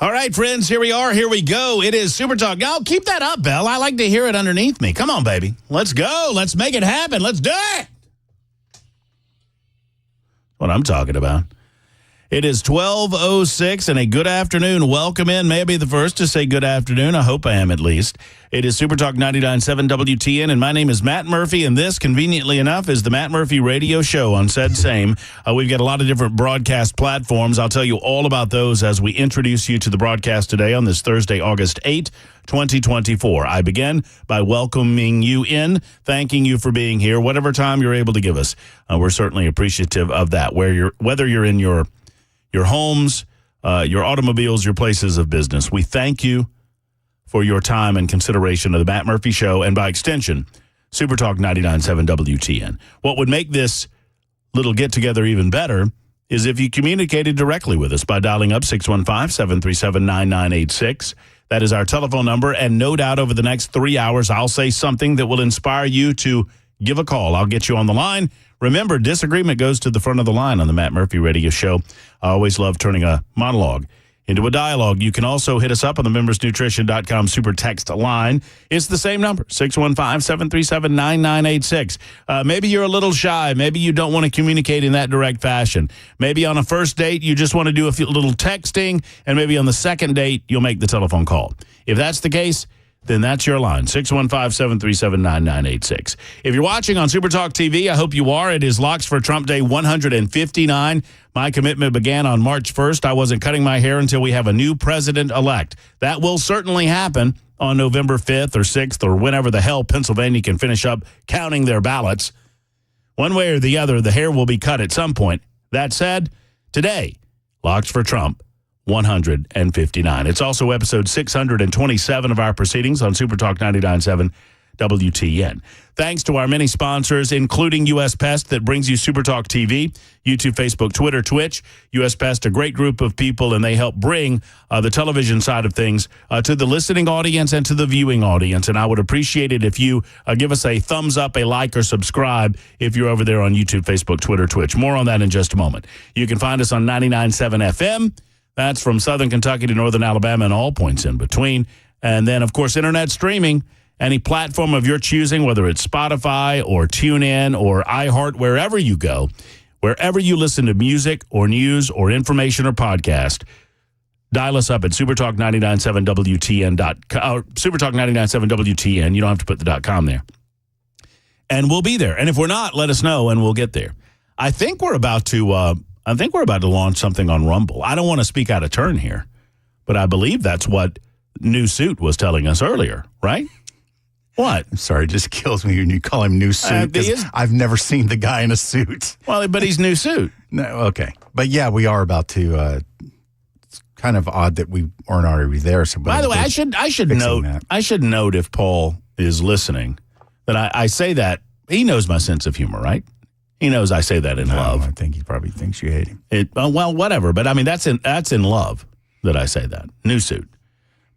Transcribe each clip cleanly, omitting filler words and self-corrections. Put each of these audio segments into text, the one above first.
All right, friends, here we are. Here we go. It is Super Talk. Now, keep that up, Belle. I like to hear it underneath me. Come on, baby. Let's go. Let's make it happen. Let's do it. What I'm talking about. It is 12:06 and a good afternoon. Welcome in. May I be the first to say good afternoon? I hope I am at least. It is Super Talk 99.7 WTN, and my name is Matt Murphy, and this, conveniently enough, is the Matt Murphy Radio Show on said same. We've got a lot of different broadcast platforms. I'll tell you all about those as we introduce you to the broadcast today on this Thursday, August 8, 2024. I begin by welcoming you in, thanking you for being here, whatever time you're able to give us. We're certainly appreciative of that, whether you're in your homes, your automobiles, your places of business. We thank you for your time and consideration of the Matt Murphy Show, and by extension, Super Talk 99.7 WTN. What would make this little get-together even better is if you communicated directly with us by dialing up 615-737-9986. That is our telephone number, and no doubt over the next 3 hours, I'll say something that will inspire you to give a call. I'll get you on the line. Remember, disagreement goes to the front of the line on the Matt Murphy Radio Show. I always love turning a monologue into a dialogue. You can also hit us up on the membersnutrition.com super text line. It's the same number, 615-737-9986. Maybe you're a little shy. Maybe you don't want to communicate in that direct fashion. Maybe on a first date, you just want to do a little texting, and maybe on the second date, you'll make the telephone call. If that's the case, then that's your line, 615-737-9986. If you're watching on Super Talk TV, I hope you are. It is Locks for Trump Day 159. My commitment began on March 1st. I wasn't cutting my hair until we have a new president-elect. That will certainly happen on November 5th or 6th or whenever the hell Pennsylvania can finish up counting their ballots. One way or the other, the hair will be cut at some point. That said, today, Locks for Trump 159. It's also episode 627 of our proceedings on Super Talk 99.7 WTN. Thanks to our many sponsors, including U.S. Pest, that brings you Super Talk TV, YouTube, Facebook, Twitter, Twitch. U.S. Pest, a great group of people, and they help bring the television side of things to the listening audience and to the viewing audience. And I would appreciate it if you give us a thumbs up, a like, or subscribe if you're over there on YouTube, Facebook, Twitter, Twitch. More on that in just a moment. You can find us on 99.7 FM. That's from Southern Kentucky to Northern Alabama and all points in between. And then, of course, internet streaming, any platform of your choosing, whether it's Spotify or TuneIn or iHeart, wherever you go, wherever you listen to music or news or information or podcast, dial us up at Supertalk 99.7 WTN. Supertalk 99.7 WTN. You don't have to put the .com there. And we'll be there. And if we're not, let us know and we'll get there. I think we're about to launch something on Rumble. I don't want to speak out of turn here, but I believe that's what New Suit was telling us earlier, right? What? I'm sorry, it just kills me when you call him New Suit, because I've never seen the guy in a suit. Well, but he's New Suit. No, okay. But yeah, we are about to, it's kind of odd that we aren't already there. So, by the way, I should note if Paul is listening, that I say that, he knows my sense of humor, right? He knows I say that in love. I think he probably thinks you hate him. Well, whatever. But I mean, that's in love that I say that. New suit.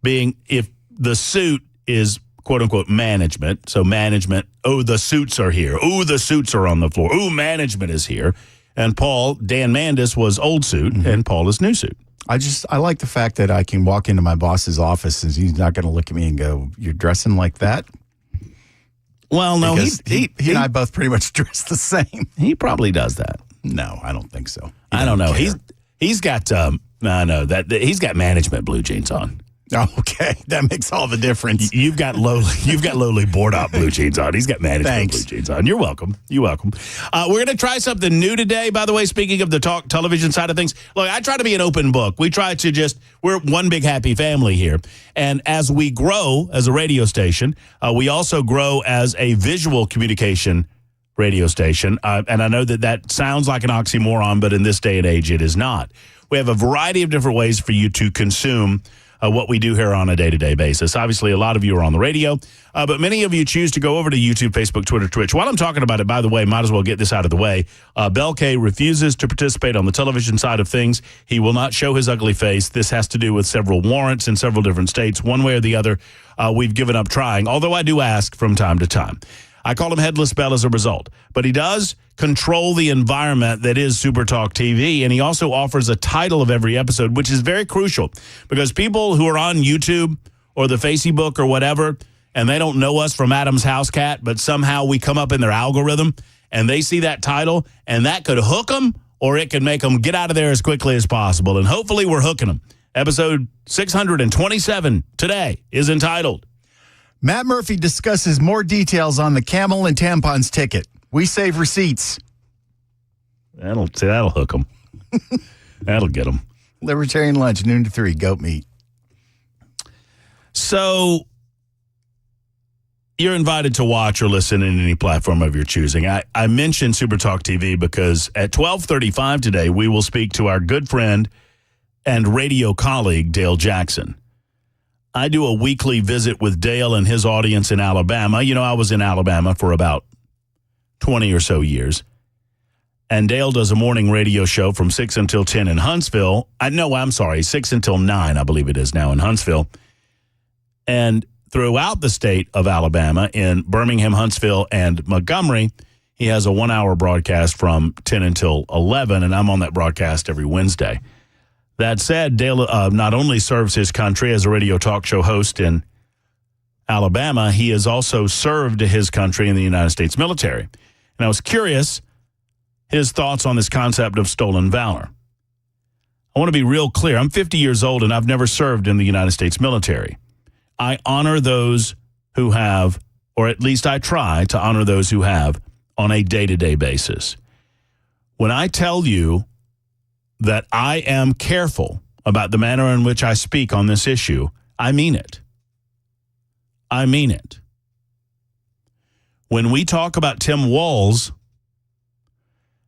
Being, if the suit is quote unquote management. So management, the suits are here. The suits are on the floor. Management is here. And Paul, Dan Mandis was old suit, and Paul is new suit. I like the fact that I can walk into my boss's office and he's not going to look at me and go, "You're dressing like that?" Well, no, he and I both pretty much dress the same. He probably does that. No, I don't think so. I don't know. Care. He's got he's got management blue jeans on. Oh, okay, that makes all the difference. You've got lowly board up blue jeans on. He's got management blue jeans on. You're welcome. You're welcome. We're going to try something new today. By the way, speaking of the talk television side of things, look, I try to be an open book. We try to we're one big happy family here. And as we grow as a radio station, we also grow as a visual communication radio station. And I know that sounds like an oxymoron, but in this day and age, it is not. We have a variety of different ways for you to consume what we do here on a day-to-day basis. Obviously, a lot of you are on the radio, but many of you choose to go over to YouTube, Facebook, Twitter, Twitch. While I'm talking about it, by the way, might as well get this out of the way. Belkay refuses to participate on the television side of things. He will not show his ugly face. This has to do with several warrants in several different states. One way or the other, we've given up trying, although I do ask from time to time. I call him Headless Bell as a result. But he does control the environment that is Super Talk TV. And he also offers a title of every episode, which is very crucial because people who are on YouTube or the Facebook or whatever, and they don't know us from Adam's House Cat, but somehow we come up in their algorithm and they see that title and that could hook them or it could make them get out of there as quickly as possible. And hopefully we're hooking them. Episode 627 today is entitled, Matt Murphy discusses more details on the Camel and Tampons ticket. We save receipts. That'll hook them. That'll get them. Libertarian lunch, noon to 3, goat meat. So you're invited to watch or listen in any platform of your choosing. I mentioned Super Talk TV because at 12:35 today, we will speak to our good friend and radio colleague, Dale Jackson. I do a weekly visit with Dale and his audience in Alabama. You know, I was in Alabama for about 20 or so years. And Dale does a morning radio show from 6 until 10 in Huntsville. 6 until 9, I believe it is now in Huntsville. And throughout the state of Alabama, in Birmingham, Huntsville, and Montgomery, he has a 1-hour broadcast from 10 until 11, and I'm on that broadcast every Wednesday. That said, Dale not only serves his country as a radio talk show host in Alabama, he has also served his country in the United States military. And I was curious his thoughts on this concept of stolen valor. I want to be real clear. I'm 50 years old, and I've never served in the United States military. I honor those who have, or at least I try to honor those who have, on a day-to-day basis. When I tell you that I am careful about the manner in which I speak on this issue, I mean it. I mean it. When we talk about Tim Walz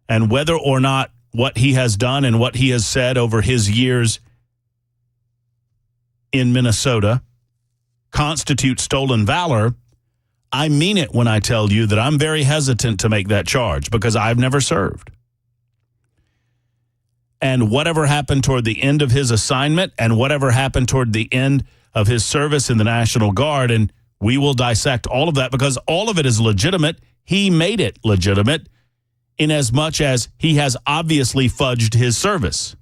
and whether or not what he has done and what he has said over his years in Minnesota constitutes stolen valor, I mean it when I tell you that I'm very hesitant to make that charge because I've never served. And whatever happened toward the end of his assignment and whatever happened toward the end of his service in the National Guard, and we will dissect all of that because all of it is legitimate. He made it legitimate in as much as he has obviously fudged his service.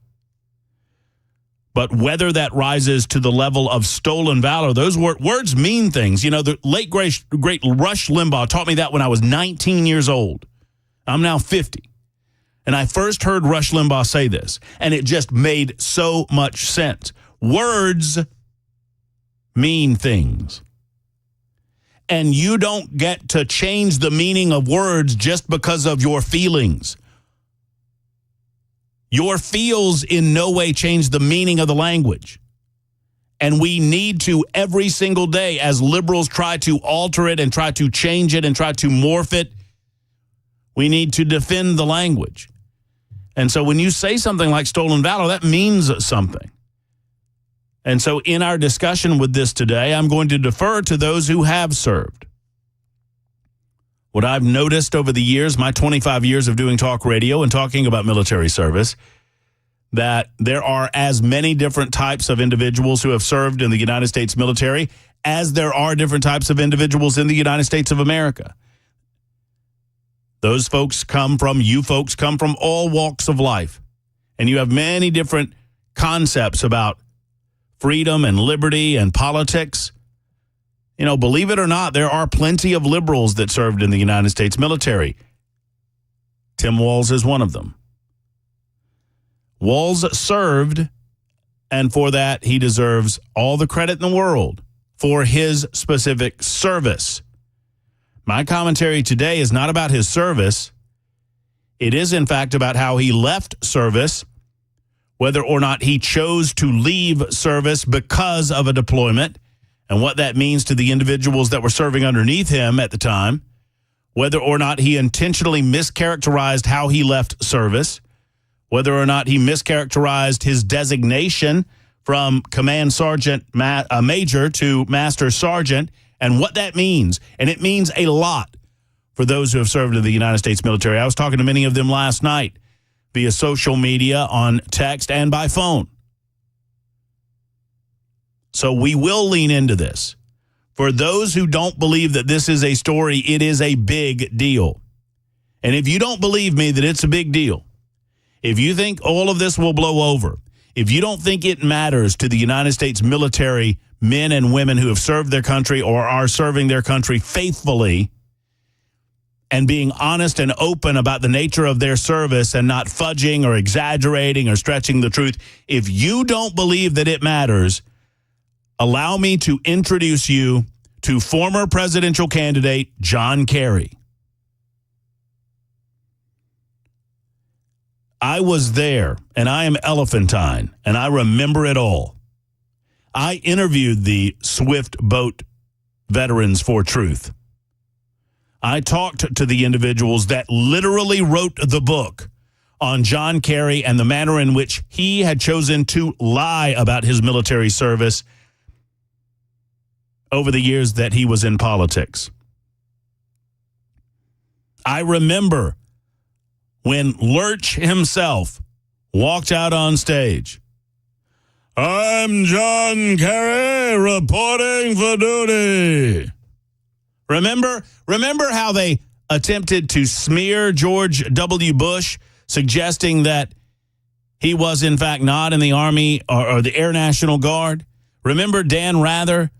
But whether that rises to the level of stolen valor, those words mean things. You know, the late great Rush Limbaugh taught me that when I was 19 years old. I'm now 50. And I first heard Rush Limbaugh say this, and it just made so much sense. Words mean things. And you don't get to change the meaning of words just because of your feelings. Your feels in no way change the meaning of the language. And we need to, every single day, as liberals try to alter it and try to change it and try to morph it, we need to defend the language. And so when you say something like stolen valor, that means something. And so in our discussion with this today, I'm going to defer to those who have served. What I've noticed over the years, my 25 years of doing talk radio and talking about military service, that there are as many different types of individuals who have served in the United States military as there are different types of individuals in the United States of America. Those folks come from all walks of life. And you have many different concepts about freedom and liberty and politics. You know, believe it or not, there are plenty of liberals that served in the United States military. Tim Walz is one of them. Walz served, and for that, he deserves all the credit in the world for his specific service. My commentary today is not about his service. It is, in fact, about how he left service, whether or not he chose to leave service because of a deployment, and what that means to the individuals that were serving underneath him at the time, whether or not he intentionally mischaracterized how he left service, whether or not he mischaracterized his designation from command sergeant major to master sergeant, and what that means. And it means a lot for those who have served in the United States military. I was talking to many of them last night via social media, on text, and by phone. So we will lean into this. For those who don't believe that this is a story, it is a big deal. And if you don't believe me that it's a big deal, if you think all of this will blow over, if you don't think it matters to the United States military men and women who have served their country or are serving their country faithfully and being honest and open about the nature of their service and not fudging or exaggerating or stretching the truth, if you don't believe that it matters, allow me to introduce you to former presidential candidate John Kerry. I was there, and I am elephantine, and I remember it all. I interviewed the Swift Boat Veterans for Truth. I talked to the individuals that literally wrote the book on John Kerry and the manner in which he had chosen to lie about his military service over the years that he was in politics. I remember when Lurch himself walked out on stage. I'm John Kerry reporting for duty. Remember how they attempted to smear George W. Bush, suggesting that he was in fact not in the Army or the Air National Guard? Remember Dan Rather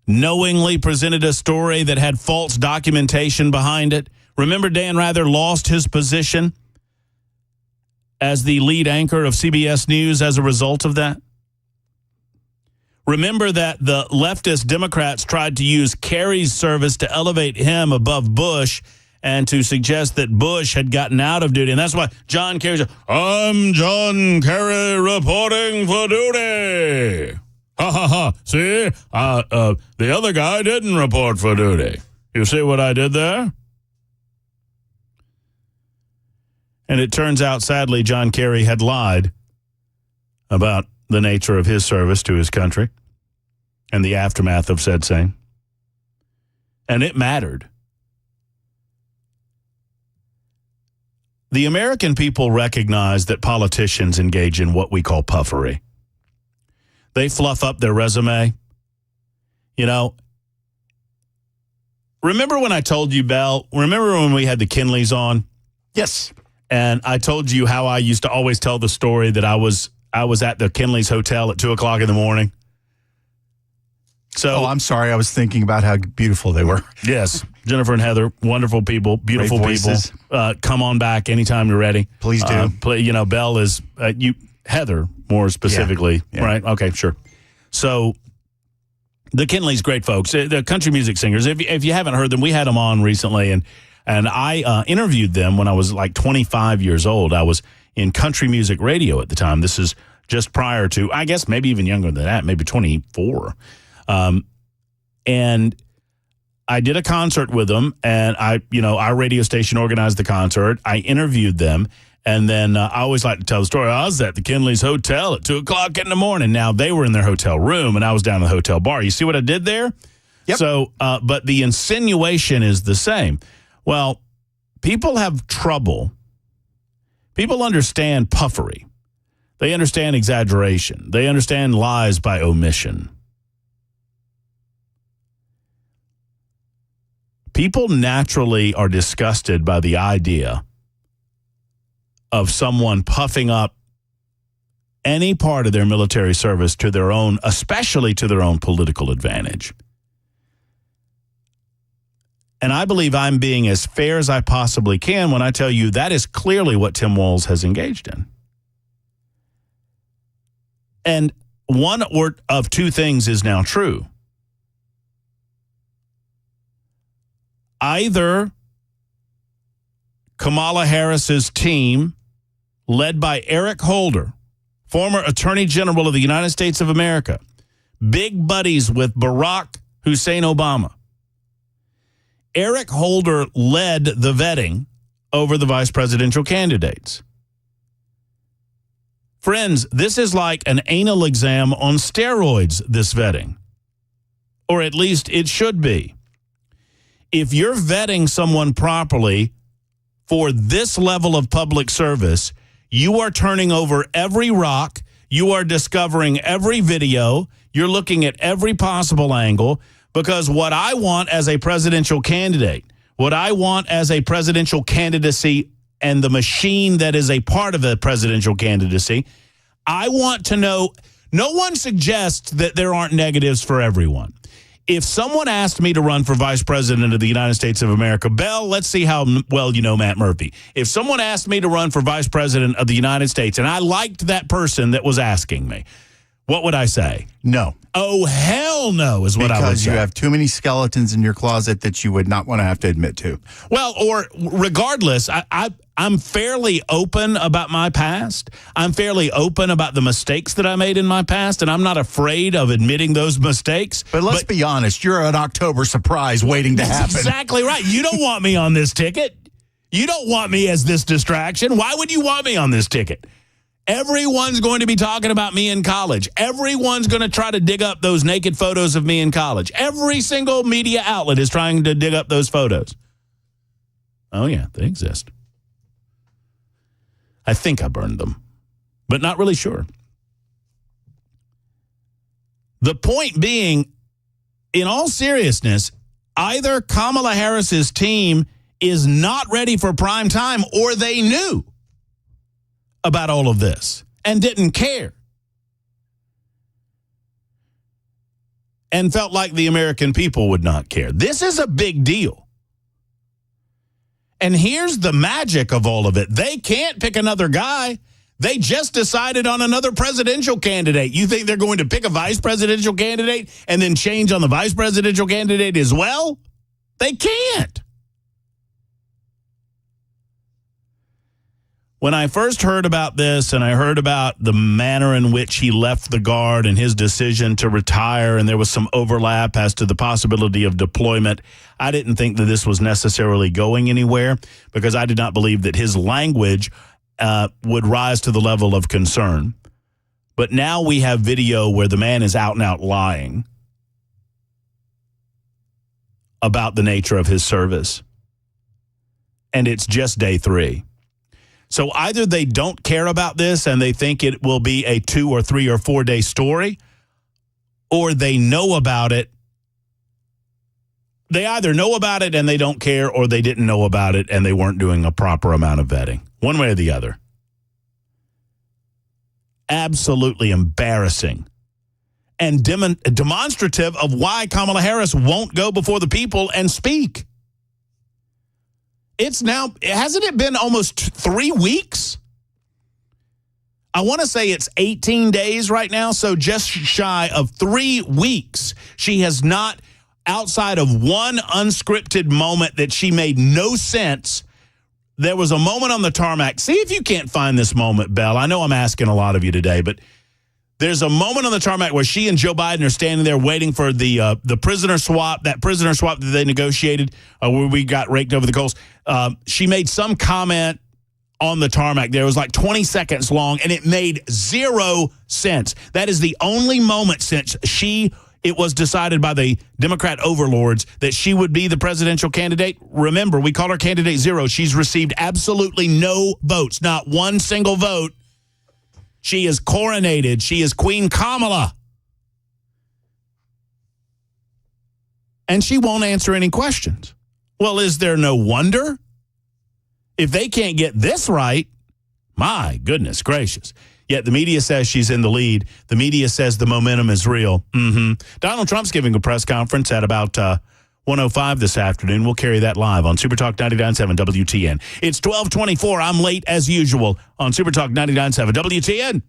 knowingly presented a story that had false documentation behind it? Remember Dan Rather lost his position as the lead anchor of CBS News as a result of that? Remember that the leftist Democrats tried to use Kerry's service to elevate him above Bush and to suggest that Bush had gotten out of duty. And that's why John Kerry said, I'm John Kerry reporting for duty. Ha, ha, ha. See, the other guy didn't report for duty. You see what I did there? And it turns out, sadly, John Kerry had lied about the nature of his service to his country and the aftermath of said same. And it mattered. The American people recognize that politicians engage in what we call puffery. They fluff up their resume. You know, remember when I told you, Bell, remember when we had the Kinleys on? Yes. And I told you how I used to always tell the story that I was at the Kinley's Hotel at 2:00 in the morning. So, I'm sorry. I was thinking about how beautiful they were. Yes. Jennifer and Heather, wonderful people, beautiful people. Come on back anytime you're ready. Please do. Belle is, Heather more specifically, yeah. Right? Okay, sure. So the Kinleys, great folks. The country music singers. If you haven't heard them, we had them on recently, and I interviewed them when I was like 25 years old. I was in country music radio at the time. This is just prior to, I guess, maybe even younger than that, maybe 24. And I did a concert with them, and our radio station organized the concert. I interviewed them, and then I always like to tell the story. I was at the Kinley's Hotel at 2:00 in the morning. Now, they were in their hotel room, and I was down in the hotel bar. You see what I did there? Yep. So, but the insinuation is the same. Well, people have trouble. People understand puffery. They understand exaggeration. They understand lies by omission. People naturally are disgusted by the idea of someone puffing up any part of their military service to their own, especially to their own political advantage. And I believe I'm being as fair as I possibly can when I tell you that is clearly what Tim Walz has engaged in. And one or of two things is now true. Either Kamala Harris's team, led by Eric Holder, former Attorney General of the United States of America, big buddies with Barack Hussein Obama. Eric Holder led the vetting over the vice presidential candidates. Friends, this is like an anal exam on steroids, this vetting. Or at least it should be. If you're vetting someone properly for this level of public service, you are turning over every rock, you are discovering every video, you're looking at every possible angle, because what I want as a presidential candidate, What I want as a presidential candidacy and the machine that is a part of a presidential candidacy, I want to know, no one suggests that there aren't negatives for everyone. If someone asked me to run for vice president of the United States of America, Bell, let's see how well you know Matt Murphy. If someone asked me to run for vice president of the United States and I liked that person that was asking me, what would I say? No. Oh, hell no is what I would say. Because you have too many skeletons in your closet that you would not want to have to admit to. Well, or regardless, I'm fairly open about my past. I'm fairly open about the mistakes that I made in my past, and I'm not afraid of admitting those mistakes. But let's be honest, you're an October surprise waiting to happen. Exactly right. You don't want me on this ticket. You don't want me as this distraction. Why would you want me on this ticket? Everyone's going to be talking about me in college. Everyone's going to try to dig up those naked photos of me in college. Every single media outlet is trying to dig up those photos. Oh, yeah, they exist. I think I burned them, but not really sure. The point being, in all seriousness, either Kamala Harris's team is not ready for prime time or they knew about all of this and didn't care and felt like the American people would not care. This is a big deal. And here's the magic of all of it. They can't pick another guy. They just decided on another presidential candidate. You think they're going to pick a vice presidential candidate and then change on the vice presidential candidate as well? They can't. When I first heard about this and I heard about the manner in which he left the Guard and his decision to retire, and there was some overlap as to the possibility of deployment, I didn't think that this was necessarily going anywhere because I did not believe that his language would rise to the level of concern. But now we have video where the man is out and out lying about the nature of his service. And it's just day 3. So either they don't care about this and they think it will be a 2 or 3 or 4 day story, or they know about it. They either know about it and they don't care, or they didn't know about it and they weren't doing a proper amount of vetting. One way or the other. Absolutely embarrassing and demonstrative of why Kamala Harris won't go before the people and speak. It's now, hasn't it been almost 3 weeks? I want to say it's 18 days right now, so just shy of 3 weeks. She has not, outside of one unscripted moment that she made no sense. There was a moment on the tarmac. See if you can't find this moment, Belle. I know I'm asking a lot of you today, but there's a moment on the tarmac where she and Joe Biden are standing there waiting for the prisoner swap, that prisoner swap that they negotiated where we got raked over the coals. She made some comment on the tarmac there. It was like 20 seconds long, and it made 0 sense. That is the only moment since it was decided by the Democrat overlords that she would be the presidential candidate. Remember, we call her Candidate Zero. She's received absolutely no votes, not one single vote. She is coronated. She is Queen Kamala. And she won't answer any questions. Well, is there no wonder? If they can't get this right, my goodness gracious. Yet the media says she's in the lead. The media says the momentum is real. Donald Trump's giving a press conference at about 1:05 this afternoon. We'll carry that live on Super Talk 99.7 WTN. It's 12:24. I'm late as usual on Super Talk 99.7 WTN.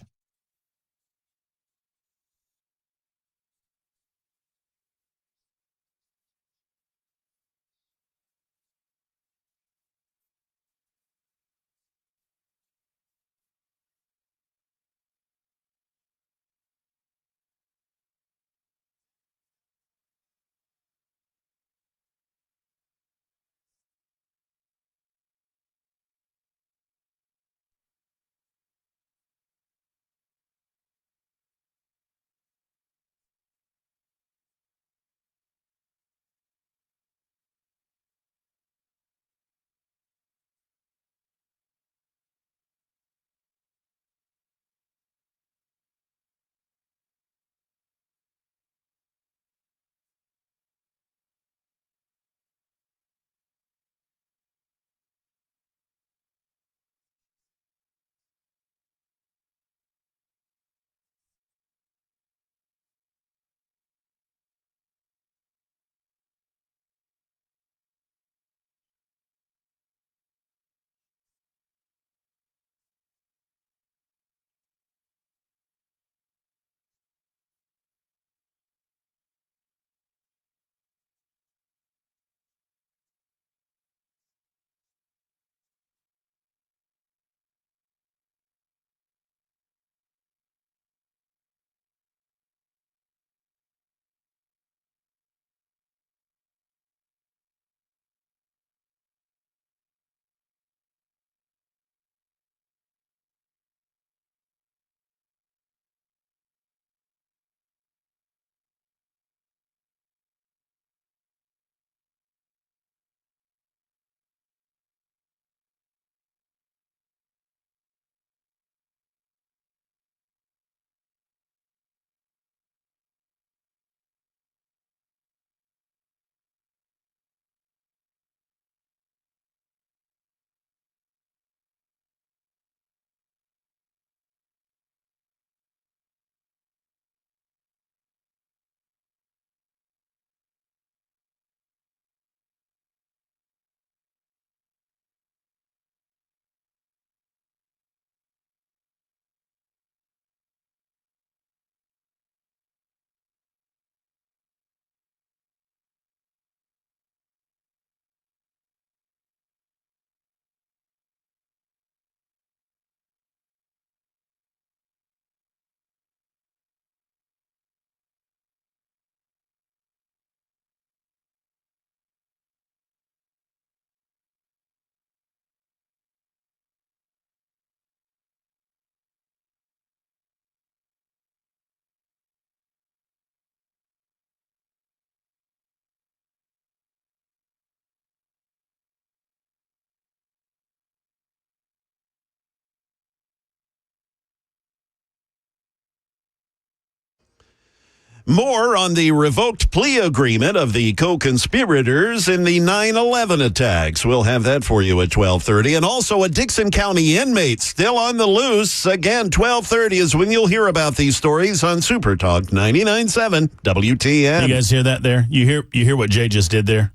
More on the revoked plea agreement of the co-conspirators in the 9/11 attacks. We'll have that for you at 12:30. And also a Dixon County inmate still on the loose. Again, 12:30 is when you'll hear about these stories on Super Talk 99.7 WTN. You guys hear that there? You hear what Jay just did there?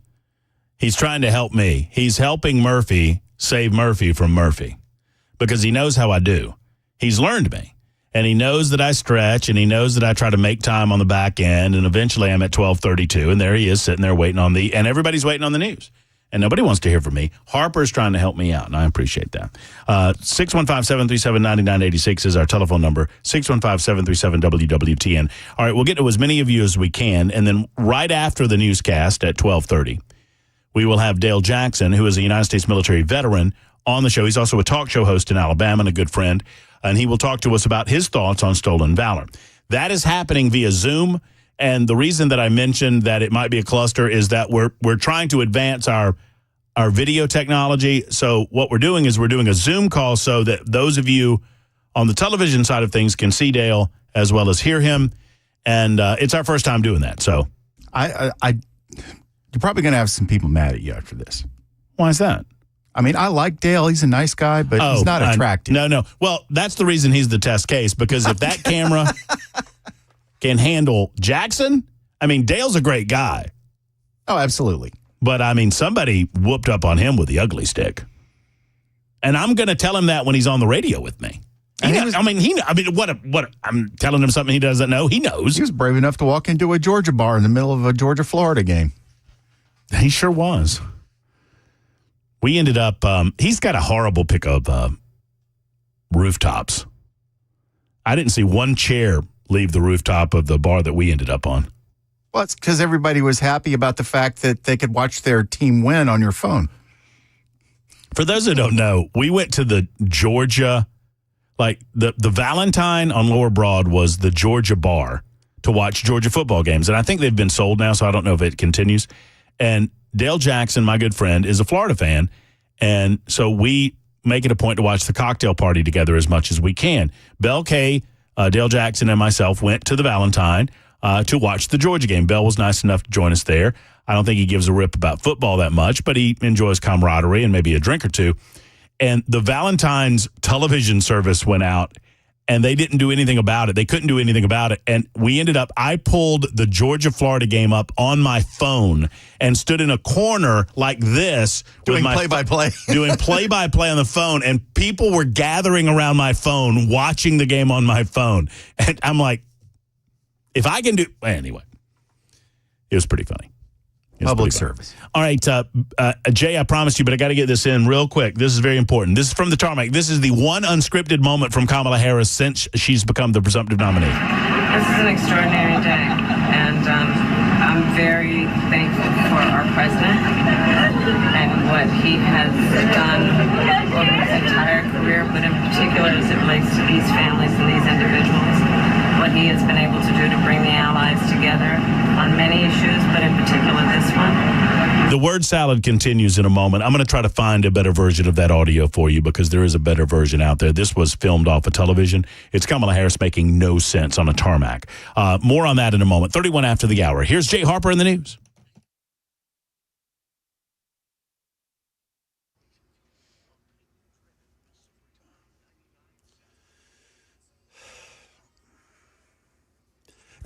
He's trying to help me. He's helping Murphy save Murphy from Murphy because he knows how I do. He's learned me. And he knows that I stretch, and he knows that I try to make time on the back end, and eventually I'm at 12:32, and there he is sitting there waiting on and everybody's waiting on the news. And nobody wants to hear from me. Harper's trying to help me out, and I appreciate that. 615-737-9986 is our telephone number, 615-737-WWTN. All right, we'll get to as many of you as we can, and then right after the newscast at 12:30, we will have Dale Jackson, who is a United States military veteran, on the show. He's also a talk show host in Alabama and a good friend. And he will talk to us about his thoughts on stolen valor. That is happening via Zoom. And the reason that I mentioned that it might be a cluster is that we're trying to advance our video technology. So what we're doing is we're doing a Zoom call so that those of you on the television side of things can see Dale as well as hear him. And it's our first time doing that. So you're probably going to have some people mad at you after this. Why is that? I mean, I like Dale. He's a nice guy, but he's not attractive. No. Well, that's the reason he's the test case, because if that camera can handle Jackson, I mean, Dale's a great guy. Oh, absolutely. But, I mean, somebody whooped up on him with the ugly stick. And I'm going to tell him that when he's on the radio with me. I'm telling him something he doesn't know. He knows. He was brave enough to walk into a Georgia bar in the middle of a Georgia-Florida game. He sure was. We ended up, he's got a horrible pick of rooftops. I didn't see one chair leave the rooftop of the bar that we ended up on. Well, it's because everybody was happy about the fact that they could watch their team win on your phone. For those who don't know, we went to the Georgia, like the Valentine on Lower Broad was the Georgia bar to watch Georgia football games. And I think they've been sold now, so I don't know if it continues. And Dale Jackson, my good friend, is a Florida fan, and so we make it a point to watch the cocktail party together as much as we can. Bell K, Dale Jackson, and myself went to the Valentine to watch the Georgia game. Bell was nice enough to join us there. I don't think he gives a rip about football that much, but he enjoys camaraderie and maybe a drink or two. And the Valentine's television service went out, and they didn't do anything about it. They couldn't do anything about it. And I pulled the Georgia-Florida game up on my phone and stood in a corner like this. Doing play-by-play. Doing play-by-play on the phone. And people were gathering around my phone, watching the game on my phone. And I'm like, if I can do... Anyway, it was pretty funny. Public service. All right, Jay, I promised you, but I got to get this in real quick. This is very important. This is from the tarmac. This is the one unscripted moment from Kamala Harris since she's become the presumptive nominee. This is an extraordinary day, and I'm very thankful for our president and what he has done over his entire career, but in particular as it relates to these families and these individuals, what he has been able to do to bring the allies together on many issues, but in particular this one. The word salad continues in a moment. I'm going to try to find a better version of that audio for you because there is a better version out there. This was filmed off of television. It's Kamala Harris making no sense on a tarmac. More on that in a moment. 31 after the hour. Here's Jay Harper in the news.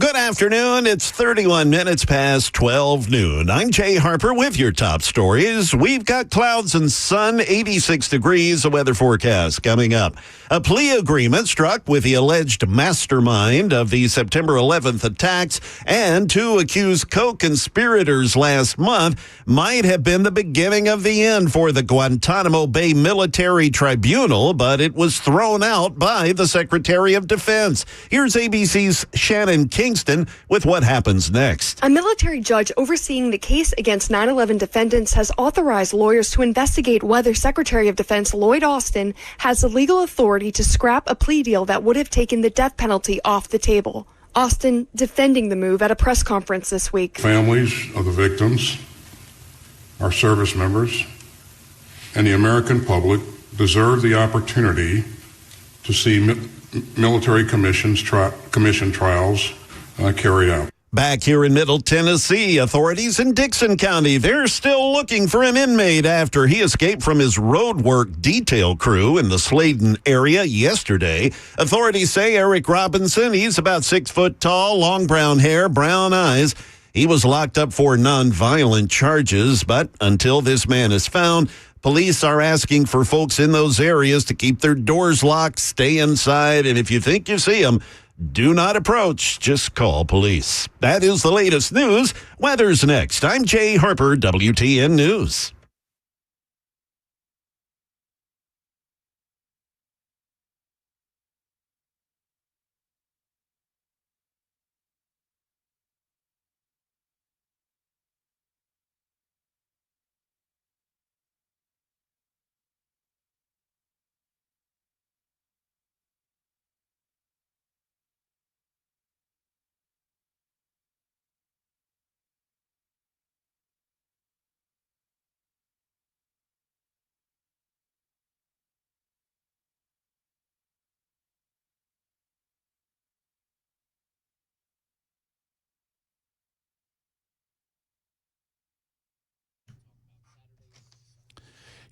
Good afternoon. It's 31 minutes past 12 noon. I'm Jay Harper with your top stories. We've got clouds and sun, 86 degrees, a weather forecast coming up. A plea agreement struck with the alleged mastermind of the September 11th attacks and two accused co-conspirators last month might have been the beginning of the end for the Guantanamo Bay Military Tribunal, but it was thrown out by the Secretary of Defense. Here's ABC's Shannon Kingston with what happens next. A military judge overseeing the case against 9/11 defendants has authorized lawyers to investigate whether Secretary of Defense Lloyd Austin has the legal authority to scrap a plea deal that would have taken the death penalty off the table. Austin defending the move at a press conference this week. Families of the victims, our service members, and the American public deserve the opportunity to see military commission trials carried out. Back here in Middle Tennessee, authorities in Dixon County, they're still looking for an inmate after he escaped from his roadwork detail crew in the Sladen area yesterday. Authorities say Eric Robinson, he's about 6 foot tall, long brown hair, brown eyes. He was locked up for nonviolent charges, but until this man is found, police are asking for folks in those areas to keep their doors locked, stay inside, and if you think you see him, do not approach. Just call police. That is the latest news. Weather's next. I'm Jay Harper, WTN News.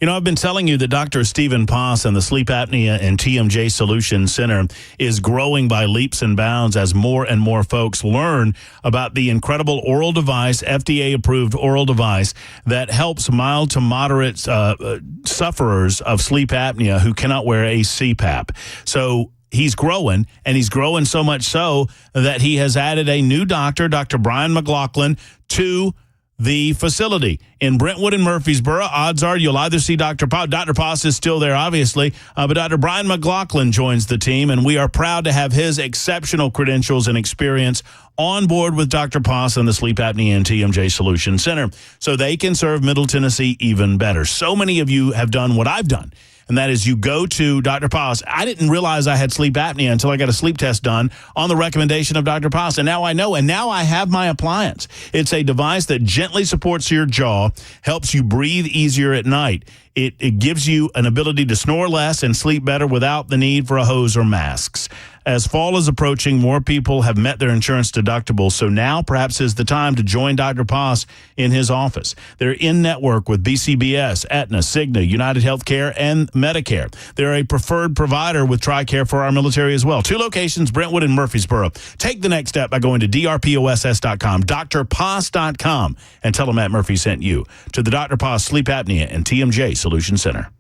You know, I've been telling you that Dr. Stephen Poss and the Sleep Apnea and TMJ Solution Center is growing by leaps and bounds as more and more folks learn about the incredible oral device, FDA-approved oral device that helps mild to moderate sufferers of sleep apnea who cannot wear a CPAP. So he's growing, and he's growing so much so that he has added a new doctor, Dr. Brian McLaughlin, to the facility in Brentwood and Murfreesboro. Odds are you'll either see Dr. Poss. Dr. Poss is still there, obviously, but Dr. Brian McLaughlin joins the team, and we are proud to have his exceptional credentials and experience on board with Dr. Poss and the Sleep Apnea and TMJ Solution Center so they can serve Middle Tennessee even better. So many of you have done what I've done, and that is you go to Dr. Poss. I didn't realize I had sleep apnea until I got a sleep test done on the recommendation of Dr. Poss, and now I know, and now I have my appliance. It's a device that gently supports your jaw, helps you breathe easier at night. It gives you an ability to snore less and sleep better without the need for a hose or masks. As fall is approaching, more people have met their insurance deductibles, so now perhaps is the time to join Dr. Poss in his office. They're in network with BCBS, Aetna, Cigna, United Healthcare, and Medicare. They're a preferred provider with TRICARE for our military as well. 2 locations, Brentwood and Murfreesboro. Take the next step by going to drposs.com, drposs.com, and tell them Matt Murphy sent you to the Dr. Poss Sleep Apnea and TMJ Solution Center.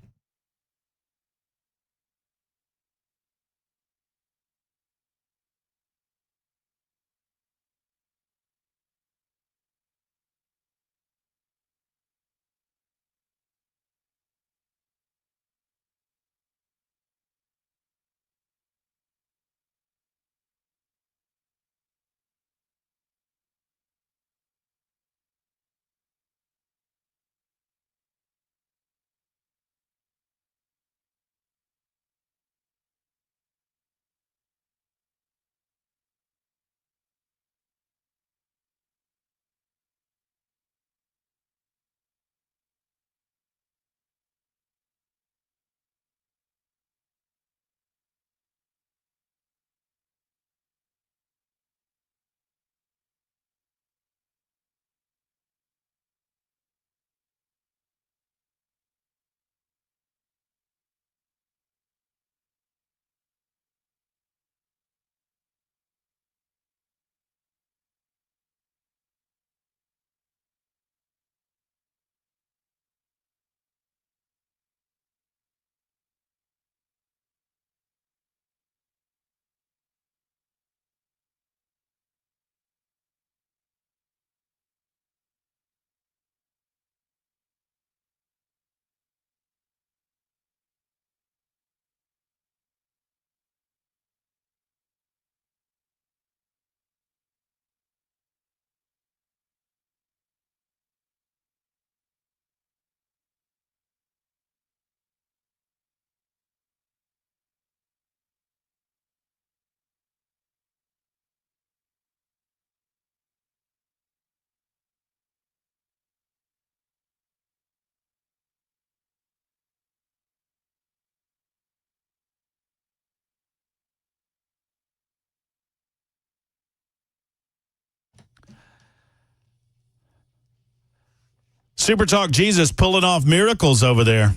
Super Talk Jesus pulling off miracles over there.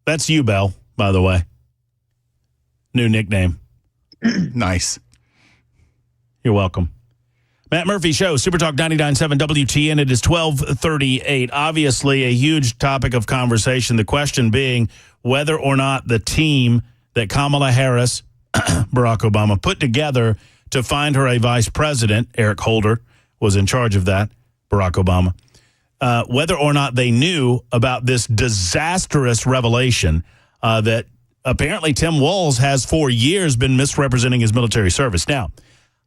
That's you, Bell, by the way. New nickname. Nice. You're welcome. Matt Murphy Show, Super Talk 99.7 WTN. It is 12:38. Obviously, a huge topic of conversation. The question being whether or not the team that Kamala Harris, Barack Obama, put together to find her a vice president, Eric Holder was in charge of that, Barack Obama, whether or not they knew about this disastrous revelation that apparently Tim Walz has for years been misrepresenting his military service. Now,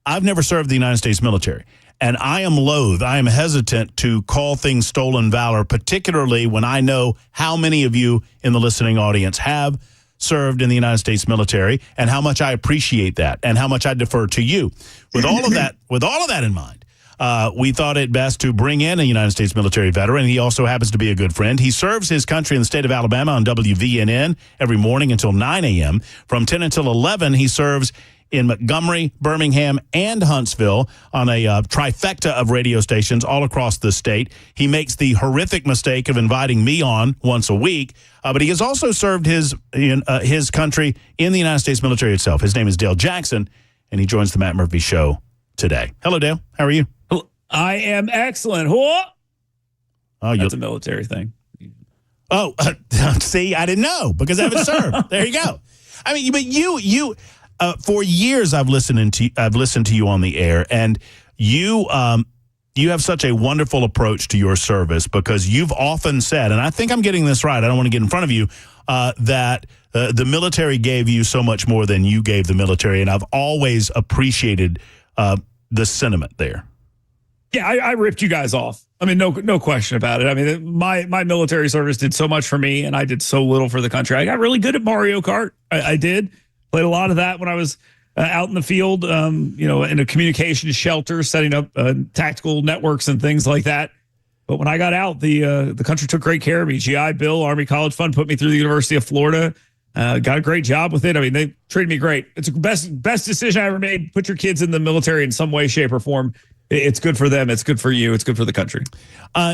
I've never served the United States military, and I am hesitant to call things stolen valor, particularly when I know how many of you in the listening audience have served in the United States military and how much I appreciate that and how much I defer to you. With all of that in mind, we thought it best to bring in a United States military veteran. He also happens to be a good friend. He serves his country in the state of Alabama on WVNN every morning until 9 a.m. From 10 until 11, he serves in Montgomery, Birmingham, and Huntsville on a trifecta of radio stations all across the state. He makes the horrific mistake of inviting me on once a week, but he has also served his country in the United States military itself. His name is Dale Jackson, and he joins the Matt Murphy Show today. Hello, Dale. How are you? I am excellent. Whoa! Oh, that's a military thing. Oh, see, I didn't know because I haven't served. There you go. I mean, but you. For years, I've listened to you on the air, and you have such a wonderful approach to your service because you've often said, and I think I'm getting this right. I don't want to get in front of you that the military gave you so much more than you gave the military, and I've always appreciated the sentiment there. Yeah, I ripped you guys off. I mean, no question about it. I mean, my military service did so much for me, and I did so little for the country. I got really good at Mario Kart. I did. Played a lot of that when I was out in the field, in a communications shelter, setting up tactical networks and things like that. But when I got out, the country took great care of me. GI Bill, Army College Fund put me through the University of Florida. Got a great job with it. I mean, they treated me great. It's the best decision I ever made. Put your kids in the military in some way, shape, or form. It's good for them. It's good for you. It's good for the country.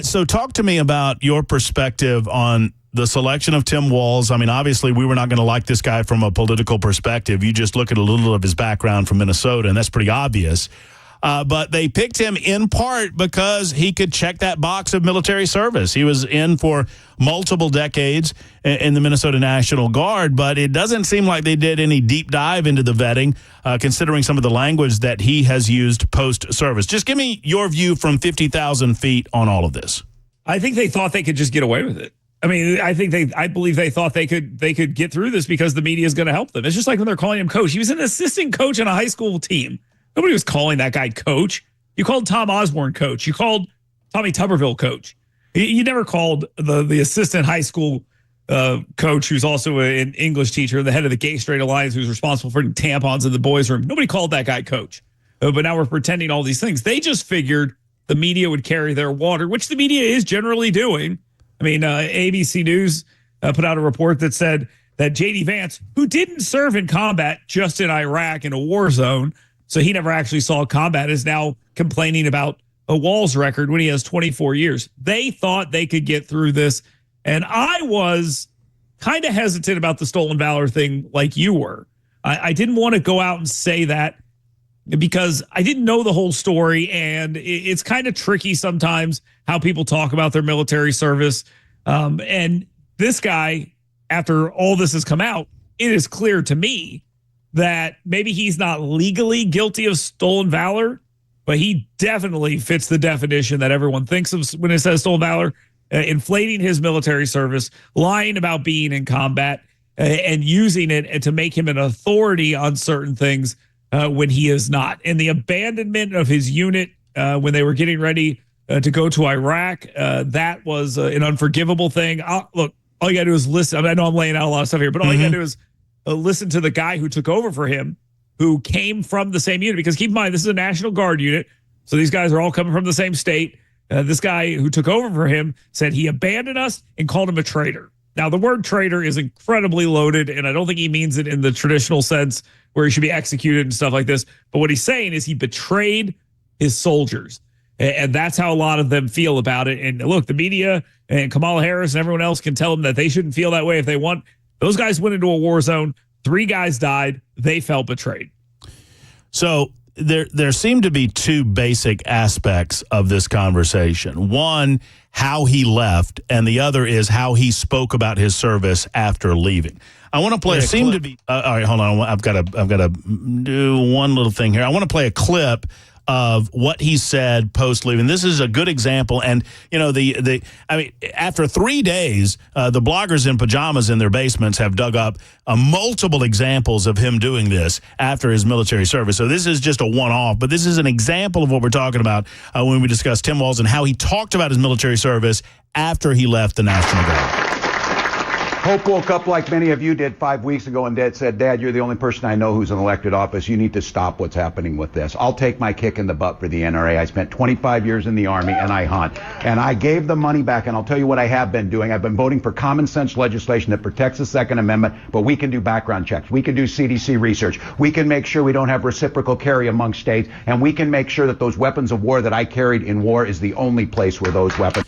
So talk to me about your perspective on the selection of Tim Walz. I mean, obviously, we were not going to like this guy from a political perspective. You just look at a little of his background from Minnesota, and that's pretty obvious. But they picked him in part because he could check that box of military service. He was in for multiple decades in the Minnesota National Guard, but it doesn't seem like they did any deep dive into the vetting, considering some of the language that he has used post-service. Just give me your view from 50,000 feet on all of this. I think they thought they could just get away with it. I mean, I believe they thought they could get through this because the media is going to help them. It's just like when they're calling him coach. He was an assistant coach on a high school team. Nobody was calling that guy coach. You called Tom Osborne coach. You called Tommy Tuberville coach. You never called the assistant high school coach, who's also an English teacher, the head of the Gay Straight Alliance, who's responsible for tampons in the boys' room. Nobody called that guy coach. But now we're pretending all these things. They just figured the media would carry their water, which the media is generally doing. I mean, ABC News put out a report that said that J.D. Vance, who didn't serve in combat, just in Iraq in a war zone, so he never actually saw combat, is now complaining about a Walz record when he has 24 years. They thought they could get through this, and I was kind of hesitant about the stolen valor thing like you were. I didn't want to go out and say that because I didn't know the whole story, and it's kind of tricky sometimes how people talk about their military service. And this guy, after all this has come out, it is clear to me that maybe he's not legally guilty of stolen valor, but he definitely fits the definition that everyone thinks of when it says stolen valor, inflating his military service, lying about being in combat, and using it to make him an authority on certain things when he is not. And the abandonment of his unit when they were getting ready to go to Iraq, that was an unforgivable thing. Look, all you got to do is listen. I mean, I know I'm laying out a lot of stuff here, but all you got to do is listen to the guy who took over for him, who came from the same unit. Because keep in mind, this is a National Guard unit, so these guys are all coming from the same state. This guy who took over for him said he abandoned us and called him a traitor. Now, the word traitor is incredibly loaded, and I don't think he means it in the traditional sense where he should be executed and stuff like this. But what he's saying is he betrayed his soldiers. And that's how a lot of them feel about it. And look, the media and Kamala Harris and everyone else can tell them that they shouldn't feel that way if they want. Those guys went into a war zone. 3 guys died. They felt betrayed. So there seem to be 2 basic aspects of this conversation. One, how he left, and the other is how he spoke about his service after leaving. I want to play. Seem to be all right. Hold on. I've got to do one little thing here. I want to play a clip of what he said post leaving. This is a good example. And, you know, after 3 days, the bloggers in pajamas in their basements have dug up multiple examples of him doing this after his military service. So this is just a one-off, but this is an example of what we're talking about when we discuss Tim Walz and how he talked about his military service after he left the National Guard. Hope woke up like many of you did 5 weeks ago and said, Dad, you're the only person I know who's in elected office. You need to stop what's happening with this. I'll take my kick in the butt for the NRA. I spent 25 years in the Army and I hunt. And I gave the money back, and I'll tell you what I have been doing. I've been voting for common sense legislation that protects the Second Amendment, but we can do background checks. We can do CDC research. We can make sure we don't have reciprocal carry among states, and we can make sure that those weapons of war that I carried in war is the only place where those weapons...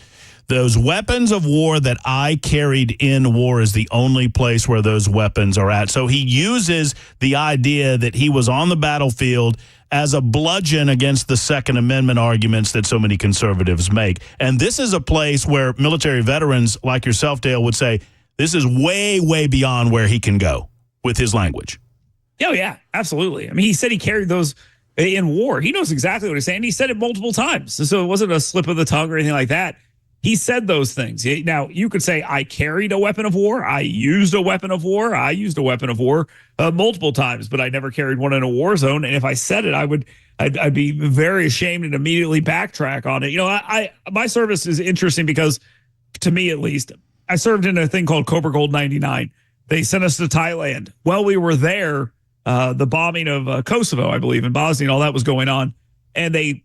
Those weapons of war that I carried in war is the only place where those weapons are at. So he uses the idea that he was on the battlefield as a bludgeon against the Second Amendment arguments that so many conservatives make. And this is a place where military veterans like yourself, Dale, would say this is way, way beyond where he can go with his language. Oh, yeah, absolutely. I mean, he said he carried those in war. He knows exactly what he's saying. He said it multiple times. So it wasn't a slip of the tongue or anything like that. He said those things. Now, you could say, I carried a weapon of war. I used a weapon of war. I used a weapon of war multiple times, but I never carried one in a war zone. And if I said it, I'd be very ashamed and immediately backtrack on it. You know, my service is interesting because, to me at least, I served in a thing called Cobra Gold 99. They sent us to Thailand. While we were there, the bombing of Kosovo, I believe, in Bosnia, and all that was going on. And they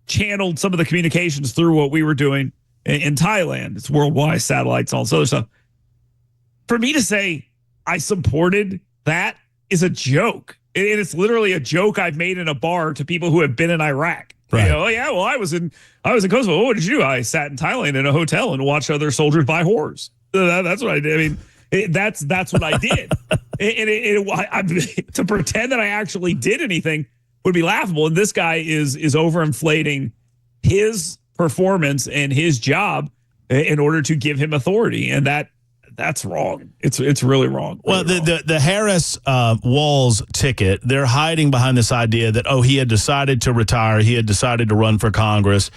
channeled some of the communications through what we were doing in Thailand. It's worldwide satellites and all this other stuff. For me to say I supported that is a joke. It's literally a joke I've made in a bar to people who have been in Iraq. Right. You know, yeah, well, I was in Kosovo. Oh, what did you do? I sat in Thailand in a hotel and watched other soldiers buy whores. That's what I did. I mean, that's what I did. To pretend that I actually did anything would be laughable. And this guy is overinflating his performance and his job in order to give him authority, and that's wrong. It's really wrong. Well, the Harris Walz ticket, they're hiding behind this idea that he had decided to retire, he had decided to run for Congress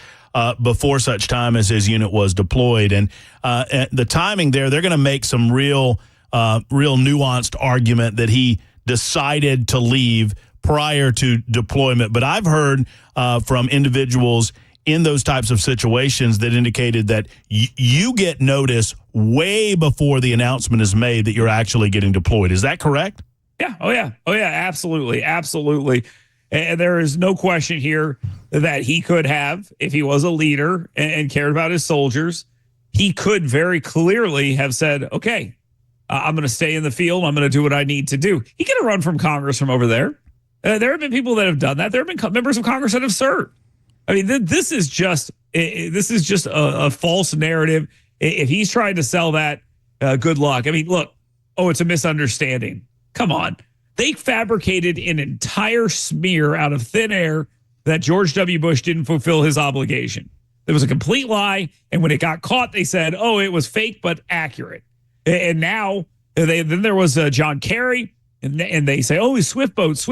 before such time as his unit was deployed, and the timing there, they're going to make some real nuanced argument that he decided to leave prior to deployment. But I've heard from individuals in those types of situations that indicated that you get notice way before the announcement is made that you're actually getting deployed. Is that correct? Yeah. Oh, yeah. Absolutely. Absolutely. And there is no question here that he could have, if he was a leader and cared about his soldiers, he could very clearly have said, okay, I'm going to stay in the field. I'm going to do what I need to do. He could have run from Congress from over there. There have been people that have done that. There have been members of Congress that have served. I mean, this is just a false narrative. If he's trying to sell that, good luck. I mean, look, it's a misunderstanding. Come on. They fabricated an entire smear out of thin air that George W. Bush didn't fulfill his obligation. It was a complete lie. And when it got caught, they said, it was fake, but accurate. And now then there was John Kerry, and they say, swift boats.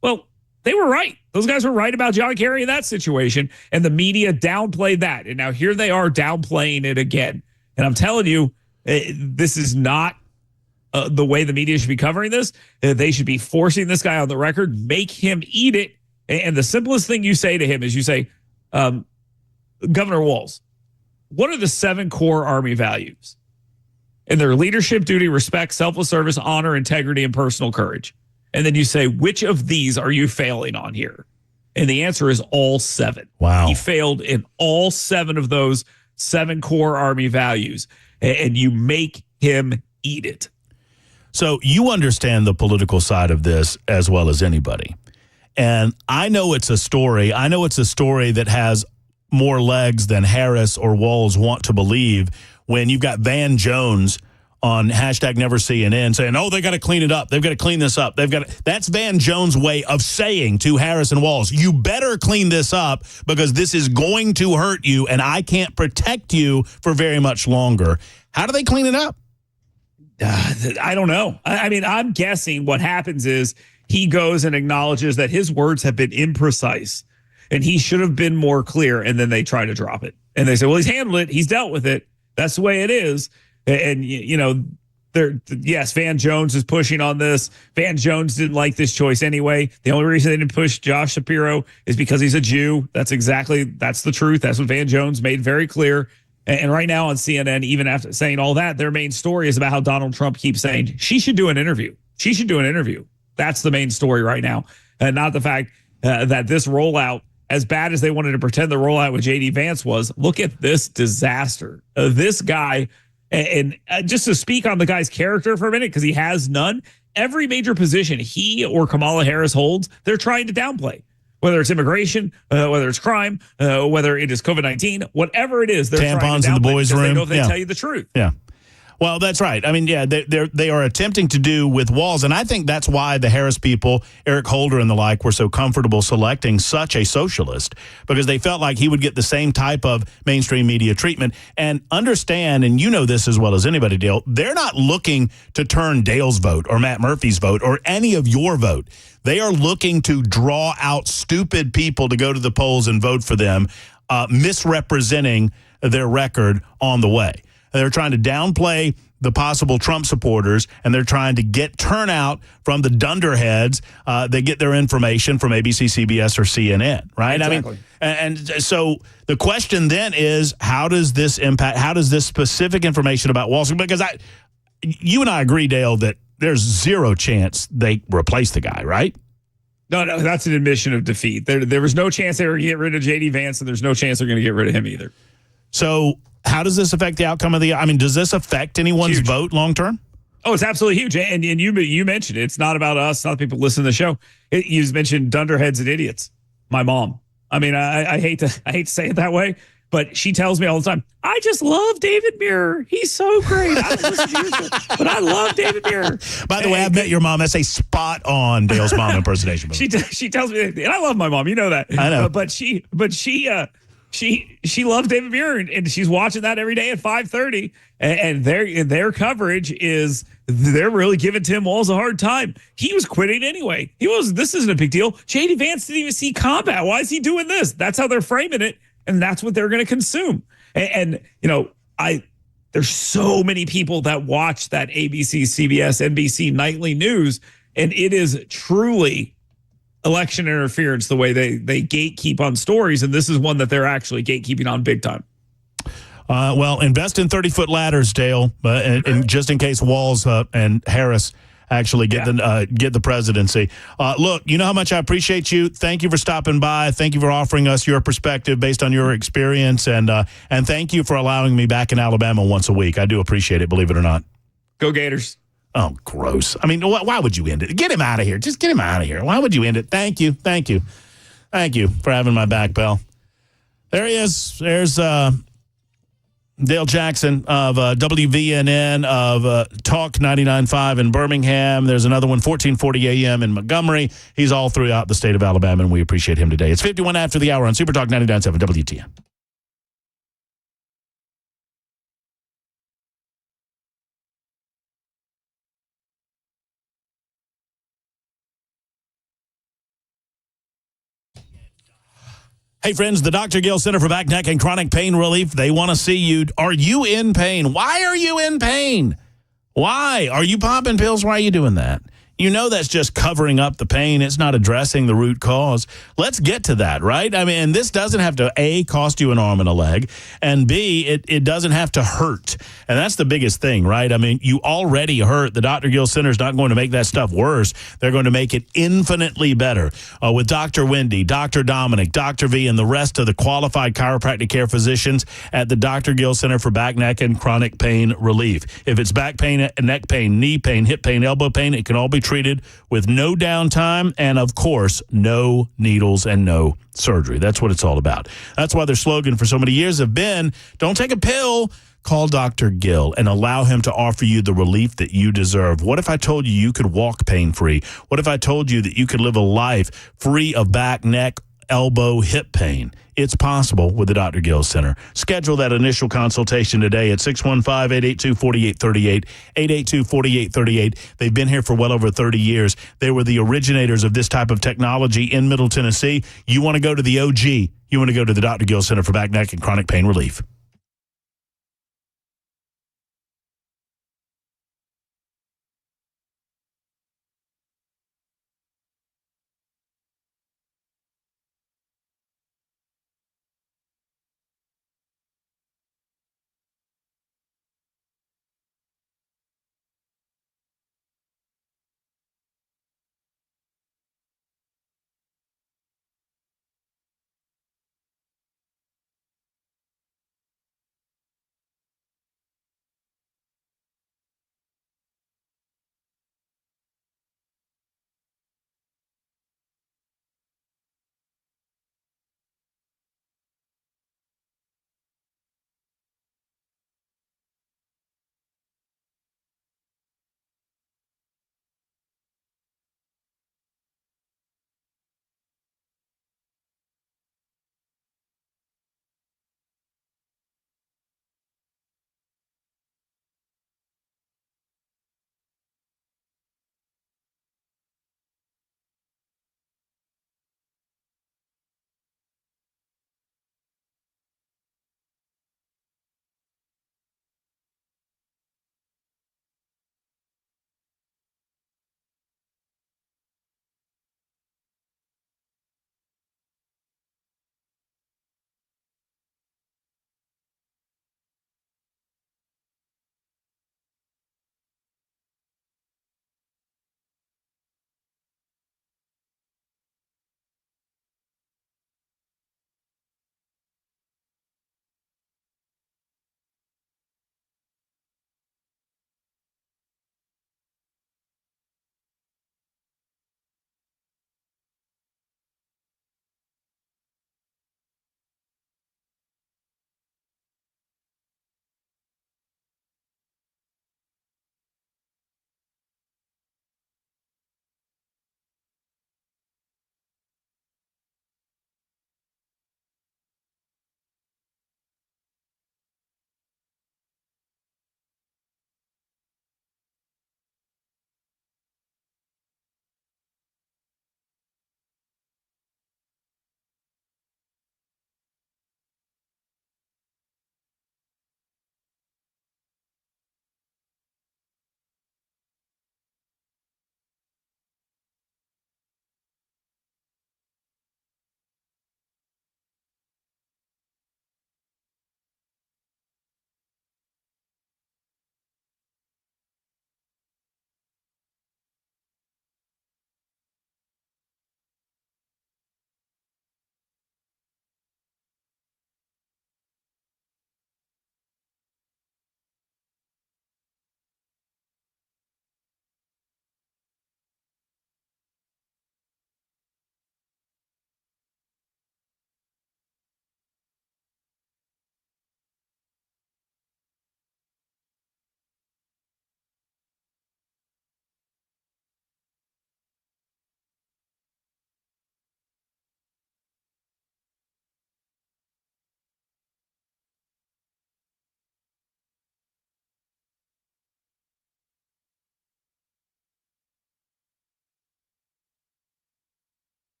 Well, they were right. Those guys were right about John Kerry in that situation, and the media downplayed that. And now here they are downplaying it again. And I'm telling you, this is not the way the media should be covering this. They should be forcing this guy on the record, make him eat it. And the simplest thing you say to him is you say, Governor Walz, what are the 7 core Army values? And they're leadership, duty, respect, selfless service, honor, integrity, and personal courage. And then you say, which of these are you failing on here? And the answer is all 7. Wow. He failed in all 7 of those 7 core Army values. And you make him eat it. So you understand the political side of this as well as anybody. And I know it's a story. I know it's a story that has more legs than Harris or Walz want to believe when you've got Van Jones on #NeverCNN saying, oh, they got to clean it up. They've got to clean this up. That's Van Jones' way of saying to Harris and Walz, you better clean this up because this is going to hurt you and I can't protect you for very much longer. How do they clean it up? I don't know. I mean, I'm guessing what happens is he goes and acknowledges that his words have been imprecise and he should have been more clear. And then they try to drop it. And they say, well, he's handled it. He's dealt with it. That's the way it is. And, you know, yes, Van Jones is pushing on this. Van Jones didn't like this choice anyway. The only reason they didn't push Josh Shapiro is because he's a Jew. That's the truth. That's what Van Jones made very clear. And right now on CNN, even after saying all that, their main story is about how Donald Trump keeps saying she should do an interview. She should do an interview. That's the main story right now. And not the fact that this rollout, as bad as they wanted to pretend the rollout with J.D. Vance was, look at this disaster. This guy, and just to speak on the guy's character for a minute, because he has none, every major position he or Kamala Harris holds, they're trying to downplay. Whether it's immigration, whether it's crime, whether it is COVID-19, whatever it is, they're tampons trying to in the boys' room. They know if they tell you the truth. Yeah. Well, that's right. I mean, yeah, they are attempting to do with Walz, and I think that's why the Harris people, Eric Holder and the like, were so comfortable selecting such a socialist, because they felt like he would get the same type of mainstream media treatment. And understand, and you know this as well as anybody, Dale, they're not looking to turn Dale's vote or Matt Murphy's vote or any of your vote. They are looking to draw out stupid people to go to the polls and vote for them, misrepresenting their record on the way. They're trying to downplay the possible Trump supporters, and they're trying to get turnout from the dunderheads. They get their information from ABC, CBS, or CNN, right? Exactly. I mean, and so the question then is, how does this impact, how does this specific information about Wall Street, because you and I agree, Dale, that there's zero chance they replace the guy, right? No, that's an admission of defeat. There was no chance they were going to get rid of J.D. Vance, and there's no chance they're going to get rid of him either. So how does this affect the outcome of does this affect anyone's vote long term? Oh, it's absolutely huge. And you mentioned it. It's not about us, not the people listening to the show. You mentioned dunderheads and idiots. My mom. I mean, I hate to say it that way, but she tells me all the time, I just love David Muir. He's so great. I don't listen to your show, but I love David Muir. By the way, I've met your mom. That's a spot on Dale's mom impersonation. She tells me, and I love my mom. You know that. I know. But she loves David Muir, and she's watching that every day at 5:30. And their coverage is, they're really giving Tim Walz a hard time. He was quitting anyway. This isn't a big deal. J.D. Vance didn't even see combat. Why is he doing this? That's how they're framing it, and that's what they're going to consume. And you know, there's so many people that watch that ABC, CBS, NBC nightly news, and it is truly election interference the way they gatekeep on stories, and this is one that they're actually gatekeeping on big time. Well, invest in 30-foot ladders, Dale, and just in case Walz and Harris actually get the presidency. Look, you know how much I appreciate you. Thank you for stopping by. Thank you for offering us your perspective based on your experience, and thank you for allowing me back in Alabama once a week. I do appreciate it, believe it or not. Go Gators. Oh, gross. I mean, why would you end it? Get him out of here. Just get him out of here. Why would you end it? Thank you. Thank you. Thank you for having my back, pal. There he is. There's Dale Jackson of WVNN, of Talk 99.5 in Birmingham. There's another one, 1440 AM in Montgomery. He's all throughout the state of Alabama, and we appreciate him today. It's 51 after the hour on Super Talk 99.7 WTN. Hey, friends, the Dr. Gill Center for Back, Neck, and Chronic Pain Relief, they want to see you. Are you in pain? Why are you in pain? Why? Are you popping pills? Why are you doing that? You know that's just covering up the pain. It's not addressing the root cause. Let's get to that, right? I mean, this doesn't have to, A, cost you an arm and a leg, and B, it doesn't have to hurt. And that's the biggest thing, right? I mean, you already hurt. The Dr. Gill Center is not going to make that stuff worse. They're going to make it infinitely better with Dr. Wendy, Dr. Dominic, Dr. V, and the rest of the qualified chiropractic care physicians at the Dr. Gill Center for Back, Neck, and Chronic Pain Relief. If it's back pain, neck pain, knee pain, hip pain, elbow pain, it can all be treated treated with no downtime and, of course, no needles and no surgery. That's what it's all about. That's why their slogan for so many years have been, don't take a pill, call Dr. Gill and allow him to offer you the relief that you deserve. What if I told you you could walk pain-free? What if I told you that you could live a life free of back, neck, elbow, hip pain? It's possible with the Dr. Gill Center. Schedule that initial consultation today at 615-882-4838, 882-4838. They've been here for well over 30 years. They were the originators of this type of technology in Middle Tennessee. You want to go to the OG. You want to go to the Dr. Gill Center for back, neck, and chronic pain relief.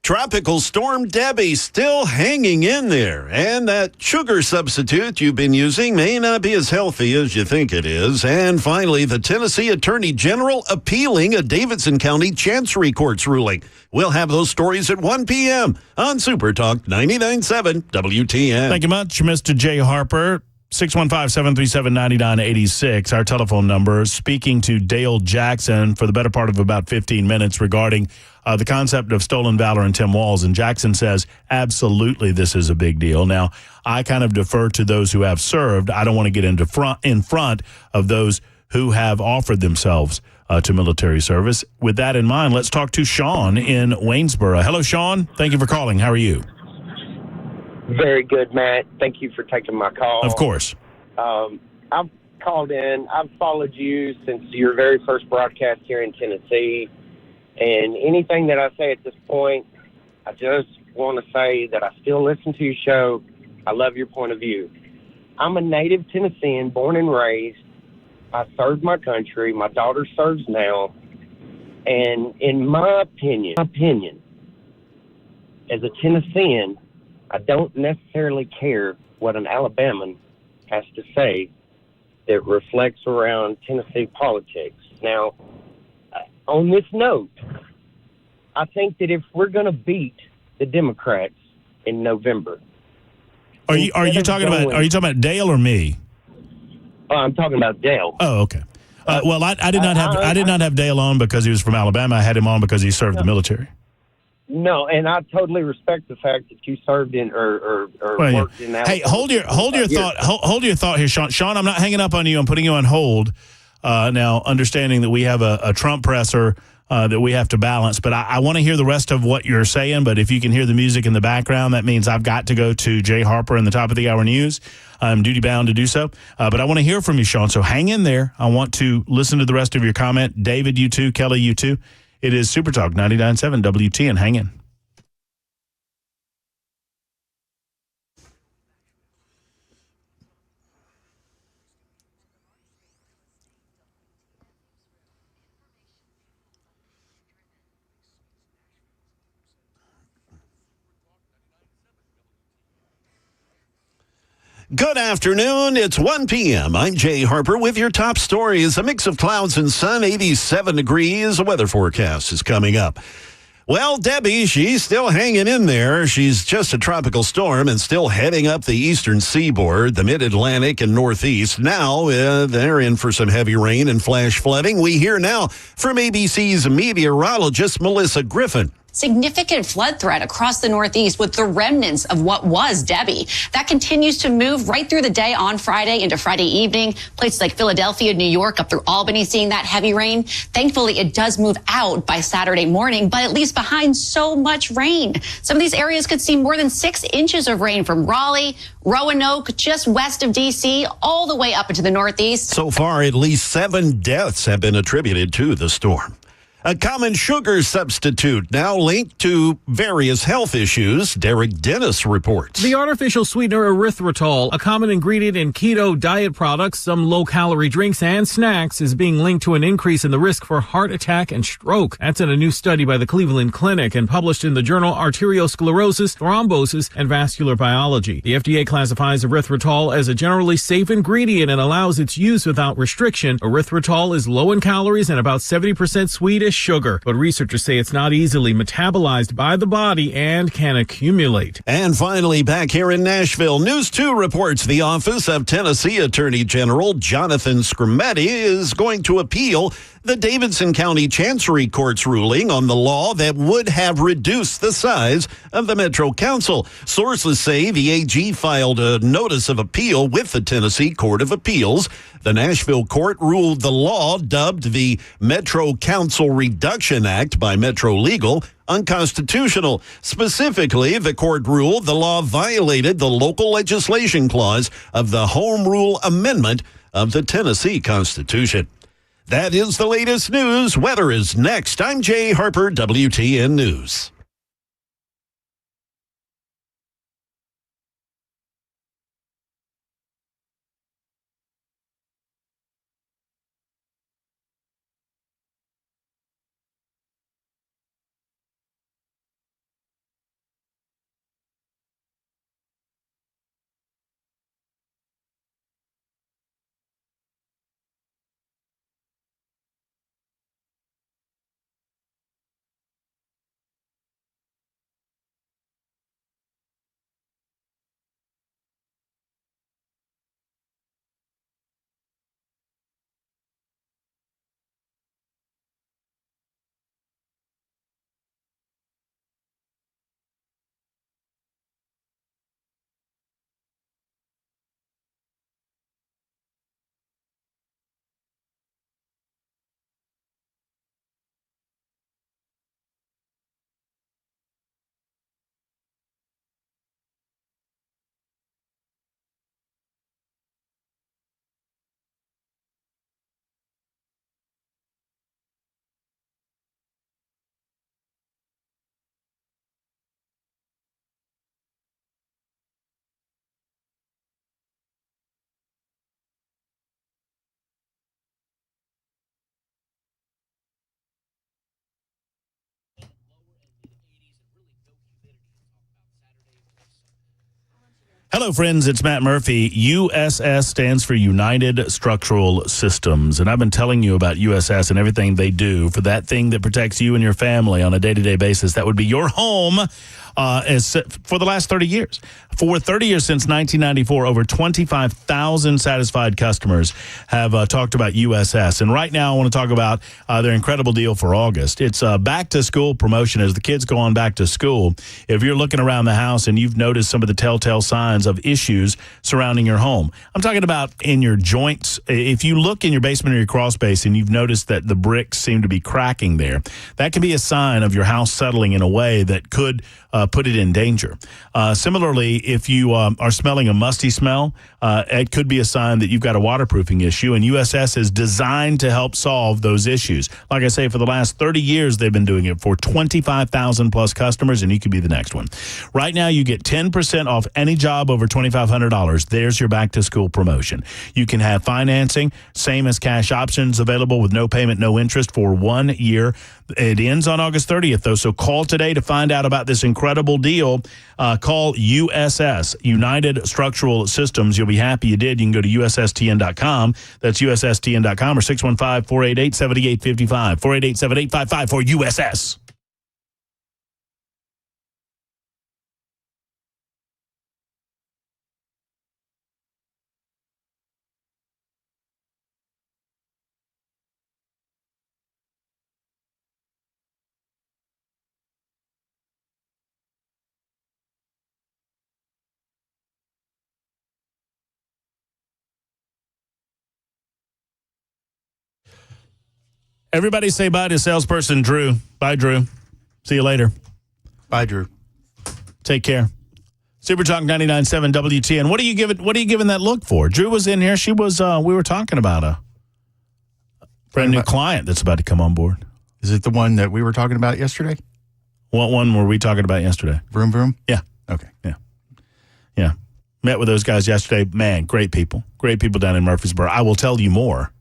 Tropical Storm Debbie still hanging in there, and that sugar substitute you've been using may not be as healthy as you think it is. And finally, the Tennessee Attorney General appealing a Davidson County Chancery Court's ruling. We'll have those stories at 1 p.m. on Super Talk 99.7 WTN. Thank you much, Mr. Jay Harper. 615-737-9986, our telephone number. Speaking to Dale Jackson for the better part of about 15 minutes regarding the concept of stolen valor and Tim Walz. And Jackson says, absolutely, this is a big deal. Now, I kind of defer to those who have served. I don't want to get in front of those who have offered themselves to military service. With that in mind, let's talk to Sean in Waynesboro. Hello, Sean. Thank you for calling. How are you? Very good, Matt. Thank you for taking my call. Of course. I've called in. I've followed you since your very first broadcast here in Tennessee. And anything that I say at this point, I just want to say that I still listen to your show. I love your point of view. I'm a native Tennessean, born and raised. I served my country. My daughter serves now. And in my opinion, as a Tennessean, I don't necessarily care what an Alabaman has to say that reflects around Tennessee politics. Now, on this note, I think that if we're going to beat the Democrats in November, are you talking about Dale or me? I'm talking about Dale. Oh, okay. Well, I did not have Dale on because he was from Alabama. I had him on because he served the military. No, and I totally respect the fact that you served in or worked in that. Hey, hold your thought here, Sean. Sean, I'm not hanging up on you. I'm putting you on hold now, understanding that we have a Trump presser that we have to balance. But I want to hear the rest of what you're saying. But if you can hear the music in the background, that means I've got to go to Jay Harper in the top of the hour news. I'm duty bound to do so. But I want to hear from you, Sean. So hang in there. I want to listen to the rest of your comment. David, you too. Kelly, you too. It is Super Talk 99.7 WTN. Hang in. Good afternoon. It's 1 p.m. I'm Jay Harper with your top stories. A mix of clouds and sun, 87 degrees. A weather forecast is coming up. Well, Debbie, she's still hanging in there. She's just a tropical storm and still heading up the eastern seaboard, the mid-Atlantic and northeast. Now they're in for some heavy rain and flash flooding. We hear now from ABC's meteorologist Melissa Griffin. Significant flood threat across the Northeast with the remnants of what was Debbie. That continues to move right through the day on Friday into Friday evening. Places like Philadelphia, New York, up through Albany seeing that heavy rain. Thankfully, it does move out by Saturday morning, but at least behind so much rain. Some of these areas could see more than 6 inches of rain from Raleigh, Roanoke, just west of D.C., all the way up into the Northeast. So far, at least 7 deaths have been attributed to the storm. A common sugar substitute now linked to various health issues. Derek Dennis reports. The artificial sweetener erythritol, a common ingredient in keto diet products, some low-calorie drinks and snacks, is being linked to an increase in the risk for heart attack and stroke. That's in a new study by the Cleveland Clinic and published in the journal Arteriosclerosis, Thrombosis, and Vascular Biology. The FDA classifies erythritol as a generally safe ingredient and allows its use without restriction. Erythritol is low in calories and about 70% sweet as sugar, but researchers say it's not easily metabolized by the body and can accumulate. And finally, back here in Nashville, News 2 reports the office of Tennessee Attorney General Jonathan Skrmetti is going to appeal the Davidson County Chancery Court's ruling on the law that would have reduced the size of the Metro Council. Sources say the AG filed a notice of appeal with the Tennessee Court of Appeals. The Nashville court ruled the law, dubbed the Metro Council Reduction Act by Metro Legal, unconstitutional. Specifically, the court ruled the law violated the local legislation clause of the Home Rule Amendment of the Tennessee Constitution. That is the latest news. Weather is next. I'm Jay Harper, WTN News. Hello, friends. It's Matt Murphy. USS stands for United Structural Systems. And I've been telling you about USS and everything they do for that thing that protects you and your family on a day-to-day basis. That would be your home for the last 30 years. For 30 years since 1994, over 25,000 satisfied customers have talked about USS. And right now I want to talk about their incredible deal for August. It's a back-to-school promotion as the kids go on back to school. If you're looking around the house and you've noticed some of the telltale signs of issues surrounding your home, I'm talking about in your joints. If you look in your basement or your crawl space and you've noticed that the bricks seem to be cracking there, that can be a sign of your house settling in a way that could put it in danger. Similarly, if you are smelling a musty smell, it could be a sign that you've got a waterproofing issue, and USS is designed to help solve those issues. Like I say, for the last 30 years, they've been doing it for 25,000 plus customers, and you could be the next one. Right now, you get 10% off any job over $2,500. There's your back-to-school promotion. You can have financing, same as cash options, available with no payment, no interest for 1 year. It ends on August 30th, though, so call today to find out about this incredible deal. Call USS, United Structural Systems. You'll be happy you did. You can go to USSTN.com. That's USSTN.com or 615-488-7855. 488-7855 for USS. Everybody say bye to salesperson Drew. Bye, Drew. See you later. Bye, Drew. Take care. Super Talk 99.7 WTN. What are you giving that look for? Drew was in here. She was. We were talking about a brand new client that's about to come on board. Is it the one that we were talking about yesterday? What one were we talking about yesterday? Vroom Vroom? Yeah. Okay. Yeah. Met with those guys yesterday. Man, great people. Great people down in Murfreesboro. I will tell you more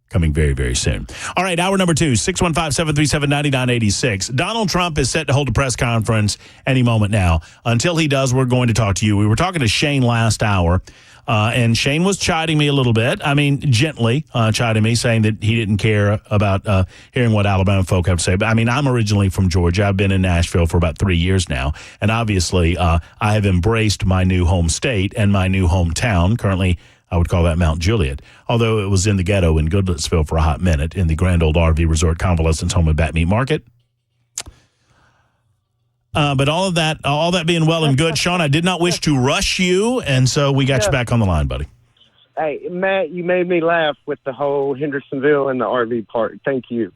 coming very, very soon. All right, hour number 2, 615-737-9986. Donald Trump is set to hold a press conference any moment now. Until he does, we're going to talk to you. We were talking to Shane last hour, and Shane was chiding me a little bit. I mean, gently chiding me, saying that he didn't care about hearing what Alabama folk have to say. But, I mean, I'm originally from Georgia. I've been in Nashville for about 3 years now. And obviously, I have embraced my new home state and my new hometown. Currently, I would call that Mount Juliet, although it was in the ghetto in Goodlettsville for a hot minute in the grand old RV resort convalescence home and bat meat market. But all that being well and good, Sean, I did not wish to rush you, and so we got you back on the line, buddy. Hey, Matt, you made me laugh with the whole Hendersonville and the RV park. Thank you.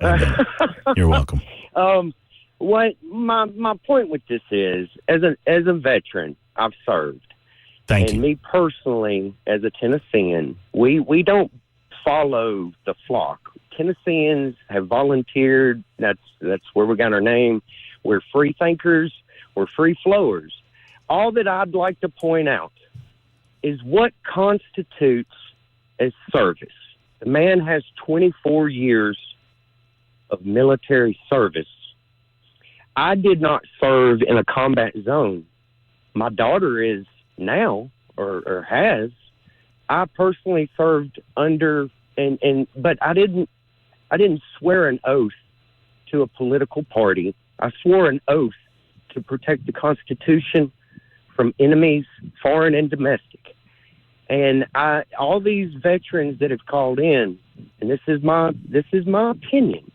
You're welcome. What my point with this is, as a veteran, I've served. Thank you. Me personally, as a Tennessean, we don't follow the flock. Tennesseans have volunteered. That's where we got our name. We're free thinkers. We're free flowers. All that I'd like to point out is what constitutes as service. The man has 24 years of military service. I did not serve in a combat zone. My daughter is now or has. I personally served under but I didn't swear an oath to a political party. I swore an oath to protect the Constitution from enemies, foreign and domestic. And all these veterans that have called in, and this is my opinion.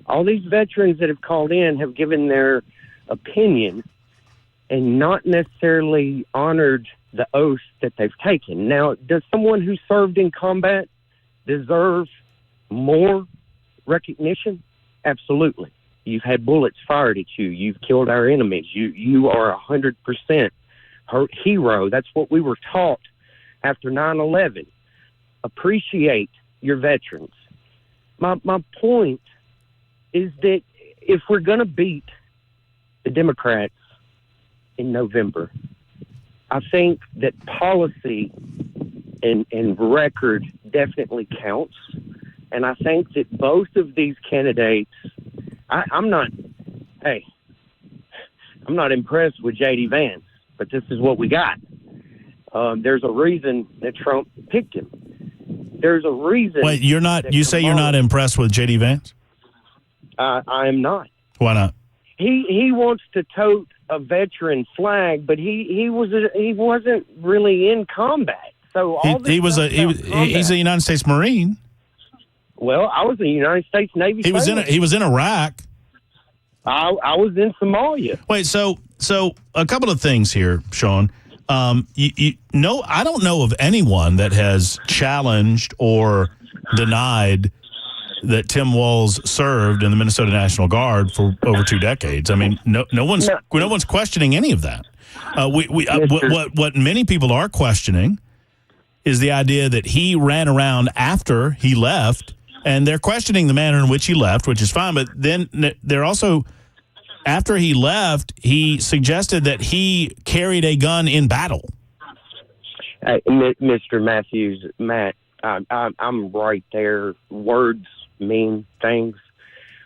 All these veterans that have called in have given their opinion and not necessarily honored the oath that they've taken. Now, does someone who served in combat deserve more recognition? Absolutely. You've had bullets fired at you. You've killed our enemies. You are 100% a hero. That's what we were taught after 9/11. Appreciate your veterans. My point is that if we're going to beat the Democrats in November, I think that policy and record definitely counts. And I think that both of these candidates, I'm not impressed with J.D. Vance, but this is what we got. There's a reason that Trump picked him. There's a reason. Wait, you're not? You say you're not impressed with J.D. Vance? I am not. Why not? He wants to tote a veteran flag, but he wasn't really in combat. So he's a United States Marine. Well, I was a United States Navy. He was in Iraq. I was in Somalia. Wait, so a couple of things here, Sean. I don't know of anyone that has challenged or denied that Tim Walz served in the Minnesota National Guard for over 2 decades. I mean, no one's questioning any of that. What many people are questioning is the idea that he ran around after he left, and they're questioning the manner in which he left, which is fine. But then they're also, after he left, he suggested that he carried a gun in battle. Mr. Matthews, Matt, I'm right there. Words mean things,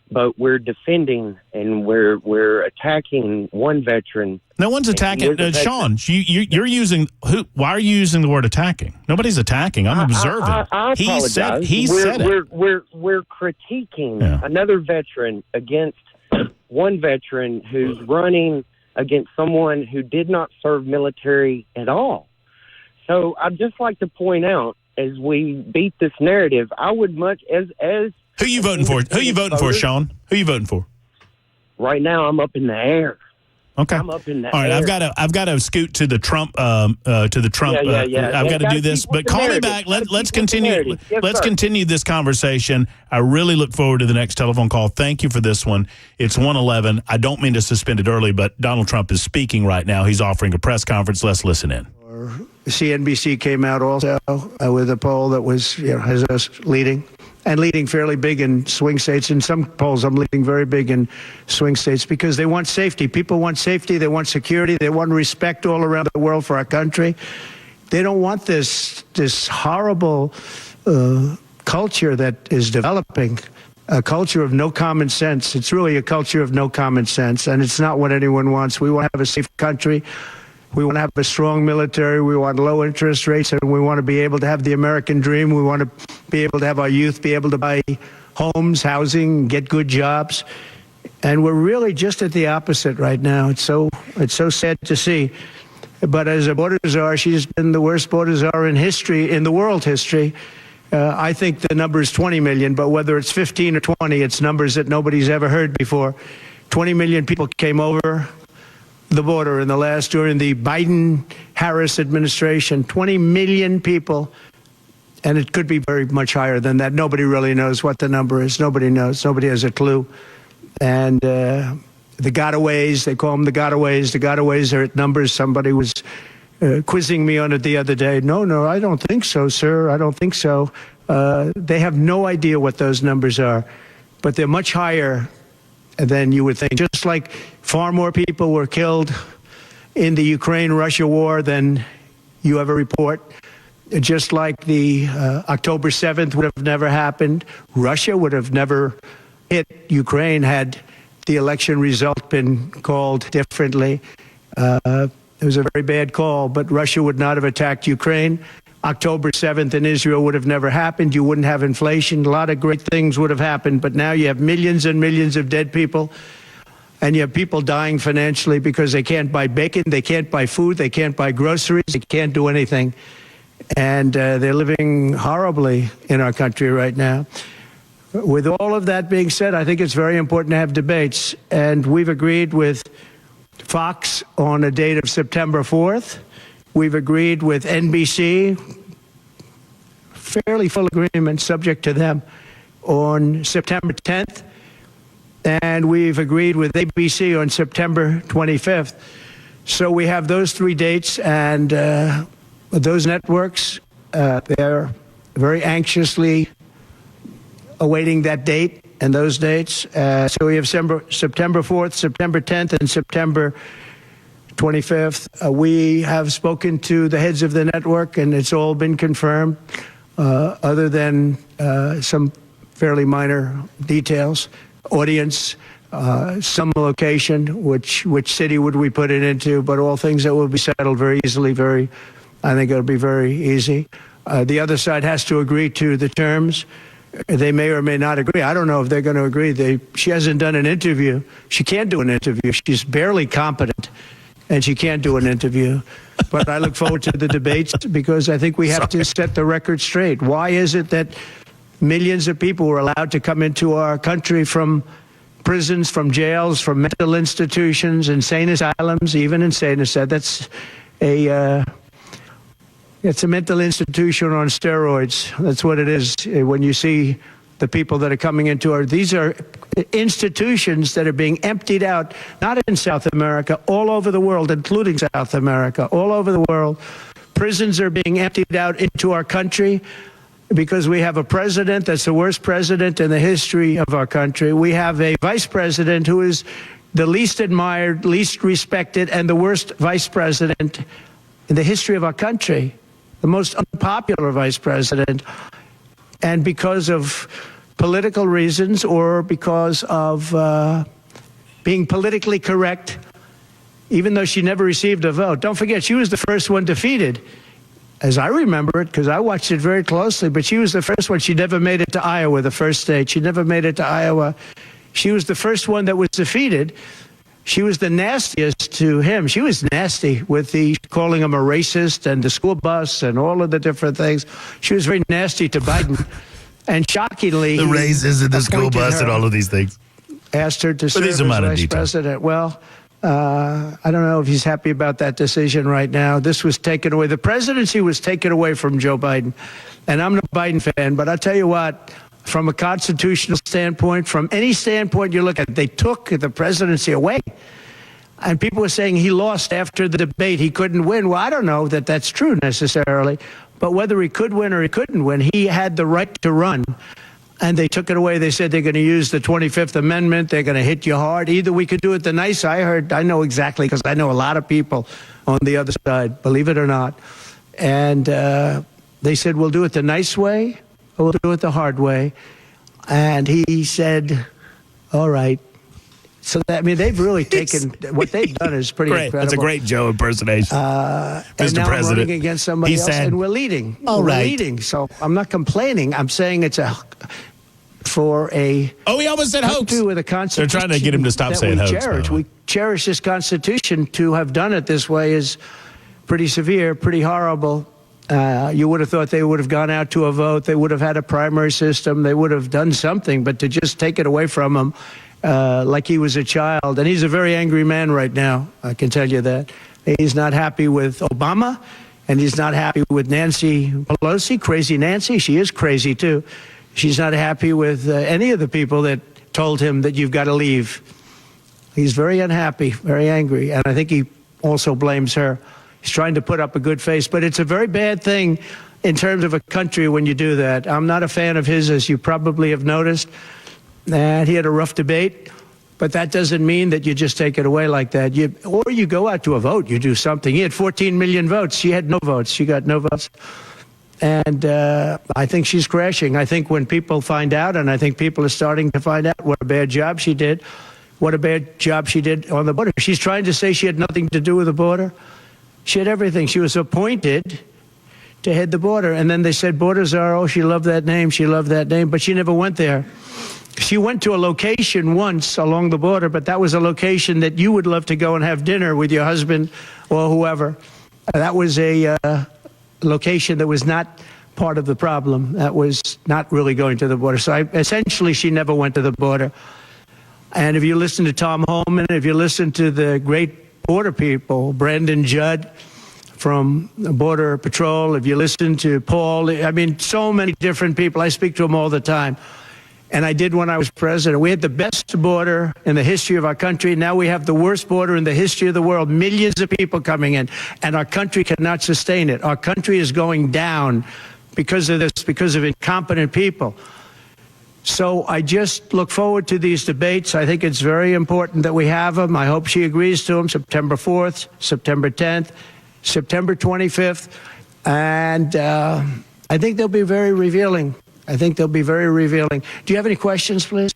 but we're defending and we're attacking one veteran. No one's attacking. Sean, you're using who? Why are you using the word attacking? Nobody's attacking. I'm observing. I apologize. He said it. We're critiquing another veteran against one veteran who's running against someone who did not serve military at all. So I'd just like to point out, as we beat this narrative, I would much as who you voting for? Who you voting for, Sean? Who you voting for? Right now, I'm up in the air. Okay. I'm up in the All right, air. I've got to scoot to the Trump. I've got to do this, but call me back. Let's continue. Let's continue this conversation. I really look forward to the next telephone call. Thank you for this one. It's 1:11. I don't mean to suspend it early, but Donald Trump is speaking right now. He's offering a press conference. Let's listen in. CNBC came out also with a poll that was has us leading fairly big in swing states. In some polls, I'm leading very big in swing states because they want safety. People want safety. They want security. They want respect all around the world for our country. They don't want this horrible culture that is developing, a culture of no common sense. It's really a culture of no common sense, and it's not what anyone wants. We want to have a safe country. We want to have a strong military. We want low interest rates, and we want to be able to have the American dream. We want to be able to have our youth be able to buy homes, housing, get good jobs. And we're really just at the opposite right now. It's so sad to see. But as a border czar, she's been the worst border czar in history, in the world history. I think the number is 20 million, but whether it's 15 or 20, it's numbers that nobody's ever heard before. 20 million people came over the border during the Biden-Harris administration. 20 million people, and it could be very much higher than that. Nobody really knows what the number is. Nobody knows. Nobody has a clue. And the gotaways, they call them the gotaways. The gotaways are at numbers. Somebody was quizzing me on it the other day. No, I don't think so, sir. I don't think so. They have no idea what those numbers are, but they're much higher than you would think. Just like far more people were killed in the Ukraine-Russia war than you ever report. Just like the October 7th would have never happened. Russia would have never hit Ukraine had the election result been called differently. It was a very bad call, but Russia would not have attacked Ukraine. October 7th in Israel would have never happened. You wouldn't have inflation. A lot of great things would have happened. But now you have millions and millions of dead people. And you have people dying financially because they can't buy bacon, they can't buy food, they can't buy groceries, they can't do anything. And they're living horribly in our country right now. With all of that being said, I think it's very important to have debates. And we've agreed with Fox on a date of September 4th. We've agreed with NBC, fairly full agreement, subject to them, on September 10th. And we've agreed with ABC on September 25th. So we have those 3 dates, and those networks, they're very anxiously awaiting that date and those dates. So we have September 4th, September 10th, and September 25th. We have spoken to the heads of the network, and it's all been confirmed, other than some fairly minor details. Audience, some location, which city would we put it into, but all things that will be settled very easily, very I think it'll be very easy. The other side has to agree to the terms. They may or may not agree. I don't know if they're going to agree. She hasn't done an interview. She can't do an interview. She's barely competent, and she can't do an interview. But I look forward to the debates because I think we have to set the record straight. Why is it that millions of people were allowed to come into our country from prisons, from jails, from mental institutions, insane asylums, even insane asylums? It's a mental institution on steroids. That's what it is. When you see the people that are coming into these are institutions that are being emptied out, not in South America, all over the world, including South America, all over the world. Prisons are being emptied out into our country because we have a president that's the worst president in the history of our country. We have a vice president who is the least admired, least respected, and the worst vice president in the history of our country. The most unpopular vice president, and because of political reasons or because of being politically correct, even though she never received a vote. Don't forget, she was the first one defeated, as I remember it, because I watched it very closely, but she was the first one. She never made it to Iowa, the first state. She never made it to Iowa. She was the first one that was defeated. She was the nastiest to him. She was nasty with calling him a racist and the school bus and all of the different things. She was very nasty to Biden. And shockingly, the raises and the school bus and all of these things. Asked her to serve as vice president. Well, I don't know if he's happy about that decision right now. This was taken away. The presidency was taken away from Joe Biden. And I'm not a Biden fan, but I'll tell you what, from a constitutional standpoint, from any standpoint you look at, they took the presidency away. And people were saying he lost after the debate. He couldn't win. Well, I don't know that that's true necessarily. But whether he could win or he couldn't win, he had the right to run. And they took it away. They said they're going to use the 25th Amendment. They're going to hit you hard. Either we could do it the nice. I know exactly, because I know a lot of people on the other side, believe it or not. And they said, we'll do it the nice way, or we'll do it the hard way. And he said, all right. So, they've really taken, what they've done is pretty incredible. That's a great Joe impersonation. And now I'm running against somebody else, and we're leading. We're leading. So I'm not complaining. I'm saying it's for a... Oh, he almost said hoax. With a constitution. They're trying to get him to stop saying hoax. We cherish this Constitution. To have done it this way is pretty severe, pretty horrible. You would have thought they would have gone out to a vote. They would have had a primary system. They would have done something. But to just take it away from him like he was a child. And he's a very angry man right now, I can tell you that. He's not happy with Obama, and he's not happy with Nancy Pelosi, crazy Nancy. She is crazy, too. She's not happy with any of the people that told him that you've got to leave. He's very unhappy, very angry. And I think he also blames her. He's trying to put up a good face. But it's a very bad thing in terms of a country when you do that. I'm not a fan of his, as you probably have noticed. And he had a rough debate. But that doesn't mean that you just take it away like that. Or you go out to a vote. You do something. He had 14 million votes. She had no votes. She got no votes. And I think she's crashing. I think when people find out, and I think people are starting to find out what a bad job she did, what a bad job she did on the border. She's trying to say she had nothing to do with the border. She had everything. She was appointed to head the border. And then they said border czar. Oh, she loved that name. She loved that name. But she never went there. She went to a location once along the border, but that was a location that you would love to go and have dinner with your husband or whoever. That was a location that was not part of the problem. That was not really going to the border. So essentially, she never went to the border. And if you listen to Tom Homan, if you listen to the great border people, Brandon Judd from Border Patrol, if you listen to Paul, so many different people. I speak to them all the time. And I did when I was president. We had the best border in the history of our country. Now we have the worst border in the history of the world. Millions of people coming in, and our country cannot sustain it. Our country is going down because of this, because of incompetent people. So I just look forward to these debates. I think it's very important that we have them. I hope she agrees to them. September 4th, September 10th, September 25th. And I think they'll be very revealing. I think they'll be very revealing. Do you have any questions, please?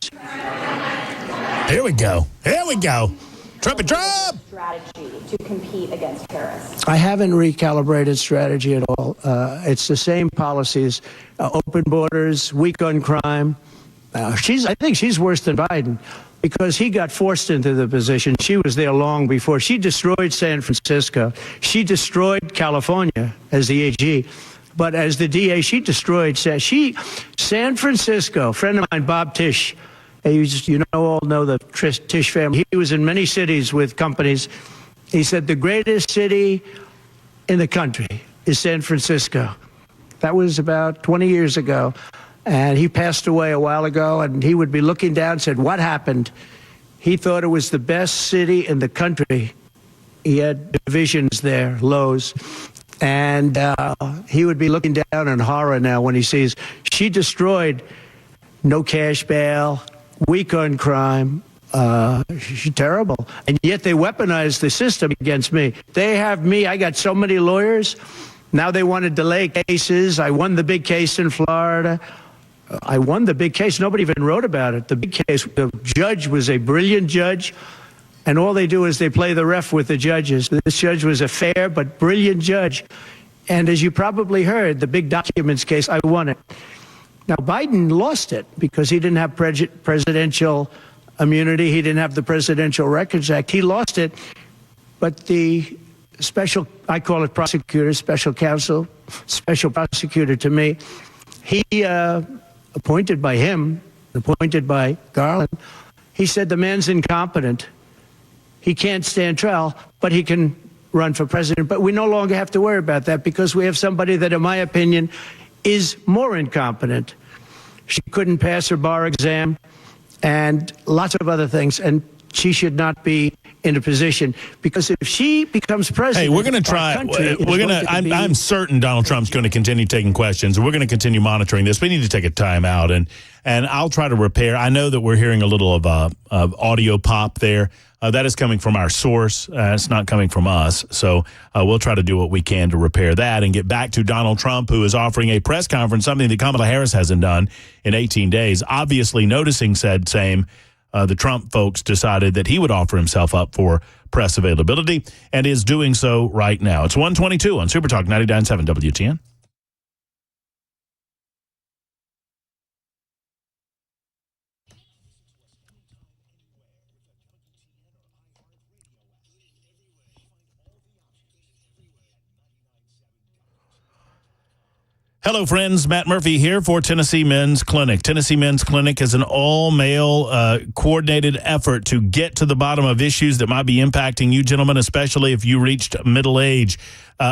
Here we go. Here we go. Trump! Strategy to compete against Harris. I haven't recalibrated strategy at all. It's the same policies: open borders, weak on crime. I think she's worse than Biden because he got forced into the position. She was there long before. She destroyed San Francisco. She destroyed California as the AG. But as the DA, she destroyed San Francisco. A friend of mine, Bob Tisch, all know the Tisch family. He was in many cities with companies. He said the greatest city in the country is San Francisco. That was about 20 years ago. And he passed away a while ago, and he would be looking down and said, what happened? He thought it was the best city in the country. He had divisions there, lows. And he would be looking down in horror now when he sees she destroyed no cash bail, weak on crime. She's terrible. And yet they weaponized the system against me. They have me. I got so many lawyers. Now they want to delay cases. I won the big case in Florida. I won the big case. Nobody even wrote about it. The big case, the judge was a brilliant judge. And all they do is they play the ref with the judges. This judge was a fair but brilliant judge. And as you probably heard, the big documents case, I won it. Now, Biden lost it because he didn't have presidential immunity. He didn't have the Presidential Records Act. He lost it. But the special, I call it prosecutor, special counsel, special prosecutor to me, he appointed by him, appointed by Garland, he said the man's incompetent. He can't stand trial, but he can run for president. But we no longer have to worry about that because we have somebody that, in my opinion, is more incompetent. She couldn't pass her bar exam and lots of other things. And she should not be in a position because if she becomes president, hey, we're going to try. I'm certain Donald Trump's going to continue taking questions, and we're going to continue monitoring this. We need to take a time out, and I'll try to repair. I know that we're hearing a little of audio pop there. That is coming from our source. It's not coming from us. So we'll try to do what we can to repair that and get back to Donald Trump, who is offering a press conference, something that Kamala Harris hasn't done in 18 days. Obviously, noticing said same. The Trump folks decided that he would offer himself up for press availability and is doing so right now. It's 1:22 on Super Talk 99.7 WTN. Hello, friends. Matt Murphy here for Tennessee Men's Clinic. Tennessee Men's Clinic is an all-male coordinated effort to get to the bottom of issues that might be impacting you gentlemen, especially if you reached middle age.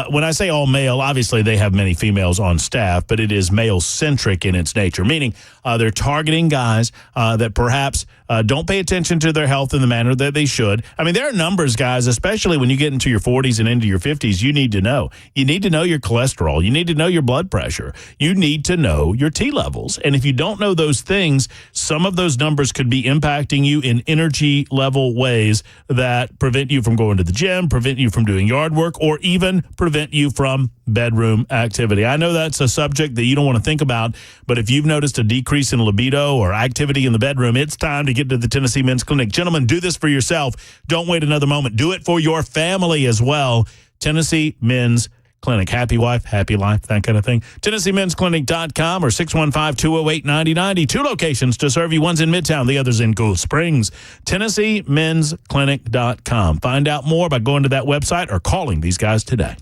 When I say all-male, obviously they have many females on staff, but it is male-centric in its nature, meaning they're targeting guys that perhaps don't pay attention to their health in the manner that they should. I mean, there are numbers, guys, especially when you get into your 40s and into your 50s, you need to know. You need to know your cholesterol. You need to know your blood pressure. You need to know your T levels. And if you don't know those things, some of those numbers could be impacting you in energy level ways that prevent you from going to the gym, prevent you from doing yard work, or even prevent you from bedroom activity. I know that's a subject that you don't want to think about, but if you've noticed a decrease in libido or activity in the bedroom, it's time to get to the Tennessee Men's Clinic. Gentlemen, do this for yourself. Don't wait another moment. Do it for your family as well. Tennessee Men's Clinic. Happy wife, happy life, that kind of thing. TennesseeMen'sClinic.com or 615-208-9090. 2 locations to serve you. One's in Midtown, the other's in Cool Springs. TennesseeMen'sClinic.com. Find out more by going to that website or calling these guys today.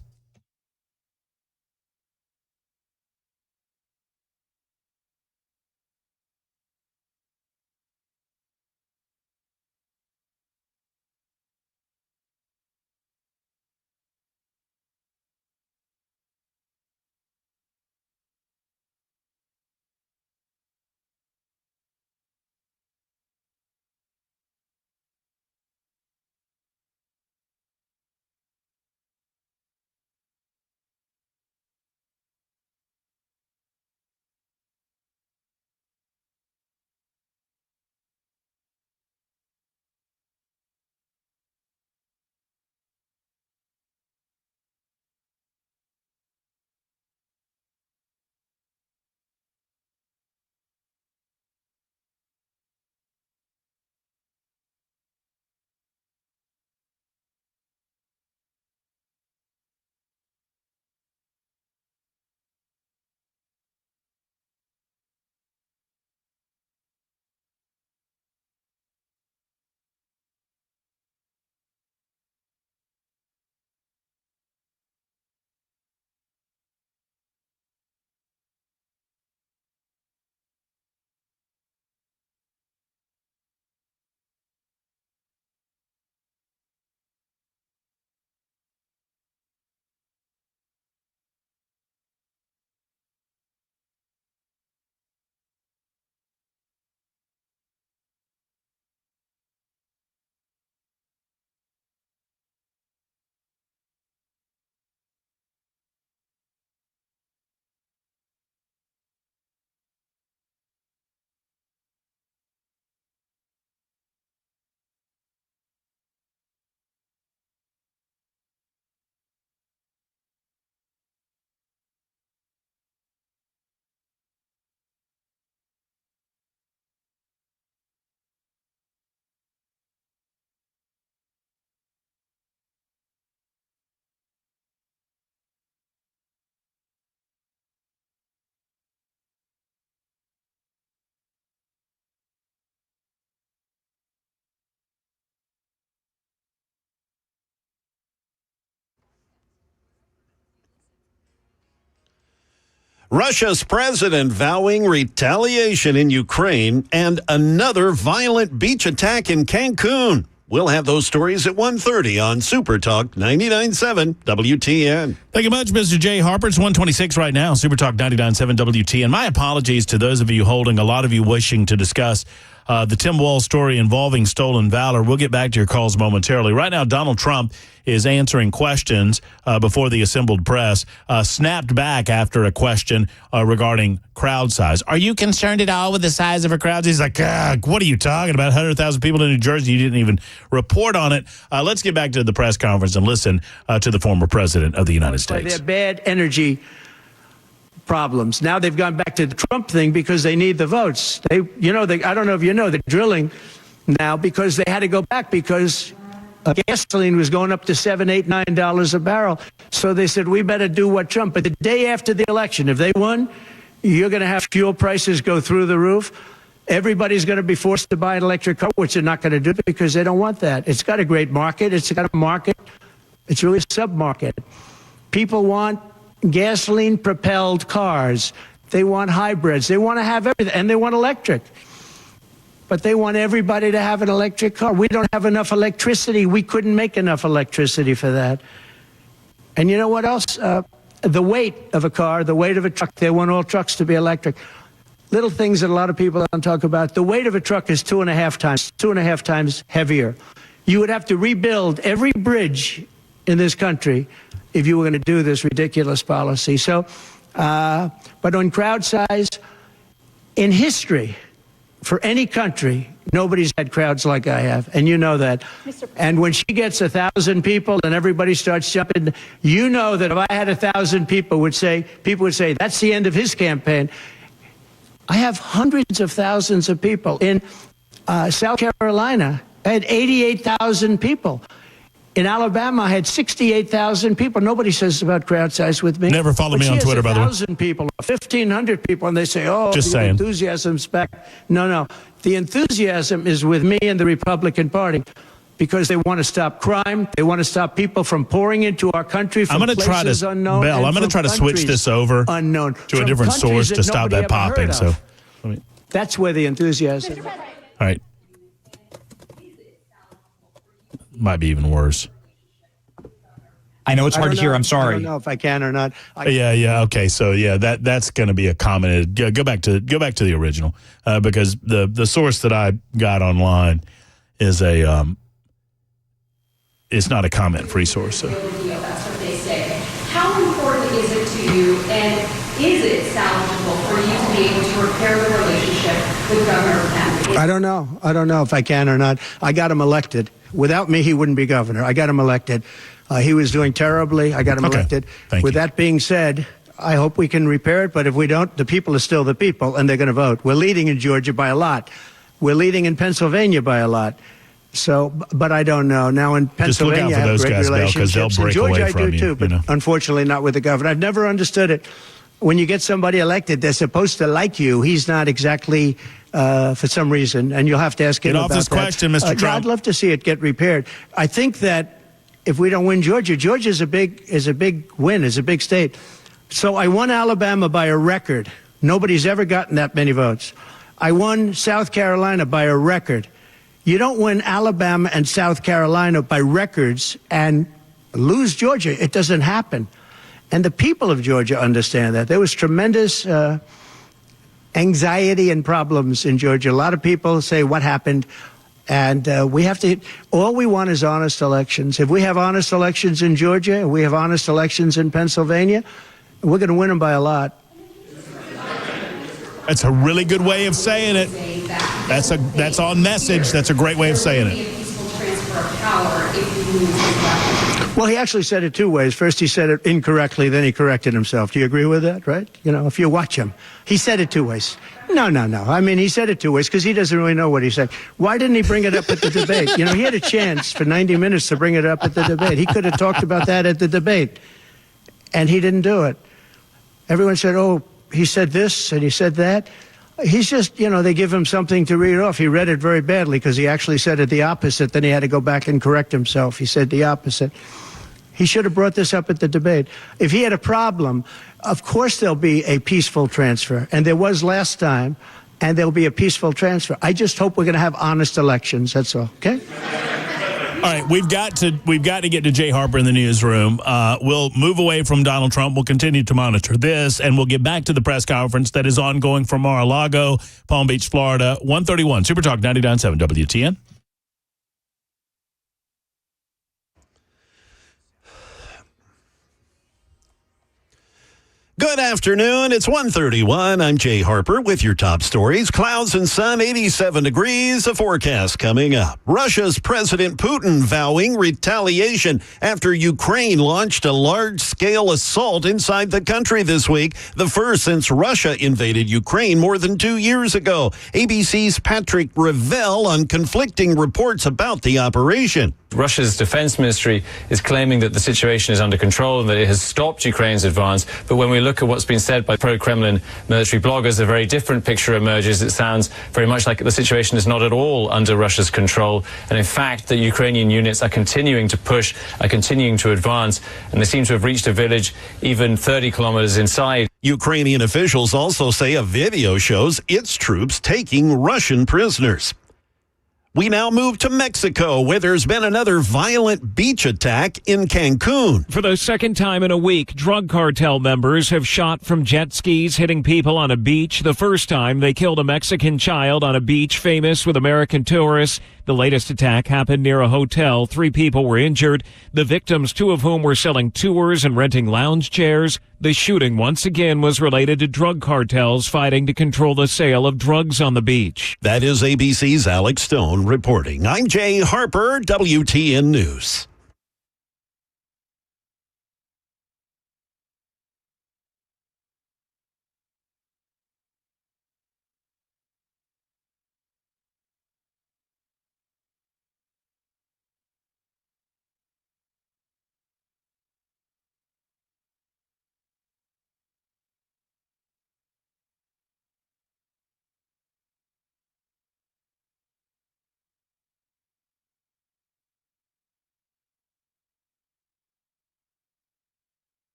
Russia's president vowing retaliation in Ukraine, and another violent beach attack in Cancun. We'll have those stories at 1:30 on Super Talk 99.7 WTN. Thank you much, Mr. Jay Harper. It's 1:26 right now, Super Talk 99.7 WTN. My apologies to those of you holding, a lot of you wishing to discuss the Tim Walz story involving stolen valor. We'll get back to your calls momentarily. Right now, Donald Trump is answering questions before the assembled press, snapped back after a question regarding crowd size. Are you concerned at all with the size of a crowd? He's like, what are you talking about? 100,000 people in New Jersey. You didn't even report on it. Let's get back to the press conference and listen to the former president of the United States. They're bad energy problems. Now they've gone back to the Trump thing because they need the votes. I don't know if you know, they're drilling now because they had to go back because gasoline was going up to $7, $8, $9 a barrel. So they said, we better do what Trump. But the day after the election, if they won, you're going to have fuel prices go through the roof. Everybody's going to be forced to buy an electric car, which they're not going to do because they don't want that. It's got a great market. It's got a market. It's really a sub-market. People want gasoline-propelled cars. They want hybrids. They want to have everything, and they want electric. But they want everybody to have an electric car. We don't have enough electricity. We couldn't make enough electricity for that. And you know what else? The weight of a car, the weight of a truck, they want all trucks to be electric. Little things that a lot of people don't talk about. The weight of a truck is 2.5 times heavier. You would have to rebuild every bridge in this country if you were going to do this ridiculous policy. So, but on crowd size, in history, for any country, nobody's had crowds like I have, and you know that. And when she gets 1,000 people and everybody starts jumping, you know that if I had 1,000 people would say, that's the end of his campaign. I have hundreds of thousands of people. In South Carolina, I had 88,000 people. In Alabama, I had 68,000 people. Nobody says about crowd size with me. Never follow me on Twitter, by the way. 1,000 people, 1,500 people, and they say, the enthusiasm's back. No. The enthusiasm is with me and the Republican Party because they want to stop crime. They want to stop people from pouring into our country from places unknown. Bell, I'm going to try to switch this over to a different source to stop that popping. So, that's where the enthusiasm is. All right. Might be even worse. I know it's hard to hear. I'm sorry. I don't know if I can or not. Yeah. Okay. So that's going to be a comment. Go back to the original because the source that I got online is it's not a comment-free source. So. That's what they say. How important is it to you, and is it salvageable for you to be able to repair the relationship with Governor Pest? I don't know if I can or not. I got him elected. Without me, he wouldn't be governor. I got him elected. He was doing terribly. I got him elected. With that being said, I hope we can repair it. But if we don't, the people are still the people, and they're going to vote. We're leading in Georgia by a lot. We're leading in Pennsylvania by a lot. So, but I don't know. Now in Pennsylvania, I have great relationships. In Georgia, I do too, but unfortunately not with the governor. I've never understood it. When you get somebody elected, they're supposed to like you. He's not exactly, for some reason, and you'll have to ask him about that. Get off this question, Mr. Trump. I'd love to see it get repaired. I think that if we don't win Georgia, Georgia is a big win, is a big state. So I won Alabama by a record. Nobody's ever gotten that many votes. I won South Carolina by a record. You don't win Alabama and South Carolina by records and lose Georgia. It doesn't happen. And the people of Georgia understand that. There was tremendous anxiety and problems in Georgia. A lot of people say, what happened? And we have to, all we want is honest elections. If we have honest elections in Georgia, and we have honest elections in Pennsylvania, we're going to win them by a lot. That's a really good way of saying it. That's on message. That's a great way of saying it. Well, he actually said it two ways. First, he said it incorrectly, then he corrected himself. Do you agree with that, right? You know, if you watch him, he said it two ways. No. I mean, he said it two ways because he doesn't really know what he said. Why didn't he bring it up at the debate? You know, he had a chance for 90 minutes to bring it up at the debate. He could have talked about that at the debate, and he didn't do it. Everyone said, oh, he said this and he said that. He's just, you know, they give him something to read off. He read it very badly because he actually said it the opposite. Then he had to go back and correct himself. He said the opposite. He should have brought this up at the debate. If he had a problem, of course there'll be a peaceful transfer. And there was last time, and there'll be a peaceful transfer. I just hope we're going to have honest elections. That's all. Okay? All right, we've got to get to Jay Harper in the newsroom. We'll move away from Donald Trump. We'll continue to monitor this, and we'll get back to the press conference that is ongoing from Mar-a-Lago, Palm Beach, Florida. 131 Super Talk 99.7 WTN. Good afternoon. It's 1:31. I'm Jay Harper with your top stories. Clouds and sun, 87 degrees. A forecast coming up. Russia's President Putin vowing retaliation after Ukraine launched a large-scale assault inside the country this week, the first since Russia invaded Ukraine more than 2 years ago. ABC's Patrick Revell on conflicting reports about the operation. Russia's defense ministry is claiming that the situation is under control and that it has stopped Ukraine's advance. But when we look at what's been said by pro-Kremlin military bloggers, a very different picture emerges. It sounds very much like the situation is not at all under Russia's control. And in fact, the Ukrainian units are continuing to push, are continuing to advance, and they seem to have reached a village even 30 kilometers inside. Ukrainian officials also say a video shows its troops taking Russian prisoners. We now move to Mexico, where there's been another violent beach attack in Cancun. For the second time in a week, drug cartel members have shot from jet skis, hitting people on a beach. The first time, they killed a Mexican child on a beach famous with American tourists. The latest attack happened near a hotel. 3 people were injured. The victims, 2 of whom were selling tours and renting lounge chairs. The shooting once again was related to drug cartels fighting to control the sale of drugs on the beach. That is ABC's Alex Stone reporting. I'm Jay Harper, WTN News.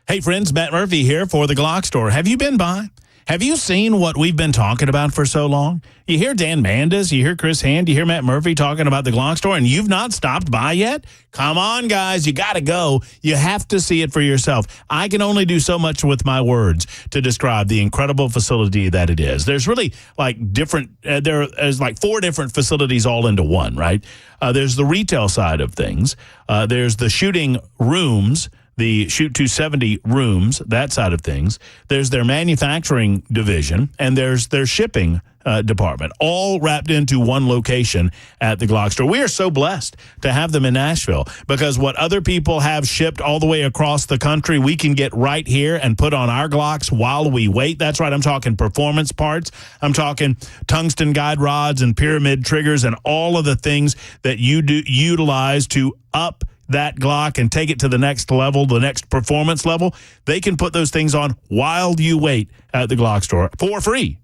Hey, friends, Matt Murphy here for the Glock Store. Have you been by? Have you seen what we've been talking about for so long? You hear Dan Mandas, you hear Chris Hand, you hear Matt Murphy talking about the Glock Store, and you've not stopped by yet? Come on, guys, you got to go. You have to see it for yourself. I can only do so much with my words to describe the incredible facility that it is. There's really like different, there's like 4 different facilities all into one, right? There's the retail side of things. There's the shooting rooms, the Shoot 270 rooms, that side of things. There's their manufacturing division, and there's their shipping department, all wrapped into one location at the Glock Store. We are so blessed to have them in Nashville because what other people have shipped all the way across the country, we can get right here and put on our Glocks while we wait. That's right. I'm talking performance parts. I'm talking tungsten guide rods and pyramid triggers and all of the things that you do utilize to up that Glock and take it to the next level, the next performance level. They can put those things on while you wait at the Glock Store for free.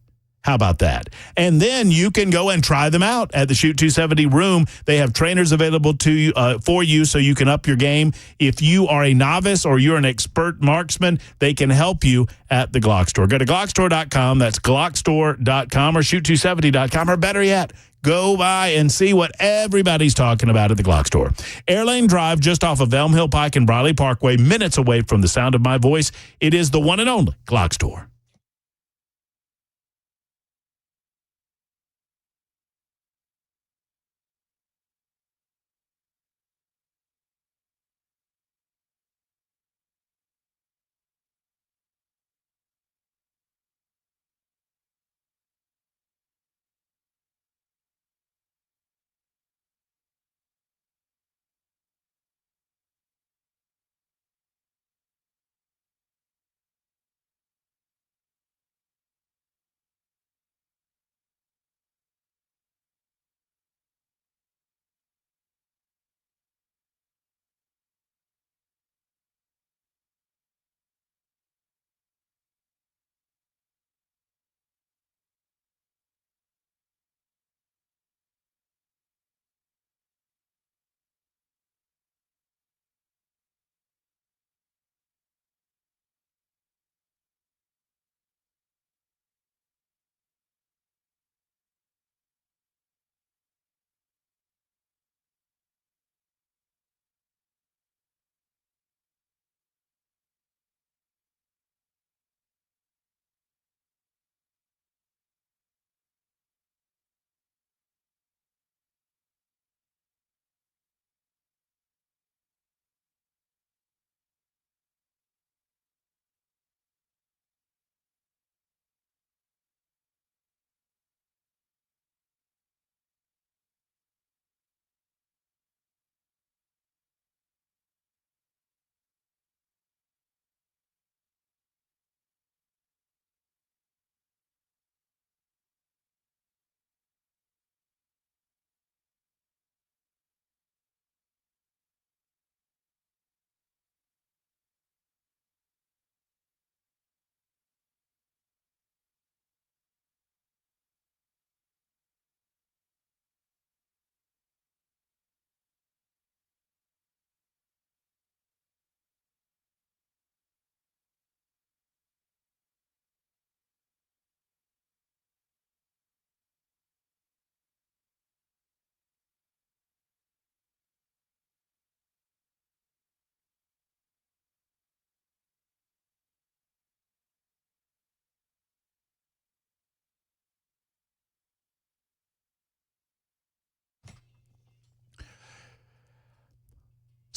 How about that? And then you can go and try them out at the Shoot 270 room. They have trainers available to you for you so you can up your game. If you are a novice or you're an expert marksman, they can help you at the Glock Store. Go to glockstore.com. That's glockstore.com or shoot270.com, or better yet, go by and see what everybody's talking about at the Glock Store. Airlane Drive, just off of Elm Hill Pike and Briley Parkway, minutes away from the sound of my voice. It is the one and only Glock Store.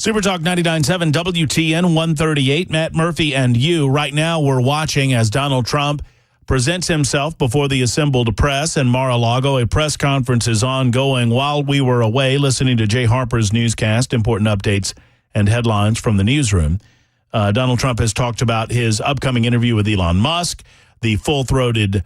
Super Talk 99.7 WTN 138. Matt Murphy and you. Right now we're watching as Donald Trump presents himself before the assembled press in Mar-a-Lago. A press conference is ongoing while we were away listening to Jay Harper's newscast, important updates and headlines from the newsroom. Donald Trump has talked about his upcoming interview with Elon Musk, the full-throated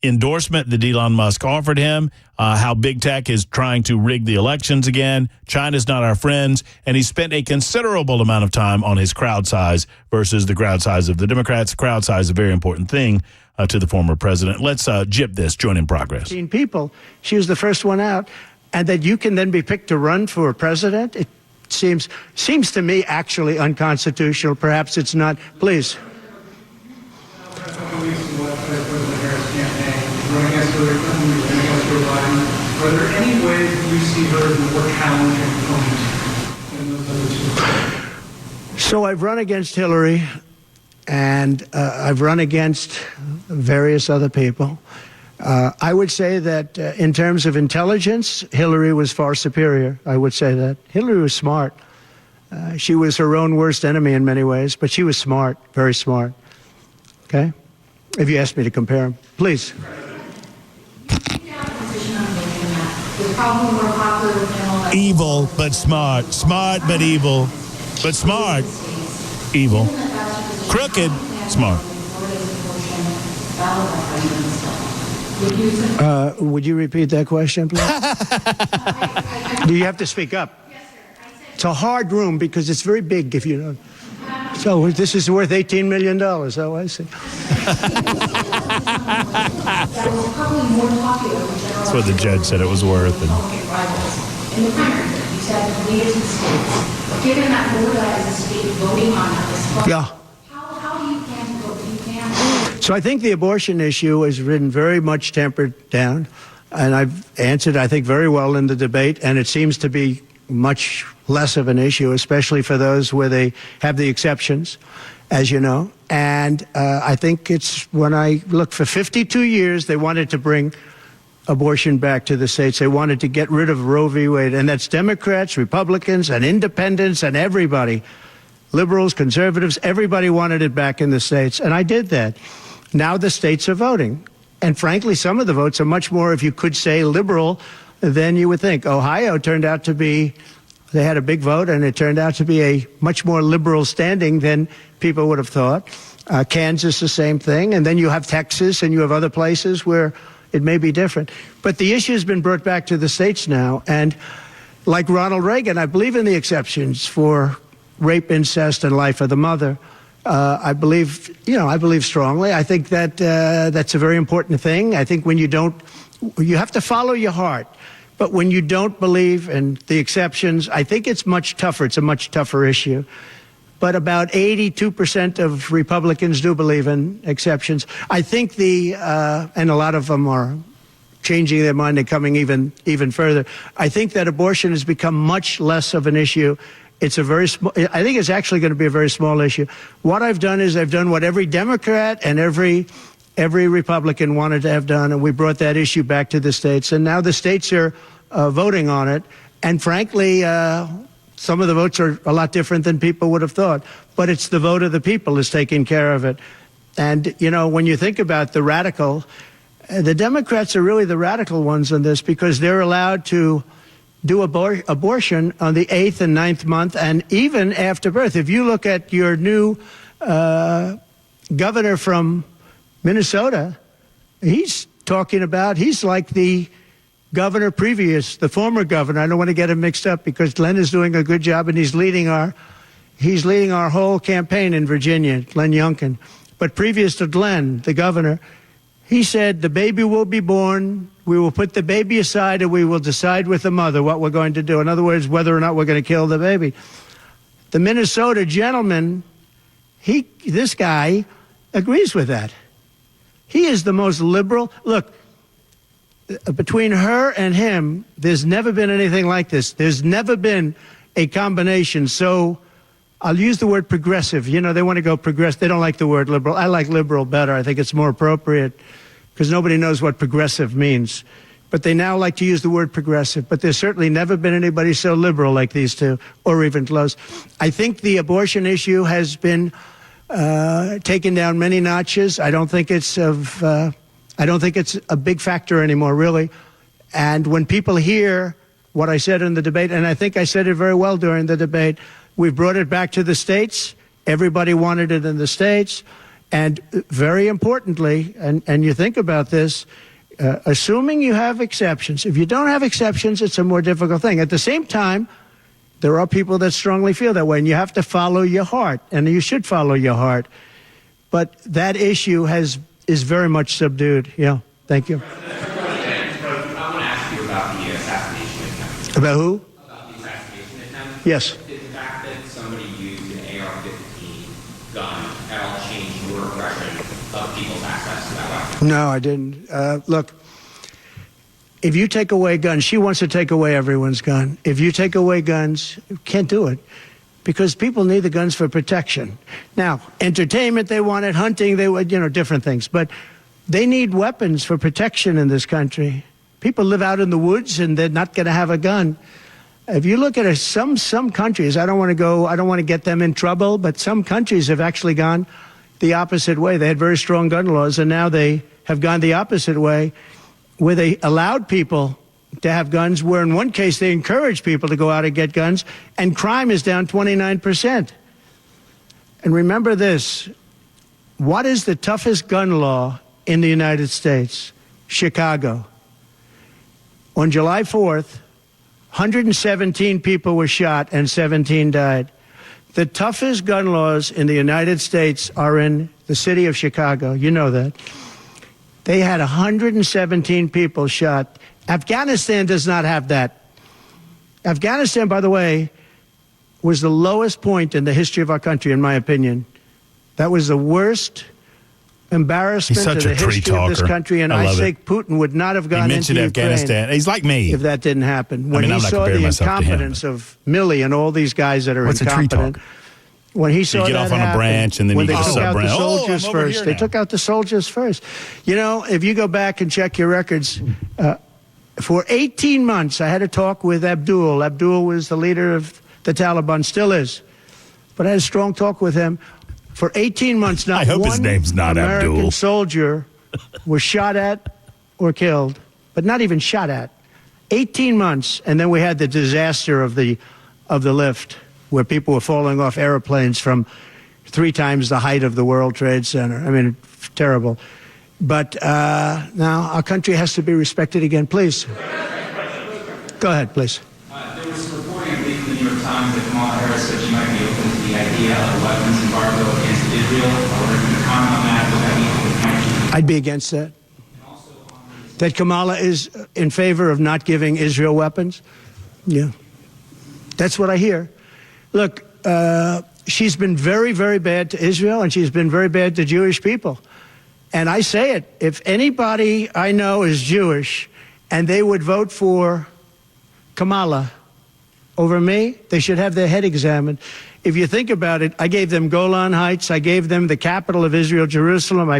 endorsement that Elon Musk offered him, how big tech is trying to rig the elections again, China's not our friends, and he spent a considerable amount of time on his crowd size versus the crowd size of the Democrats. Crowd size is a very important thing to the former president. Let's jip this. Join in progress. People. She was the first one out. And that you can then be picked to run for president, it seems to me actually unconstitutional. Perhaps it's not. Please. Are there any ways you see her as more challenging than those other two? So I've run against Hillary, and I've run against various other people. I would say that in terms of intelligence, Hillary was far superior. I would say that. Hillary was smart. She was her own worst enemy in many ways, but she was smart, very smart. Okay? If you asked me to compare them. Please. Evil, but smart. Smart, but evil. But smart. Evil. Crooked. Smart. Would you repeat that question, please? Do you have to speak up? It's a hard room because it's very big, if you know. So this is worth $18 million. Oh, I see. That's what the judge said it was worth. In the primary, you said leaders in states, given that Florida is a state voting on this, yeah. How do you plan to vote? Do you plan? So I think the abortion issue has been very much tempered down, and I've answered, I think, very well in the debate, and it seems to be much less of an issue, especially for those where they have the exceptions, as you know. And I think it's when I look for 52 years, they wanted to bring abortion back to the states. They wanted to get rid of Roe v. Wade, and that's Democrats, Republicans, and independents, and everybody, liberals, conservatives, everybody wanted it back in the states, and I did that. Now the states are voting, and frankly, some of the votes are much more, if you could say, liberal than you would think. Ohio turned out to be, they had a big vote, and it turned out to be a much more liberal standing than people would have thought. Kansas, the same thing, and then you have Texas, and you have other places where it may be different. But the issue has been brought back to the states now. And like Ronald Reagan, I believe in the exceptions for rape, incest, and life of the mother. I believe strongly. I think that that's a very important thing. I think when you have to follow your heart. But when you don't believe in the exceptions, I think it's much tougher. It's a much tougher issue. But about 82% of Republicans do believe in exceptions. I think and a lot of them are changing their mind and coming even further. I think that abortion has become much less of an issue. It's a very small, I think it's actually going to be a very small issue. What I've done is I've done what every Democrat and every Republican wanted to have done, and we brought that issue back to the states. And now the states are voting on it. And frankly, some of the votes are a lot different than people would have thought. But it's the vote of the people is taking care of it. And, you know, when you think about the radical, the Democrats are really the radical ones in this because they're allowed to do abortion on the 8th and 9th month and even after birth. If you look at your new governor from Minnesota, he's like the governor previous, the former governor. I don't want to get him mixed up because Glenn is doing a good job and he's leading our whole campaign in Virginia, Glenn Youngkin. But previous to Glenn, the governor, he said the baby will be born, we will put the baby aside, and we will decide with the mother what we're going to do. In other words, whether or not we're going to kill the baby. The Minnesota gentleman, this guy agrees with that. He is the most liberal. Look, between her and him, there's never been anything like this. There's never been a combination. So I'll use the word progressive. You know, they want to go progressive. They don't like the word liberal. I like liberal better. I think it's more appropriate because nobody knows what progressive means. but they now like to use the word progressive. But there's certainly never been anybody so liberal like these two, or even close. I think the abortion issue has been taken down many notches. I don't think it's a big factor anymore, really. And when people hear what I said in the debate, and I think I said it very well during the debate, we've brought it back to the states. Everybody wanted it in the states. And very importantly, and you think about this, assuming you have exceptions. If you don't have exceptions, it's a more difficult thing. At the same time, there are people that strongly feel that way, and you have to follow your heart, and you should follow your heart. But that issue is very much subdued. Yeah, thank you. I want to ask you about the assassination attempt. About who? About the assassination attempt. Yes. Did the fact that somebody used an AR-15 gun at all change your impression of people's access to that weapon? No, I didn't. Look, if you take away guns, she wants to take away everyone's gun. If you take away guns, you can't do it because people need the guns for protection. Now, entertainment, they want it, hunting, they want, different things. But they need weapons for protection in this country. People live out in the woods and they're not going to have a gun. If you look at some countries, I don't want to get them in trouble, but some countries have actually gone the opposite way. They had very strong gun laws, and now they have gone the opposite way, where they allowed people to have guns, where in one case they encouraged people to go out and get guns, and crime is down 29%. And remember this, what is the toughest gun law in the United States? Chicago. On July 4th, 117 people were shot and 17 died. The toughest gun laws in the United States are in the city of Chicago. You know that. They had 117 people shot. Afghanistan does not have that. Afghanistan, by the way, was the lowest point in the history of our country, in my opinion. That was the worst embarrassment in the history of this country, and I think Putin would not have gone into Afghanistan. He's like me. If that didn't happen. When he saw the incompetence of Milley and all these guys that are incompetent, when he saw that get off on happen, a branch and then when you they get a took out the soldiers first, they took out the soldiers first. If you go back and check your records, for 18 months, I had a talk with Abdul. Abdul was the leader of the Taliban, still is. But I had a strong talk with him. For 18 months, not I hope one his name's not American Abdul. soldier was shot at or killed, but not even shot at. 18 months, and then we had the disaster of the lift, where people were falling off airplanes from 3 times the height of the World Trade Center. I mean, terrible. But now our country has to be respected again. Please. Go ahead, please. There was some reporting, I believe, in the New York Times that Kamala Harris said she might be open to the idea of a weapons embargo against Israel. Or to comment on that, would that be I'd be against that. That Kamala is in favor of not giving Israel weapons? Yeah. That's what I hear. Look, she's been very, very bad to Israel, and she's been very bad to Jewish people. And I say it, if anybody I know is Jewish and they would vote for Kamala over me, they should have their head examined. If you think about it, I gave them Golan Heights. I gave them the capital of Israel, Jerusalem. I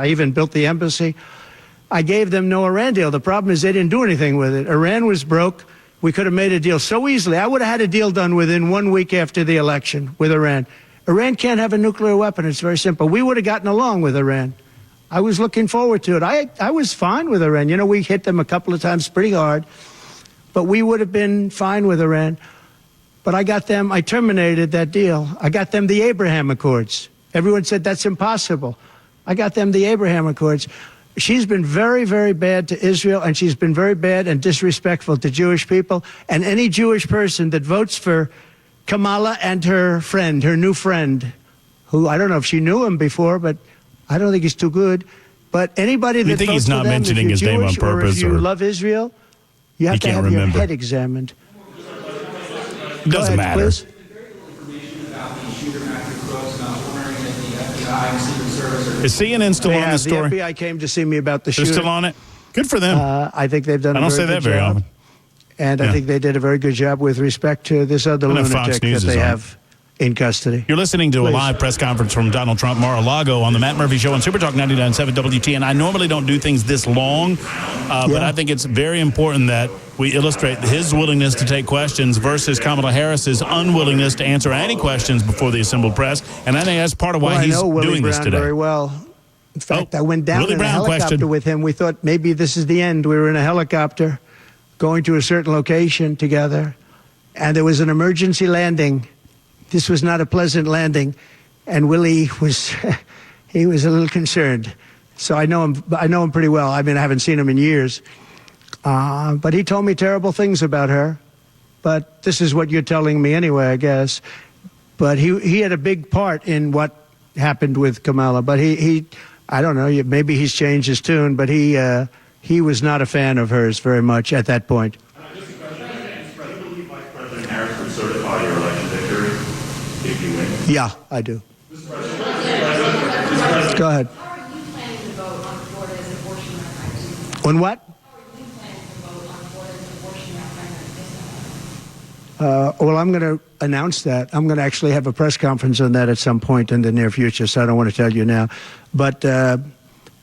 even built the embassy. I gave them no Iran deal. The problem is they didn't do anything with it. Iran was broke. We could have made a deal so easily. I would have had a deal done within 1 week after the election with Iran. Iran can't have a nuclear weapon. It's very simple. We would have gotten along with Iran. I was looking forward to it. I was fine with Iran. We hit them a couple of times pretty hard, but we would have been fine with Iran. But I terminated that deal. I got them the Abraham Accords. Everyone said that's impossible. I got them the Abraham Accords. She's been very, very bad to Israel, and she's been very bad and disrespectful to Jewish people. And any Jewish person that votes for Kamala and her friend, her new friend, who I don't know if she knew him before, but I don't think he's too good. But anybody that think votes he's not for them, mentioning if his you're name on Jewish or purpose, if you or love Israel, you have to have your head examined. Doesn't matter. Please. Is CNN still on this story? The FBI came to see me about the They're shooting. still on it? Good for them. I think they've done a very good job. I don't say that very often. And I think they did a very good job with respect to this other lunatic that they have in custody. You're listening to a live press conference from Donald Trump, Mar-a-Lago, on the Matt Murphy Show on Super Talk 99.7 WTN. I normally don't do things this long, but I think it's very important that we illustrate his willingness to take questions versus Kamala Harris's unwillingness to answer any questions before the assembled press. And I think that's part of why he's doing this today. Very well. In fact, I went down in a helicopter with him. We thought maybe this is the end. We were in a helicopter going to a certain location together, and there was an emergency landing. This was not a pleasant landing, and Willie was he was a little concerned. So I know him pretty well. I mean, I haven't seen him in years, but he told me terrible things about her. But this is what you're telling me anyway, I guess. But he had a big part in what happened with Kamala. But he I don't know, maybe he's changed his tune, but he was not a fan of hers very much at that point. Just a question. Do you believe Vice President Harris would certify your election victory if you win? Yeah, I do. Go ahead. How are you planning to vote on Florida's abortion referendum? On what? How are you planning to vote on Florida's abortion referendum? Well, I'm going to announce that. I'm going to actually have a press conference on that at some point in the near future, so I don't want to tell you now. But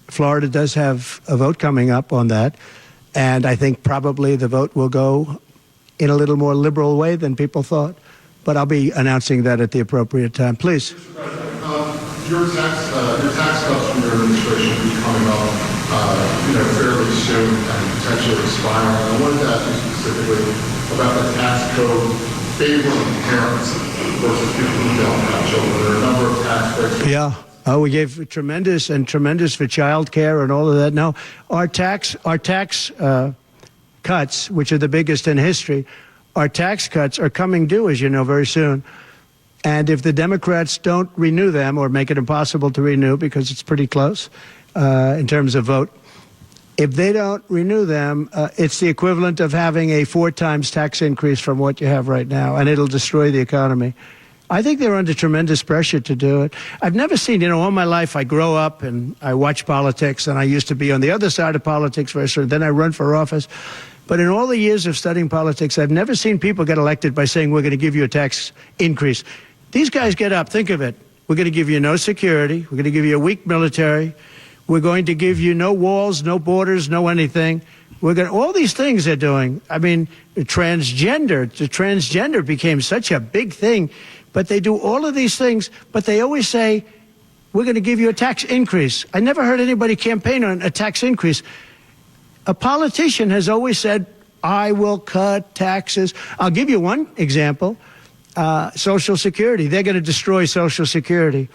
Florida does have a vote coming up on that, and I think probably the vote will go in a little more liberal way than people thought. But I'll be announcing that at the appropriate time. Please. Mr. President, your tax cuts from your administration will be coming up, fairly soon and potentially expiring. I wanted to ask you specifically about the tax code favoring parents versus people who don't have children. There are a number of tax breaks. Yeah. Oh, we gave tremendous for child care and all of that. No, our tax cuts, which are the biggest in history, our tax cuts are coming due, as you know, very soon. And if the Democrats don't renew them or make it impossible to renew because it's pretty close in terms of vote, if they don't renew them, it's the equivalent of having a 4 times tax increase from what you have right now, and it'll destroy the economy. I think they're under tremendous pressure to do it. I've never seen, all my life I grow up and I watch politics, and I used to be on the other side of politics first, and then I run for office. But in all the years of studying politics, I've never seen people get elected by saying, we're going to give you a tax increase. These guys get up, think of it. We're going to give you no security. We're going to give you a weak military. We're going to give you no walls, no borders, no anything. All these things they're doing. I mean, the transgender became such a big thing. But they do all of these things, but they always say, we're going to give you a tax increase. I never heard anybody campaign on a tax increase. A politician has always said, I will cut taxes. I'll give you one example, Social Security. They're going to destroy Social Security.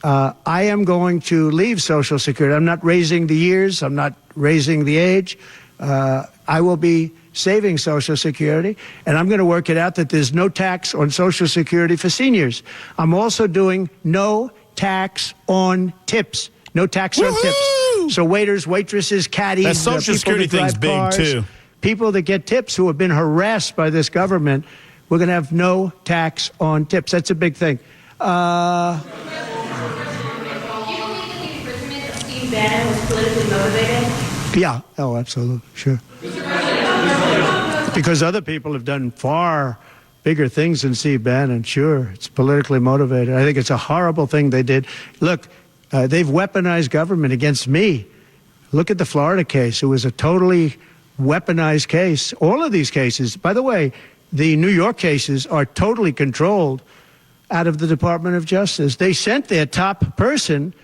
I am going to leave Social Security. I'm not raising the years. I'm not raising the age. I will be saving Social Security, and I'm going to work it out that there's no tax on Social Security for seniors. I'm also doing no tax on tips. No tax on tips. So waiters, waitresses, caddies, that Social Security thing's big cars, too. People that get tips who have been harassed by this government, we're going to have no tax on tips. That's a big thing. Do you believe that the imprisonment of Steve Bannon was politically motivated? Yeah. Oh, absolutely. Sure. Because other people have done far bigger things than Steve Bannon. Sure, it's politically motivated. I think it's a horrible thing they did. Look, they've weaponized government against me. Look at the Florida case. It was a totally weaponized case. All of these cases, by the way, the New York cases are totally controlled out of the Department of Justice. They sent their top person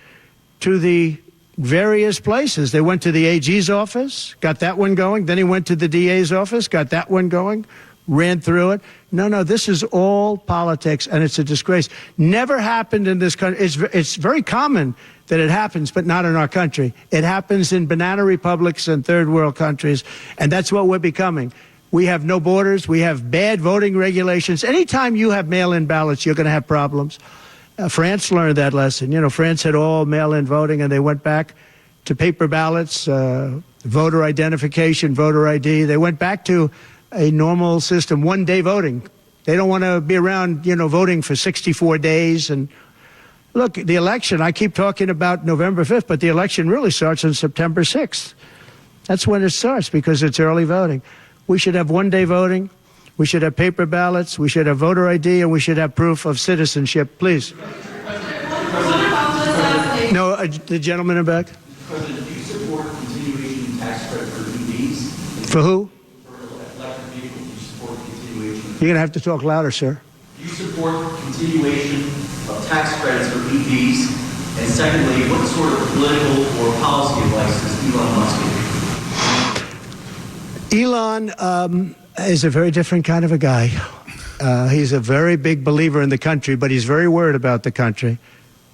to the various places. They went to the AG's office, got that one going. Then he went to the DA's office, got that one going, ran through it. No, this is all politics, and it's a disgrace. Never happened in this country. It's very common that it happens, but not in our country. It happens in banana republics and third world countries, and that's what we're becoming. We have no borders. We have bad voting regulations. Anytime you have mail-in ballots, you're going to have problems. France learned that lesson. France had all mail-in voting, and they went back to paper ballots, voter identification, voter ID. They went back to a normal system, one-day voting. They don't want to be around, voting for 64 days. And look, the election, I keep talking about November 5th, but the election really starts on September 6th. That's when it starts because it's early voting. We should have one-day voting. We should have paper ballots. We should have voter ID, and we should have proof of citizenship. Please. No, the gentleman in back. President, do you support continuation in tax credit for EVs? For who? For electric vehicles, do you support continuation? You're going to have to talk louder, sir. Do you support continuation of tax credits for EVs? And secondly, what sort of political or policy advice does Elon Musk give? Elon is a very different kind of a guy. He's a very big believer in the country, but he's very worried about the country.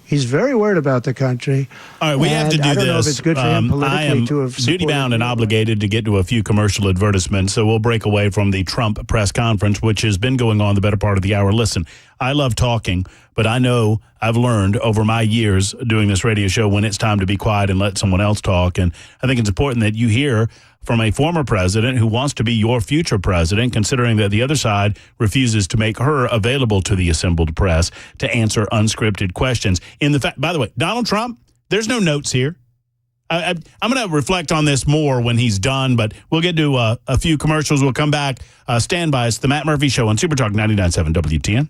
He's very worried about the country. All right, we have to do this. I don't know if it's good for him politically I am to have duty-bound and obligated to get to a few commercial advertisements, so we'll break away from the Trump press conference, which has been going on the better part of the hour. Listen, I love talking, but I know I've learned over my years doing this radio show when it's time to be quiet and let someone else talk, and I think it's important that you hear from a former president who wants to be your future president, considering that the other side refuses to make her available to the assembled press to answer unscripted questions. By the way, Donald Trump, there's no notes here. I'm going to reflect on this more when he's done, but we'll get to a few commercials. We'll come back. Stand by. It's the Matt Murphy Show on Super Talk 99.7 WTN.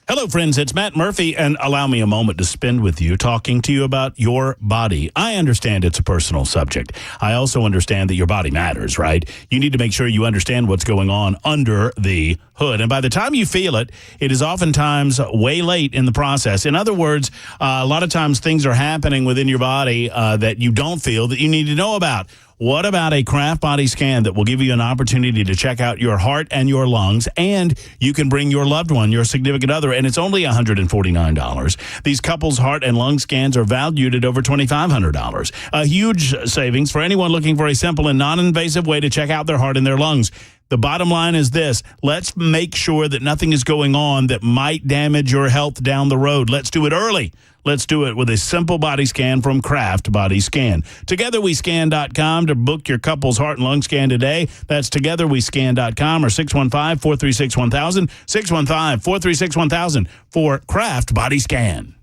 Hello, friends. It's Matt Murphy, and allow me a moment to spend with you talking to you about your body. I understand it's a personal subject. I also understand that your body matters, right? You need to make sure you understand what's going on under the hood. And by the time you feel it, it is oftentimes way late in the process. In other words, a lot of times things are happening within your body that you don't feel that you need to know about. What about a Kraft body scan that will give you an opportunity to check out your heart and your lungs, and you can bring your loved one, your significant other, and it's only $149. These couples' heart and lung scans are valued at over $2,500. A huge savings for anyone looking for a simple and non-invasive way to check out their heart and their lungs. The bottom line is this: let's make sure that nothing is going on that might damage your health down the road. Let's do it early. Let's do it with a simple body scan from Kraft Body Scan. TogetherWeScan.com to book your couple's heart and lung scan today. That's TogetherWeScan.com or 615-436-1000, 615-436-1000 for Kraft Body Scan.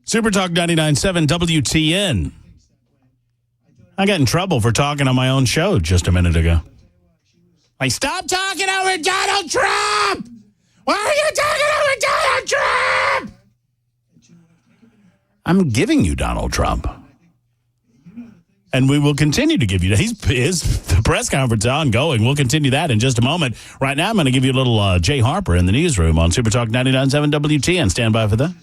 Super Talk 99.7 WTN. I got in trouble for talking on my own show just a minute ago. Like, stop talking over Donald Trump! Why are you talking over Donald Trump? I'm giving you Donald Trump. And we will continue to give you. The press conference is ongoing. We'll continue that in just a moment. Right now, I'm going to give you a little Jay Harper in the newsroom on Super Talk 99.7 WTN. Stand by for that.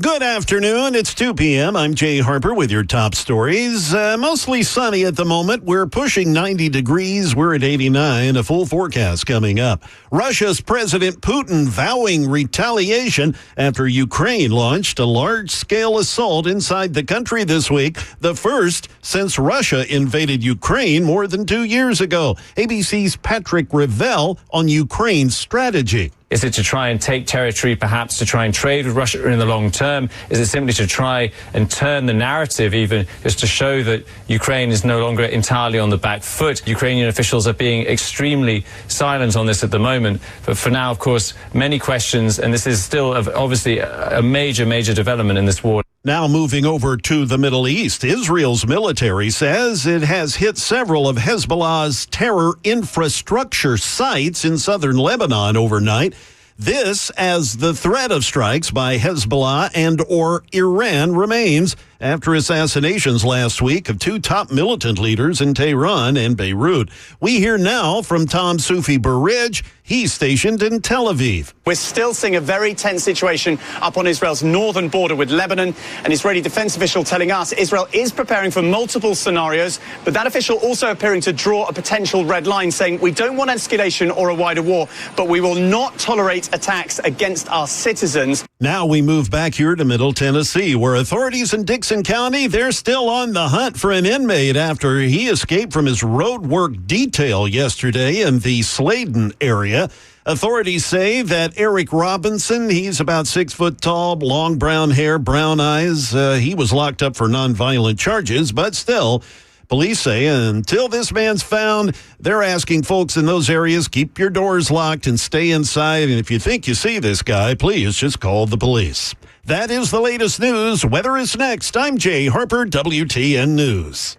Good afternoon. It's 2 p.m. I'm Jay Harper with your top stories. Mostly sunny at the moment. We're pushing 90 degrees. We're at 89. A full forecast coming up. Russia's President Putin vowing retaliation after Ukraine launched a large-scale assault inside the country this week, the first since Russia invaded Ukraine more than 2 years ago. ABC's Patrick Revell on Ukraine's strategy. Is it to try and take territory, perhaps to try and trade with Russia in the long term? Is it simply to try and turn the narrative, even just to show that Ukraine is no longer entirely on the back foot? Ukrainian officials are being extremely silent on this at the moment. But for now, of course, many questions, and this is still obviously a major, major development in this war. Now moving over to the Middle East, Israel's military says it has hit several of Hezbollah's terror infrastructure sites in southern Lebanon overnight. This as the threat of strikes by Hezbollah and or Iran remains after assassinations last week of two top militant leaders in Tehran and Beirut. We hear now from Tom Sufi Burridge. He's stationed in Tel Aviv. We're still seeing a very tense situation up on Israel's northern border with Lebanon. An Israeli defense official telling us Israel is preparing for multiple scenarios, but that official also appearing to draw a potential red line, saying we don't want escalation or a wider war, but we will not tolerate attacks against our citizens. Now we move back here to Middle Tennessee, where authorities in Dixon County, they're still on the hunt for an inmate after he escaped from his road work detail yesterday in the Sladen area. Authorities say that Eric Robinson, he's about 6 foot tall, long brown hair, brown eyes. He was locked up for nonviolent charges, but still, police say until this man's found, they're asking folks in those areas, keep your doors locked and stay inside. And if you think you see this guy, please just call the police. That is the latest news. Weather is next. I'm Jay Harper, WTN News.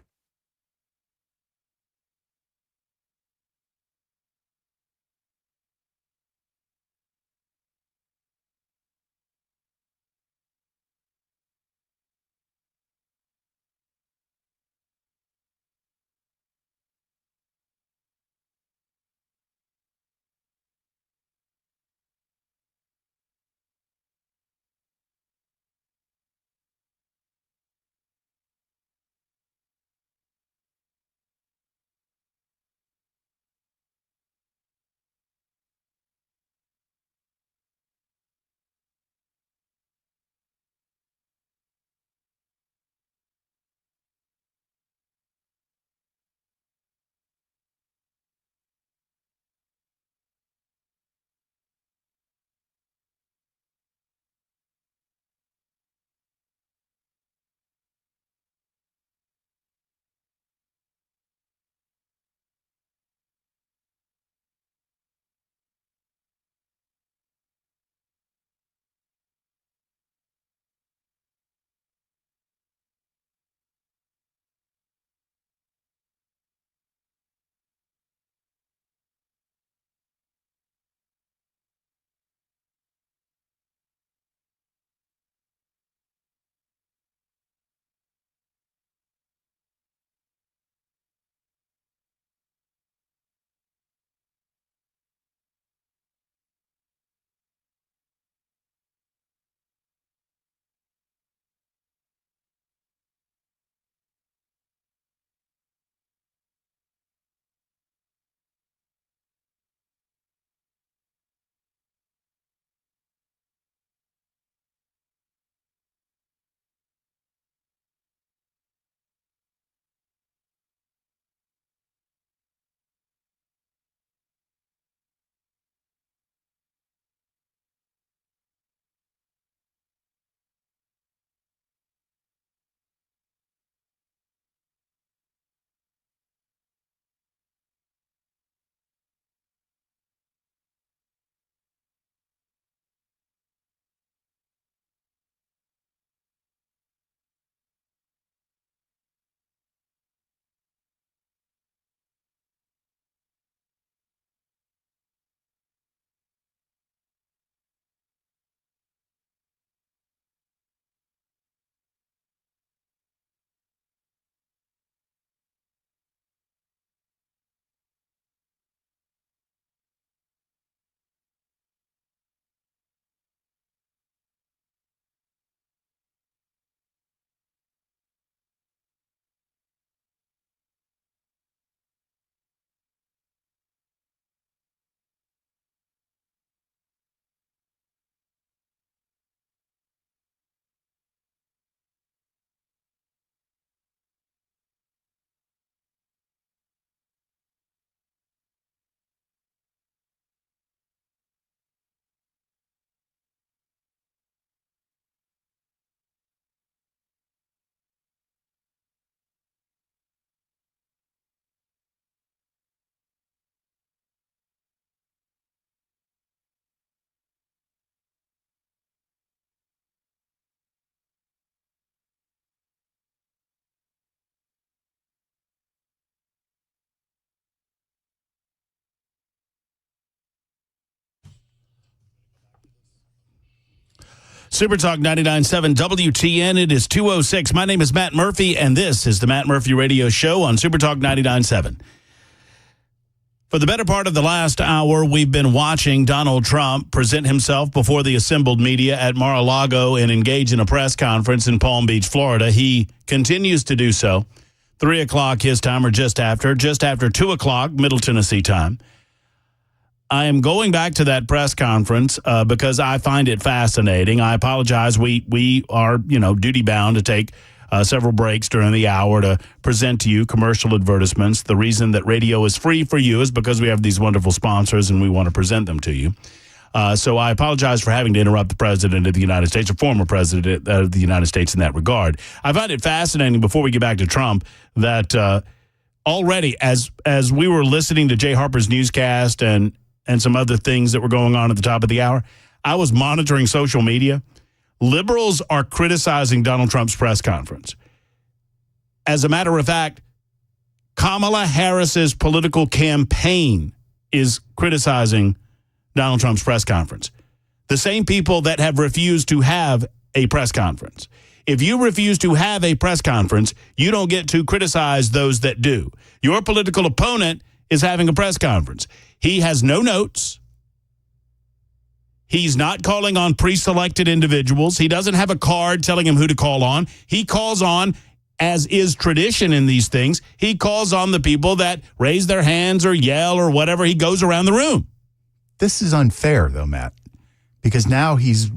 Super Talk 99.7 WTN. It is 2:06. My name is Matt Murphy, and this is the Matt Murphy Radio Show on Super Talk 99.7. For the better part of the last hour, we've been watching Donald Trump present himself before the assembled media at Mar-a-Lago and engage in a press conference in Palm Beach, Florida. He continues to do so. 3 o'clock his time, or just after 2 o'clock Middle Tennessee time. I am going back to that press conference because I find it fascinating. I apologize. We are, duty bound to take several breaks during the hour to present to you commercial advertisements. The reason that radio is free for you is because we have these wonderful sponsors and we want to present them to you. So I apologize for having to interrupt the president of the United States, or former president of the United States, in that regard. I find it fascinating, before we get back to Trump, that already as we were listening to Jay Harper's newscast and some other things that were going on at the top of the hour, I was monitoring social media. Liberals are criticizing Donald Trump's press conference. As a matter of fact, Kamala Harris's political campaign is criticizing Donald Trump's press conference. The same people that have refused to have a press conference. If you refuse to have a press conference, you don't get to criticize those that do. Your political opponent is having a press conference. He has no notes. He's not calling on pre-selected individuals. He doesn't have a card telling him who to call on. He calls on, as is tradition in these things, he calls on the people that raise their hands or yell or whatever. He goes around the room. This is unfair, though, Matt, because now he's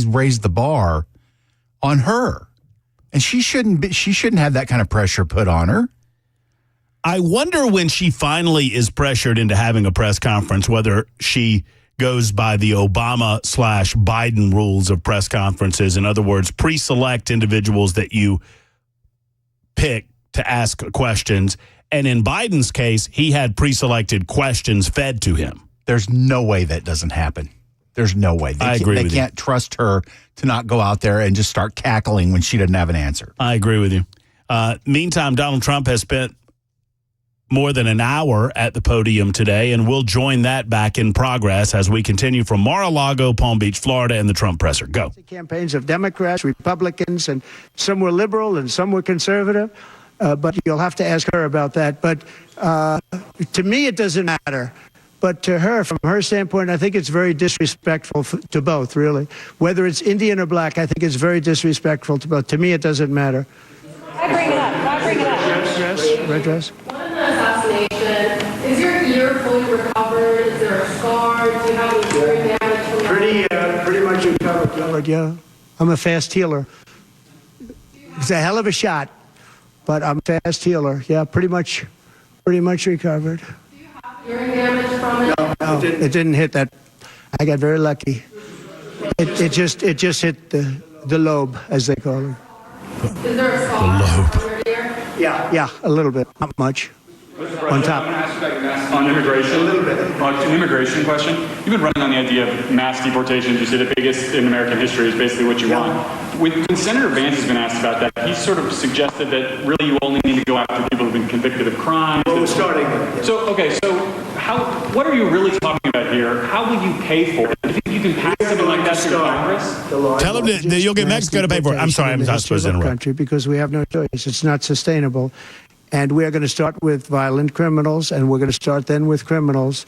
raised the bar on her, and she shouldn't have that kind of pressure put on her. I wonder, when she finally is pressured into having a press conference, whether she goes by the Obama/Biden rules of press conferences. In other words, pre-select individuals that you pick to ask questions. And in Biden's case, he had pre-selected questions fed to him. There's no way that doesn't happen. There's no way. I agree with you. They can't trust her to not go out there and just start cackling when she doesn't have an answer. I agree with you. Meantime, Donald Trump has spent more than an hour at the podium today, and we'll join that back in progress as we continue from Mar-a-Lago, Palm Beach, Florida, and the Trump presser. Go. Campaigns of Democrats, Republicans, and some were liberal and some were conservative, but you'll have to ask her about that. But to me, it doesn't matter. But to her, from her standpoint, I think it's very disrespectful to both, really. Whether it's Indian or black, I think it's very disrespectful to both. To me, it doesn't matter. I bring it up. Red dress. Assassination. Is your ear fully recovered? Is there a scar? Do you have any hearing damage from that? Pretty much recovered, yeah. I'm a fast healer. It's a hell of a shot, but I'm a fast healer. Yeah, pretty much recovered. Do you have hearing damage from it? No, it didn't hit that. I got very lucky. It just hit the lobe, as they call it. Is there a scar on your ear? Yeah, a little bit, not much. On top. On immigration, a little bit. An immigration question. You've been running on the idea of mass deportation. You say the biggest in American history is basically what you want. When Senator Vance has been asked about that, he's sort of suggested that really you only need to go after people who've been convicted of crimes. Well, we're starting. So what are you really talking about here? How will you pay for it? Do you think you can pass something like that through Congress? Tell him that you'll get Mexico to pay for it. I'm sorry, I'm not supposed to interrupt. Country, because we have no choice. It's not sustainable. And we are going to start with violent criminals, and we're going to start then with criminals.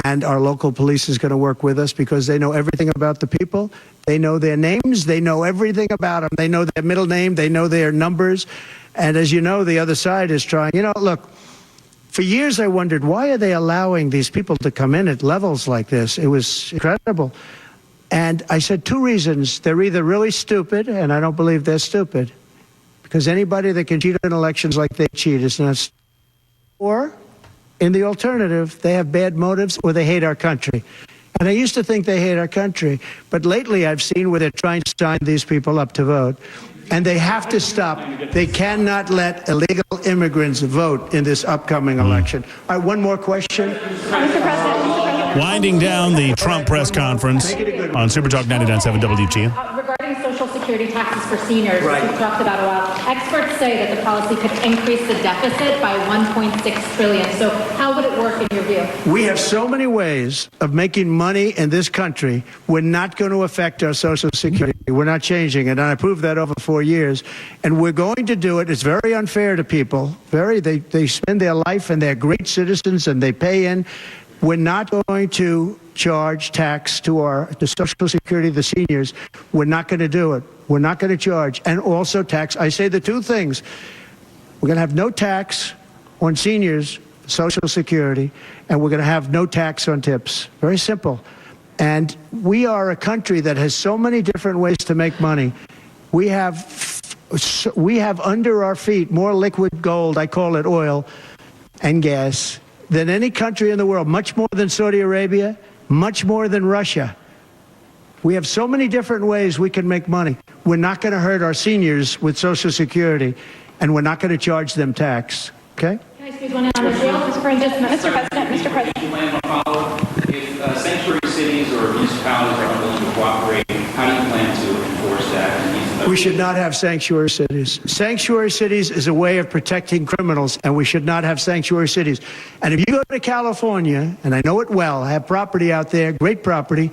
And our local police is going to work with us because they know everything about the people. They know their names. They know everything about them. They know their middle name. They know their numbers. And as you know, the other side is trying. Look, for years I wondered, why are they allowing these people to come in at levels like this? It was incredible. And I said 2 reasons. They're either really stupid, and I don't believe they're stupid, because anybody that can cheat in elections like they cheat is not. Or, in the alternative, they have bad motives or they hate our country. And I used to think they hate our country, but lately I've seen where they're trying to sign these people up to vote. And they have to stop. They cannot let illegal immigrants vote in this upcoming election. All right, one more question. Mr. President. Winding down the Trump press conference on Super Talk 99.7 WTN. Regarding Social Security taxes for seniors, Right. we've talked about a while. Experts say that the policy could increase the deficit by $1.6 trillion. So how would it work in your view? We have so many ways of making money in this country. We're not going to affect our Social Security. We're not changing it. And I proved that over 4 years. And we're going to do it. It's very unfair to people. They spend their life and they're great citizens and they pay in. We're not going to charge tax to the Social Security, the seniors. We're not going to do it. We're not going to charge. And also tax. I say the two things. We're going to have no tax on seniors, Social Security, and we're going to have no tax on tips. Very simple. And we are a country that has so many different ways to make money. We have under our feet more liquid gold, I call it oil, and gas, than any country in the world, much more than Saudi Arabia, much more than Russia. We have so many different ways we can make money. We're not going to hurt our seniors with Social Security, and we're not going to charge them tax. Okay? Can I squeeze one in on Israel? Mr. President. If sanctuary cities or municipalities are unwilling to cooperate, how do you plan to enforce that? We should not have sanctuary cities. Sanctuary cities is a way of protecting criminals, and we should not have sanctuary cities. And if you go to California, and I know it well, I have property out there, great property.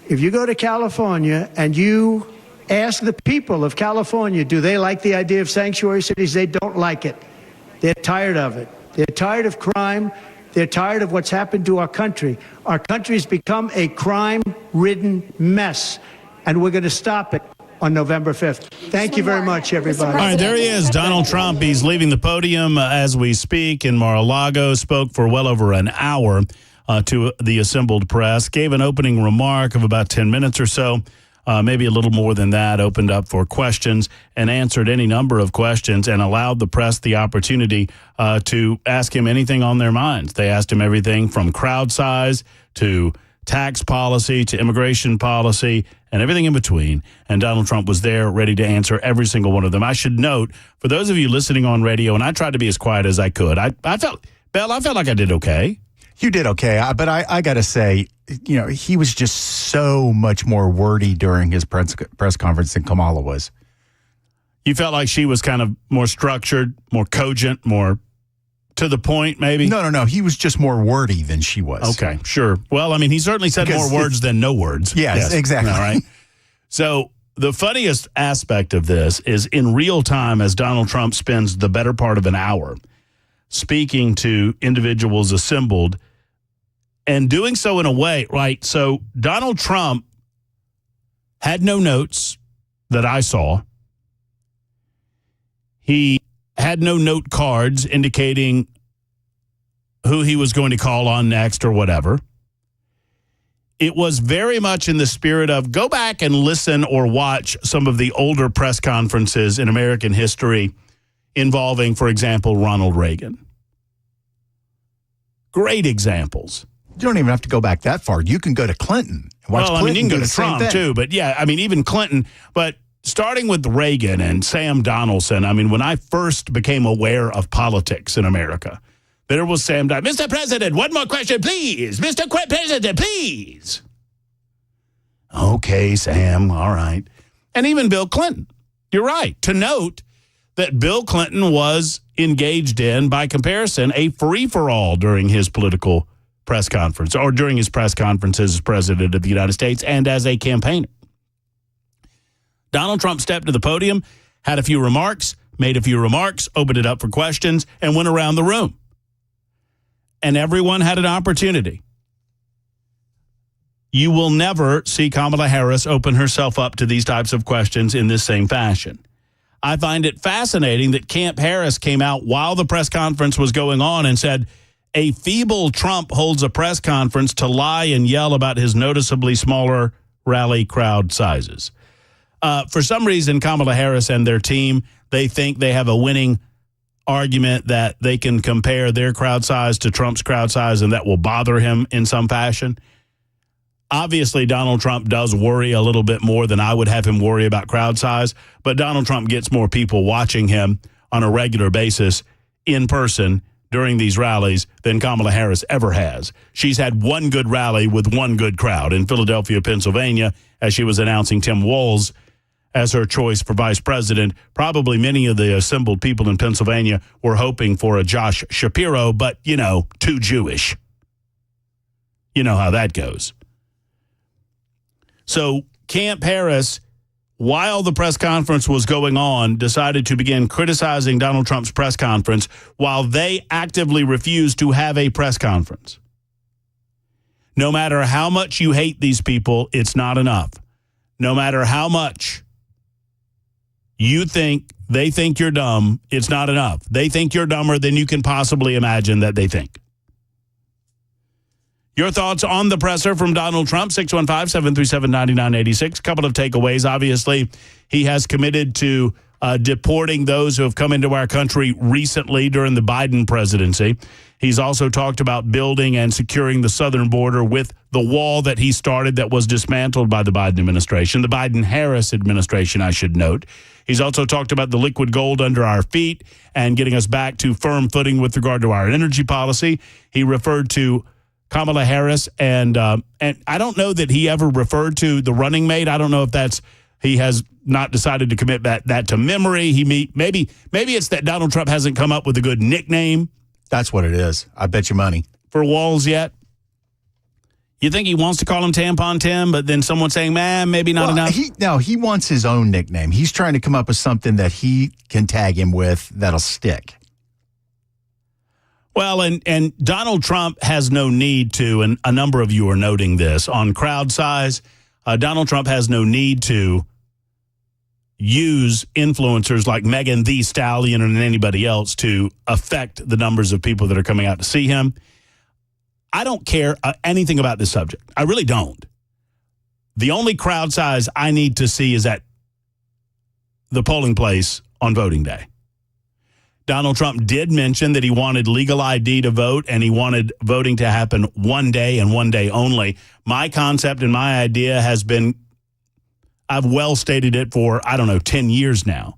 If you go to California and you ask the people of California, do they like the idea of sanctuary cities? They don't like it. They're tired of it. They're tired of crime. They're tired of what's happened to our country. Our country's become a crime-ridden mess, and we're going to stop it on November 5th. Thank you very much, everybody. All right, there he is, Donald Trump. He's leaving the podium as we speak in Mar-a-Lago, spoke for well over an hour to the assembled press, gave an opening remark of about 10 minutes or so, maybe a little more than that, opened up for questions and answered any number of questions and allowed the press the opportunity to ask him anything on their minds. They asked him everything from crowd size to tax policy to immigration policy and everything in between. And Donald Trump was there ready to answer every single one of them. I should note, for those of you listening on radio, and I tried to be as quiet as I could, I felt like I did okay. You did okay, but I got to say, he was just so much more wordy during his press conference than Kamala was. You felt like she was kind of more structured, more cogent, more to the point, maybe? No. He was just more wordy than she was. Okay, sure. Well, I mean, he certainly said more words than no words. Yes, exactly. All right. So the funniest aspect of this is in real time as Donald Trump spends the better part of an hour speaking to individuals assembled and doing so in a way, right? So Donald Trump had no notes that I saw. He had no note cards indicating who he was going to call on next or whatever. It was very much in the spirit of go back and listen or watch some of the older press conferences in American history involving, for example, Ronald Reagan. Great examples. You don't even have to go back that far. You can go to Clinton. You can go to Trump too, but yeah, I mean, even Clinton. But starting with Reagan and Sam Donaldson, I mean, when I first became aware of politics in America, there was Sam Donaldson. Mr. President, one more question, please. Mr. President, please. Okay, Sam, all right. And even Bill Clinton. You're right. To note that Bill Clinton was engaged in, by comparison, a free-for-all during his political press conference or during his press conferences as president of the United States and as a campaigner. Donald Trump stepped to the podium, had a few remarks, made a few remarks, opened it up for questions, and went around the room. And everyone had an opportunity. You will never see Kamala Harris open herself up to these types of questions in this same fashion. I find it fascinating that Camp Harris came out while the press conference was going on and said, a feeble Trump holds a press conference to lie and yell about his noticeably smaller rally crowd sizes. For some reason, Kamala Harris and their team, they think they have a winning argument that they can compare their crowd size to Trump's crowd size and that will bother him in some fashion. Obviously, Donald Trump does worry a little bit more than I would have him worry about crowd size, but Donald Trump gets more people watching him on a regular basis in person during these rallies than Kamala Harris ever has. She's had one good rally with one good crowd in Philadelphia, Pennsylvania, as she was announcing Tim Walz as her choice for vice president. Probably many of the assembled people in Pennsylvania were hoping for a Josh Shapiro, but, too Jewish. You know how that goes. So Camp Harris, while the press conference was going on, decided to begin criticizing Donald Trump's press conference while they actively refused to have a press conference. No matter how much you hate these people, it's not enough. No matter how much they think you're dumb, it's not enough. They think you're dumber than you can possibly imagine that they think. Your thoughts on the presser from Donald Trump, 615-737-9986. Couple of takeaways. Obviously, he has committed to deporting those who have come into our country recently during the Biden presidency. He's also talked about building and securing the southern border with the wall that he started that was dismantled by the Biden administration, the Biden-Harris administration, I should note. He's also talked about the liquid gold under our feet and getting us back to firm footing with regard to our energy policy. He referred to Kamala Harris, and I don't know that he ever referred to the running mate. I don't know if he has not decided to commit that to memory. Maybe it's that Donald Trump hasn't come up with a good nickname. That's what it is. I bet you money. For Walz yet? You think he wants to call him Tampon Tim, but then someone saying, man, maybe not enough? He wants his own nickname. He's trying to come up with something that he can tag him with that'll stick. Well, and Donald Trump has no need to, and a number of you are noting this, on crowd size, Donald Trump has no need to use influencers like Megan Thee Stallion and anybody else to affect the numbers of people that are coming out to see him. I don't care anything about this subject. I really don't. The only crowd size I need to see is at the polling place on voting day. Donald Trump did mention that he wanted legal ID to vote and he wanted voting to happen one day and one day only. My concept and my idea has been, I've well stated it for, 10 years now.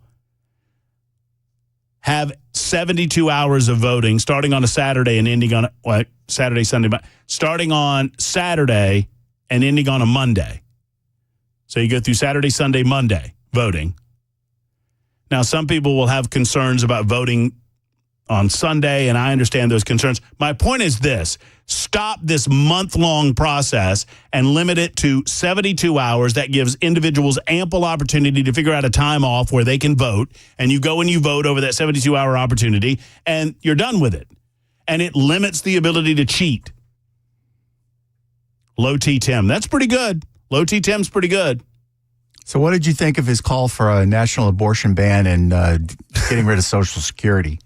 Have 72 hours of voting starting on a Saturday and ending on starting on Saturday and ending on a Monday. So you go through Saturday, Sunday, Monday voting. Now, some people will have concerns about voting on Sunday, and I understand those concerns. My point is this. Stop this month-long process and limit it to 72 hours. That gives individuals ample opportunity to figure out a time off where they can vote, and you go and you vote over that 72-hour opportunity, and you're done with it. And it limits the ability to cheat. Low T Tim. That's pretty good. Low T Tim's pretty good. So what did you think of his call for a national abortion ban and getting rid of Social Security?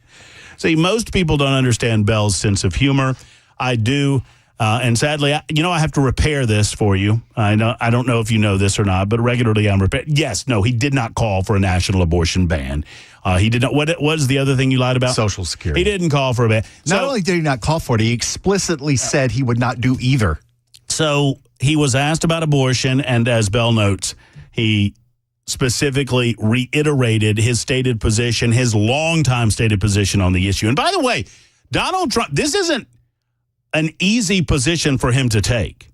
See, most people don't understand Bell's sense of humor. I do. And sadly, I have to repair this for you. I don't know if you know this or not, but regularly I'm repairing. Yes, no, he did not call for a national abortion ban. He did not. What was the other thing you lied about? Social Security. He didn't call for a ban. Not only did he not call for it, he explicitly said he would not do either. So he was asked about abortion, and as Bell notes, he specifically reiterated his stated position, his longtime stated position on the issue. And by the way, Donald Trump, this isn't an easy position for him to take,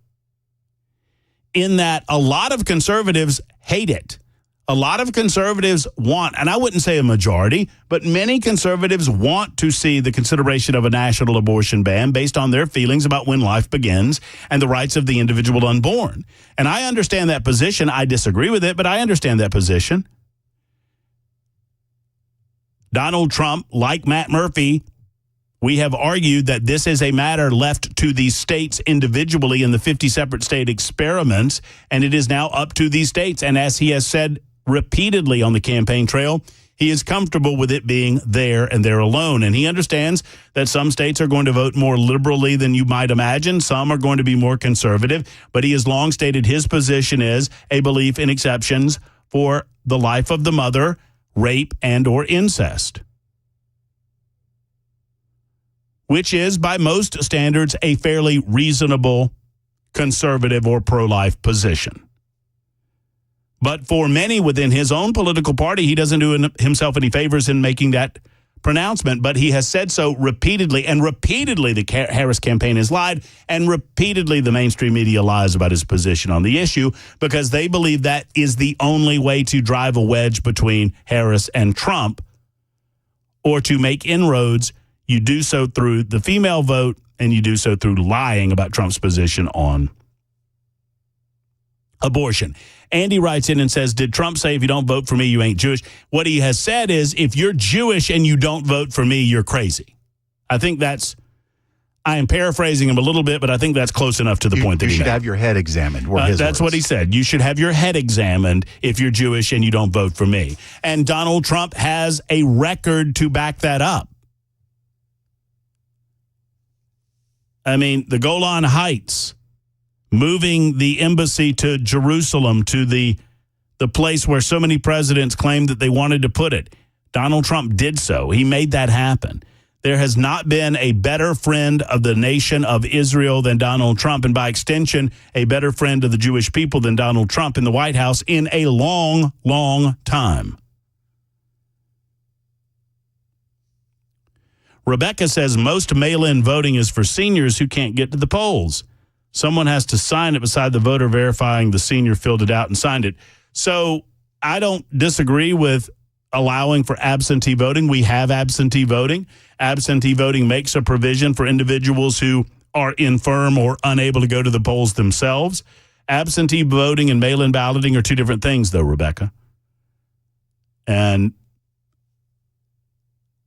in that a lot of conservatives hate it. A lot of conservatives want, and I wouldn't say a majority, but many conservatives want to see the consideration of a national abortion ban based on their feelings about when life begins and the rights of the individual unborn. And I understand that position. I disagree with it, but I understand that position. Donald Trump, like Matt Murphy, we have argued that this is a matter left to these states individually in the 50 separate state experiments, and it is now up to these states. And as he has said repeatedly on the campaign trail, he is comfortable with it being there and there alone. And he understands that some states are going to vote more liberally than you might imagine. Some are going to be more conservative. But he has long stated his position is a belief in exceptions for the life of the mother, rape, and or incest, which is, by most standards, a fairly reasonable conservative or pro-life position. But for many within his own political party, he doesn't do himself any favors in making that pronouncement, but he has said so repeatedly, and repeatedly the Harris campaign has lied, and repeatedly the mainstream media lies about his position on the issue because they believe that is the only way to drive a wedge between Harris and Trump, or to make inroads. You do so through the female vote, and you do so through lying about Trump's position on abortion. Andy writes in and says, did Trump say if you don't vote for me, you ain't Jewish? What he has said is, if you're Jewish and you don't vote for me, you're crazy. I think that's, I am paraphrasing him a little bit, but I think that's close enough to the point that you he should made. have your head examined. That's what he said. You should have your head examined if you're Jewish and you don't vote for me. And Donald Trump has a record to back that up. I mean, the Golan Heights, moving the embassy to Jerusalem, to the place where so many presidents claimed that they wanted to put it. Donald Trump did so. He made that happen. There has not been a better friend of the nation of Israel than Donald Trump, and by extension, a better friend of the Jewish people than Donald Trump in the White House in a long, long time. Rebecca says most mail-in voting is for seniors who can't get to the polls. Someone has to sign it beside the voter verifying the senior filled it out and signed it. So I don't disagree with allowing for absentee voting. We have absentee voting. Absentee voting makes a provision for individuals who are infirm or unable to go to the polls themselves. Absentee voting and mail-in balloting are two different things, though, Rebecca. And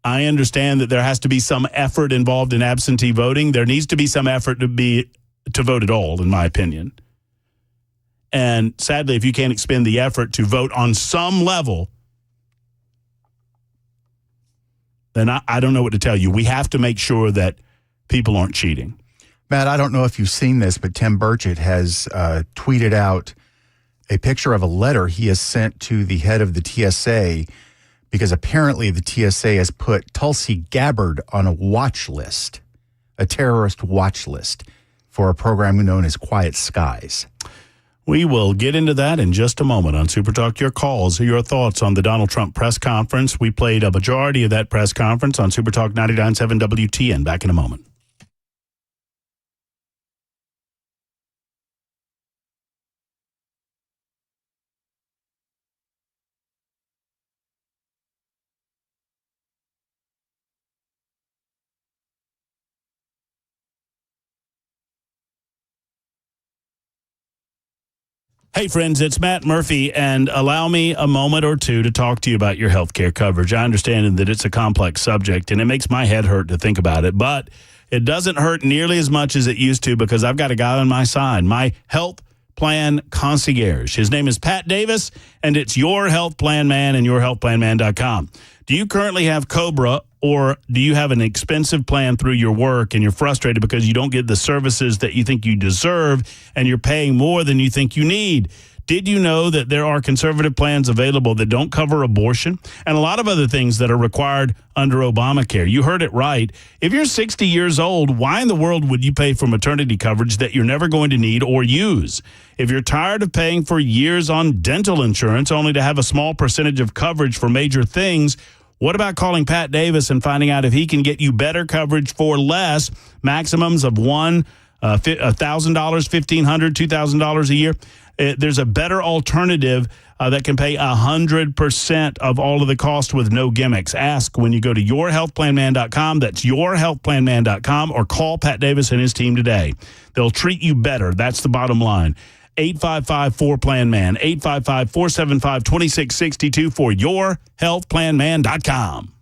I understand that there has to be some effort involved in absentee voting. There needs to be some effort to vote at all, in my opinion. And sadly, if you can't expend the effort to vote on some level, then I don't know what to tell you. We have to make sure that people aren't cheating. Matt, I don't know if you've seen this, but Tim Burchett has tweeted out a picture of a letter he has sent to the head of the TSA because apparently the TSA has put Tulsi Gabbard on a watch list, a terrorist watch list, for a program known as Quiet Skies. We will get into that in just a moment on Super Talk. Your calls, your thoughts on the Donald Trump press conference. We played a majority of that press conference on Super Talk 99.7 WTN. Back in a moment. Hey, friends, it's Matt Murphy, and allow me a moment or two to talk to you about your health care coverage. I understand that it's a complex subject, and it makes my head hurt to think about it, but it doesn't hurt nearly as much as it used to because I've got a guy on my side, my health plan concierge. His name is Pat Davis, and it's Your Health Plan Man and yourhealthplanman.com. Do you currently have COBRA, or do you have an expensive plan through your work and you're frustrated because you don't get the services that you think you deserve and you're paying more than you think you need? Did you know that there are conservative plans available that don't cover abortion and a lot of other things that are required under Obamacare? You heard it right. If you're 60 years old, why in the world would you pay for maternity coverage that you're never going to need or use? If you're tired of paying for years on dental insurance only to have a small percentage of coverage for major things, what about calling Pat Davis and finding out if he can get you better coverage for less, maximums of $1,000, $1,500, $2,000 a year? There's a better alternative that can pay 100% of all of the cost with no gimmicks. Ask when you go to yourhealthplanman.com. That's yourhealthplanman.com, or call Pat Davis and his team today. They'll treat you better. That's the bottom line. 855-4PLAN-MAN, 855-475-2662 for yourhealthplanman.com.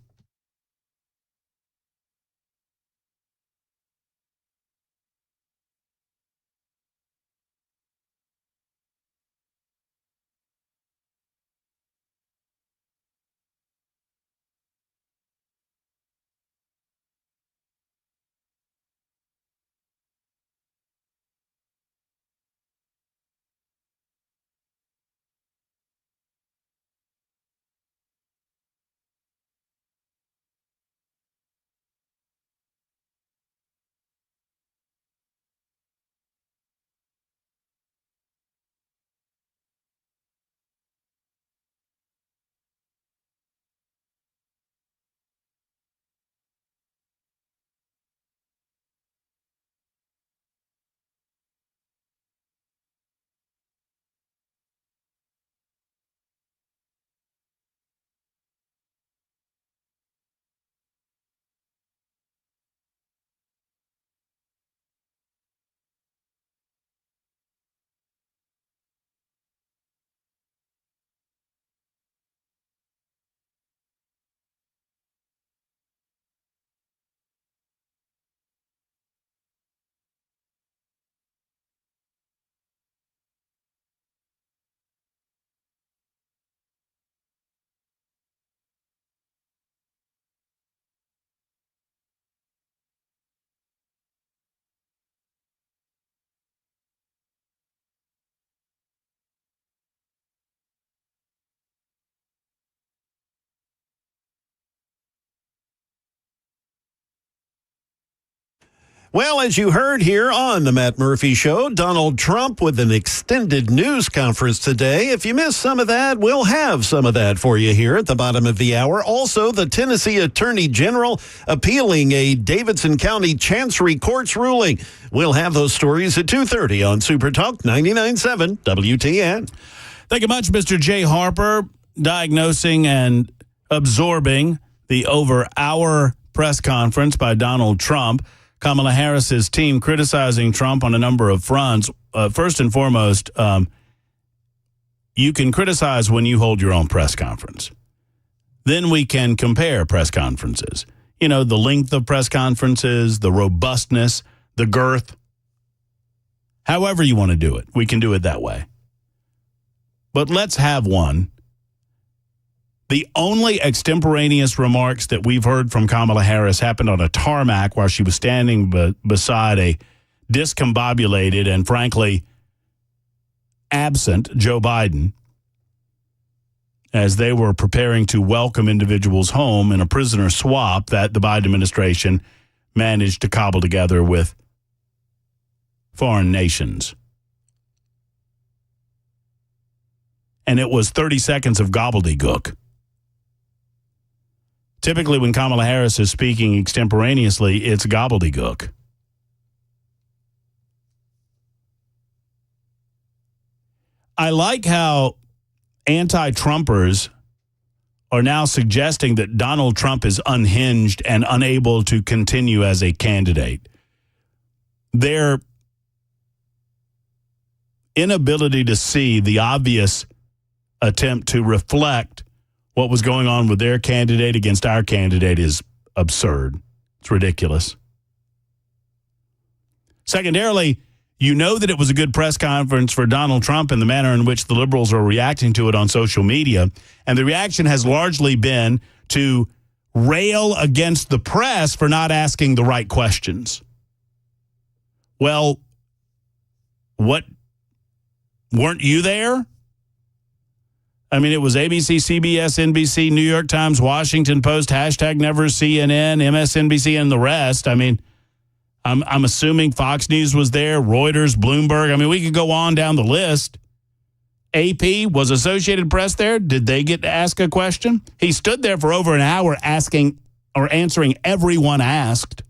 Well, as you heard here on the Matt Murphy Show, Donald Trump with an extended news conference today. If you missed some of that, we'll have some of that for you here at the bottom of the hour. Also, the Tennessee Attorney General appealing a Davidson County Chancery Court's ruling. We'll have those stories at 2:30 on Super Talk 99.7 WTN. Thank you much, Mr. Jay Harper, diagnosing and absorbing the over-hour press conference by Donald Trump. Kamala Harris's team criticizing Trump on a number of fronts. First and foremost, you can criticize when you hold your own press conference. Then we can compare press conferences. You know, the length of press conferences, the robustness, the girth. However you want to do it, we can do it that way. But let's have one. The only extemporaneous remarks that we've heard from Kamala Harris happened on a tarmac while she was standing beside a discombobulated and, frankly, absent Joe Biden as they were preparing to welcome individuals home in a prisoner swap that the Biden administration managed to cobble together with foreign nations. And it was 30 seconds of gobbledygook. Typically, when Kamala Harris is speaking extemporaneously, it's gobbledygook. I like how anti-Trumpers are now suggesting that Donald Trump is unhinged and unable to continue as a candidate. Their inability to see the obvious attempt to reflect what was going on with their candidate against our candidate is absurd. It's ridiculous. Secondarily, you know that it was a good press conference for Donald Trump in the manner in which the liberals are reacting to it on social media. And the reaction has largely been to rail against the press for not asking the right questions. Well, what? Weren't you there? I mean, it was ABC, CBS, NBC, New York Times, Washington Post, #never CNN, MSNBC, and the rest. I mean, I'm assuming Fox News was there, Reuters, Bloomberg. I mean, we could go on down the list. AP, was Associated Press there? Did they get to ask a question? He stood there for over an hour asking or answering everyone asked.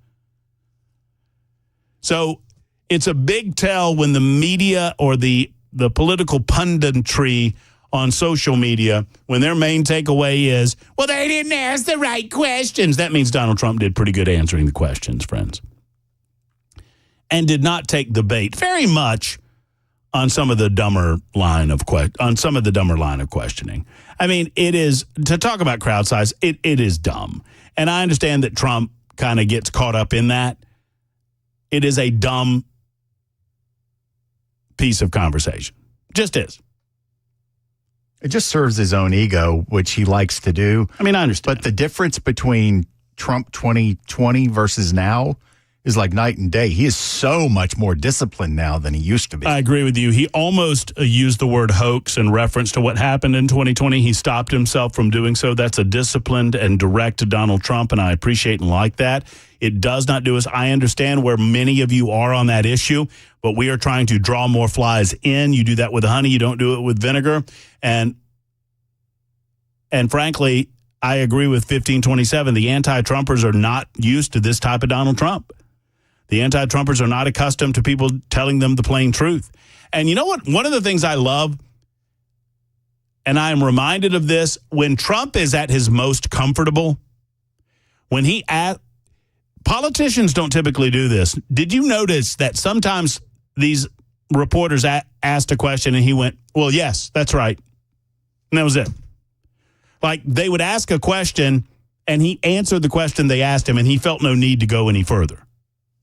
So it's a big tell when the media or the political punditry on social media, when their main takeaway is, well, they didn't ask the right questions. That means Donald Trump did pretty good answering the questions, friends. And did not take the bait very much on some of the dumber line of questioning. I mean, it is, to talk about crowd size, it is dumb. And I understand that Trump kind of gets caught up in that. It is a dumb piece of conversation. Just is. It just serves his own ego, which he likes to do. I mean, I understand. But the difference between Trump 2020 versus now is like night and day. He is so much more disciplined now than he used to be. I agree with you. He almost used the word hoax in reference to what happened in 2020. He stopped himself from doing so. That's a disciplined and direct Donald Trump, and I appreciate and like that. It does not do us. I understand where many of you are on that issue, but we are trying to draw more flies in. You do that with honey. You don't do it with vinegar. And frankly, I agree with 1527. The anti-Trumpers are not used to this type of Donald Trump. The anti-Trumpers are not accustomed to people telling them the plain truth. And you know what? One of the things I love, and I am reminded of this, when Trump is at his most comfortable, when politicians don't typically do this. Did you notice that sometimes these reporters asked a question and he went, well, yes, that's right. And that was it. Like they would ask a question and he answered the question they asked him and he felt no need to go any further.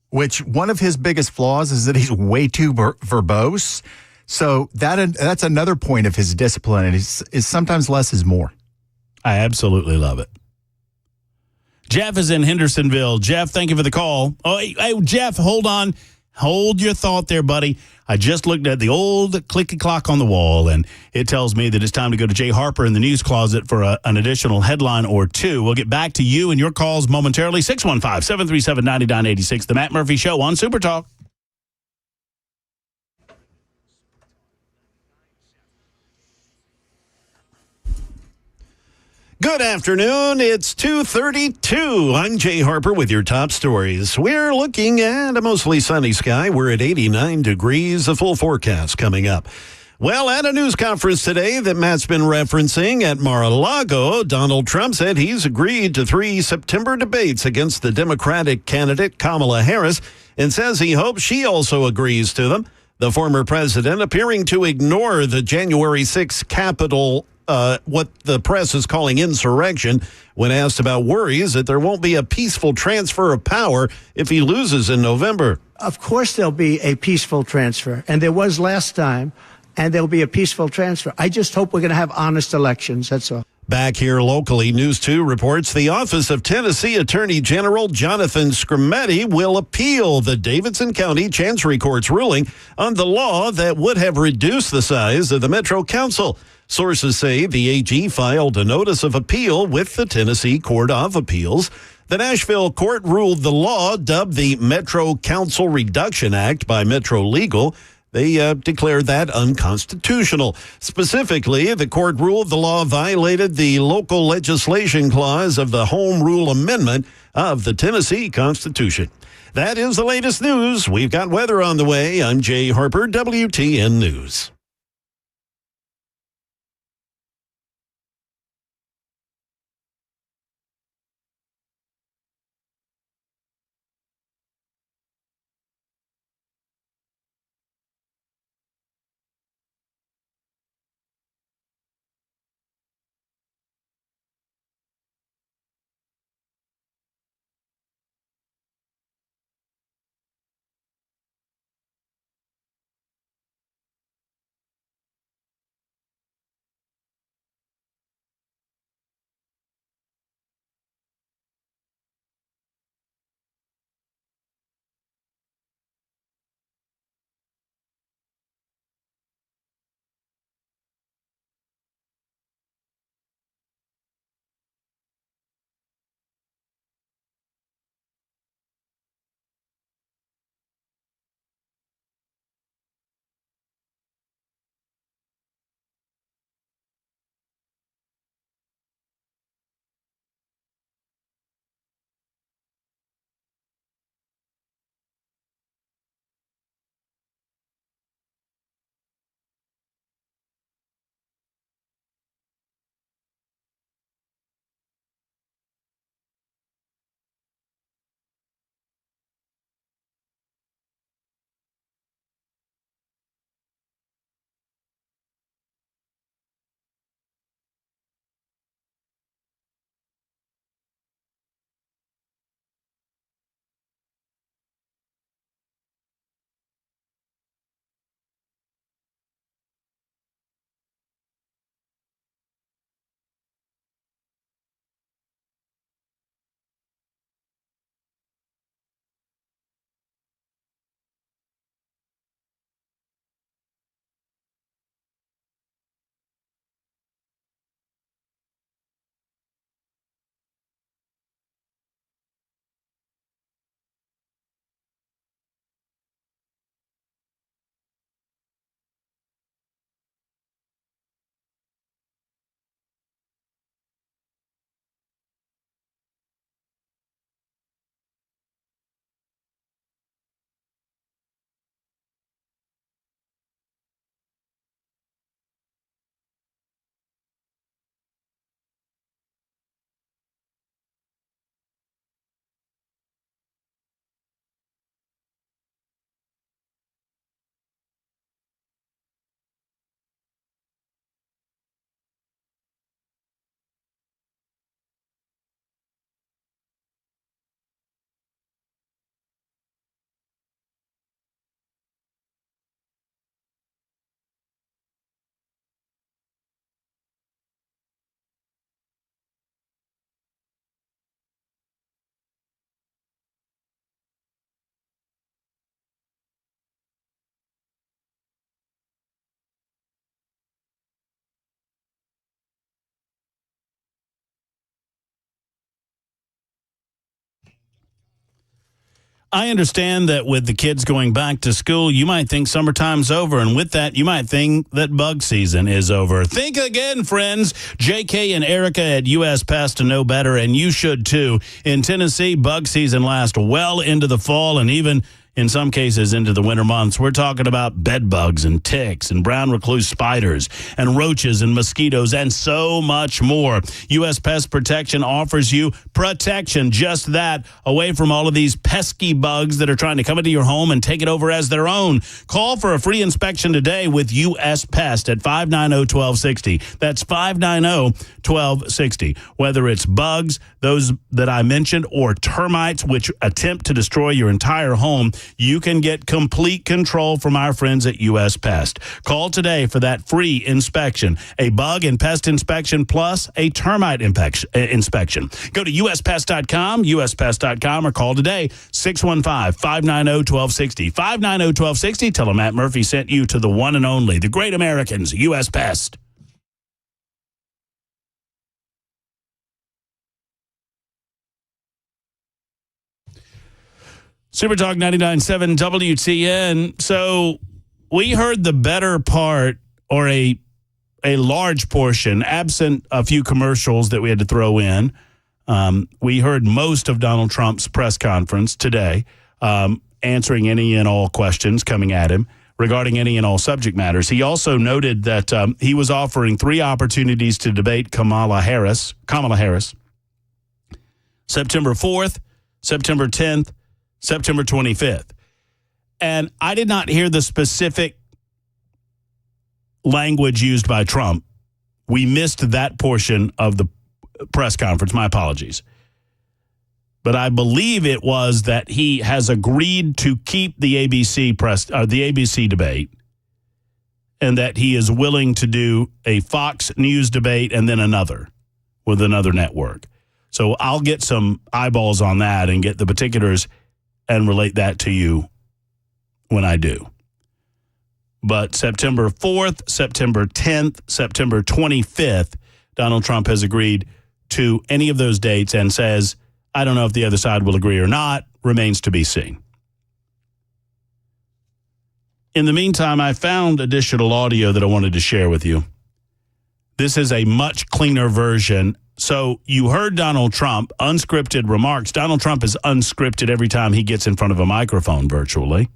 Which one of his biggest flaws is that he's way too verbose. So that's another point of his discipline. And is sometimes less is more. I absolutely love it. Jeff is in Hendersonville. Jeff, thank you for the call. Oh, hey, Jeff, hold on. Hold your thought there, buddy. I just looked at the old clicky clock on the wall, and it tells me that it's time to go to Jay Harper in the news closet for an additional headline or two. We'll get back to you and your calls momentarily. 615-737-9986, The Matt Murphy Show on Super Talk. Good afternoon. It's 2:32. I'm Jay Harper with your top stories. We're looking at a mostly sunny sky. We're at 89 degrees, a full forecast coming up. Well, at a news conference today that Matt's been referencing at Mar-a-Lago, Donald Trump said he's agreed to 3 September debates against the Democratic candidate Kamala Harris and says he hopes she also agrees to them. The former president appearing to ignore the January 6th Capitol what the press is calling insurrection when asked about worries that there won't be a peaceful transfer of power if he loses in November. Of course there'll be a peaceful transfer, and there was last time, and there'll be a peaceful transfer. I just hope we're going to have honest elections, that's all. Back here locally, News 2 reports the Office of Tennessee Attorney General Jonathan Scrimetti will appeal the Davidson County Chancery Court's ruling on the law that would have reduced the size of the Metro Council. Sources say the AG filed a notice of appeal with the Tennessee Court of Appeals. The Nashville court ruled the law, dubbed the Metro Council Reduction Act by Metro Legal. They declared that unconstitutional. Specifically, the court ruled the law violated the local legislation clause of the Home Rule Amendment of the Tennessee Constitution. That is the latest news. We've got weather on the way. I'm Jay Harper, WTN News. I understand that with the kids going back to school, you might think summertime's over. And with that, you might think that bug season is over. Think again, friends. JK and Erica at U.S. Pest know better, and you should too. In Tennessee, bug season lasts well into the fall and even in some cases into the winter months. We're talking about bed bugs and ticks and brown recluse spiders and roaches and mosquitoes and so much more. U.S. Pest Protection offers you protection, just that, away from all of these pesky bugs that are trying to come into your home and take it over as their own. Call for a free inspection today with U.S. Pest at 590-1260. That's 590-1260. Whether it's bugs, those that I mentioned, or termites which attempt to destroy your entire home, you can get complete control from our friends at U.S. Pest. Call today for that free inspection, a bug and pest inspection plus a termite inspection. Go to uspest.com, uspest.com, or call today, 615-590-1260. 590-1260. Tell them Matt Murphy sent you to the one and only, the great Americans, U.S. Pest. Super Talk 99.7 WTN. So we heard the better part, or a large portion, absent a few commercials that we had to throw in. We heard most of Donald Trump's press conference today, answering any and all questions coming at him regarding any and all subject matters. He also noted that he was offering 3 opportunities to debate Kamala Harris, September 4th, September 10th, September 25th. And I did not hear the specific language used by Trump. We missed that portion of the press conference. My apologies. But I believe it was that he has agreed to keep the ABC debate, and that he is willing to do a Fox News debate and then another with another network. So I'll get some eyeballs on that and get the particulars and relate that to you when I do. But September 4th, September 10th, September 25th, Donald Trump has agreed to any of those dates and says, I don't know if the other side will agree or not, remains to be seen. In the meantime, I found additional audio that I wanted to share with you. This is a much cleaner version. So you heard Donald Trump, unscripted remarks. Donald Trump is unscripted every time he gets in front of a microphone virtually.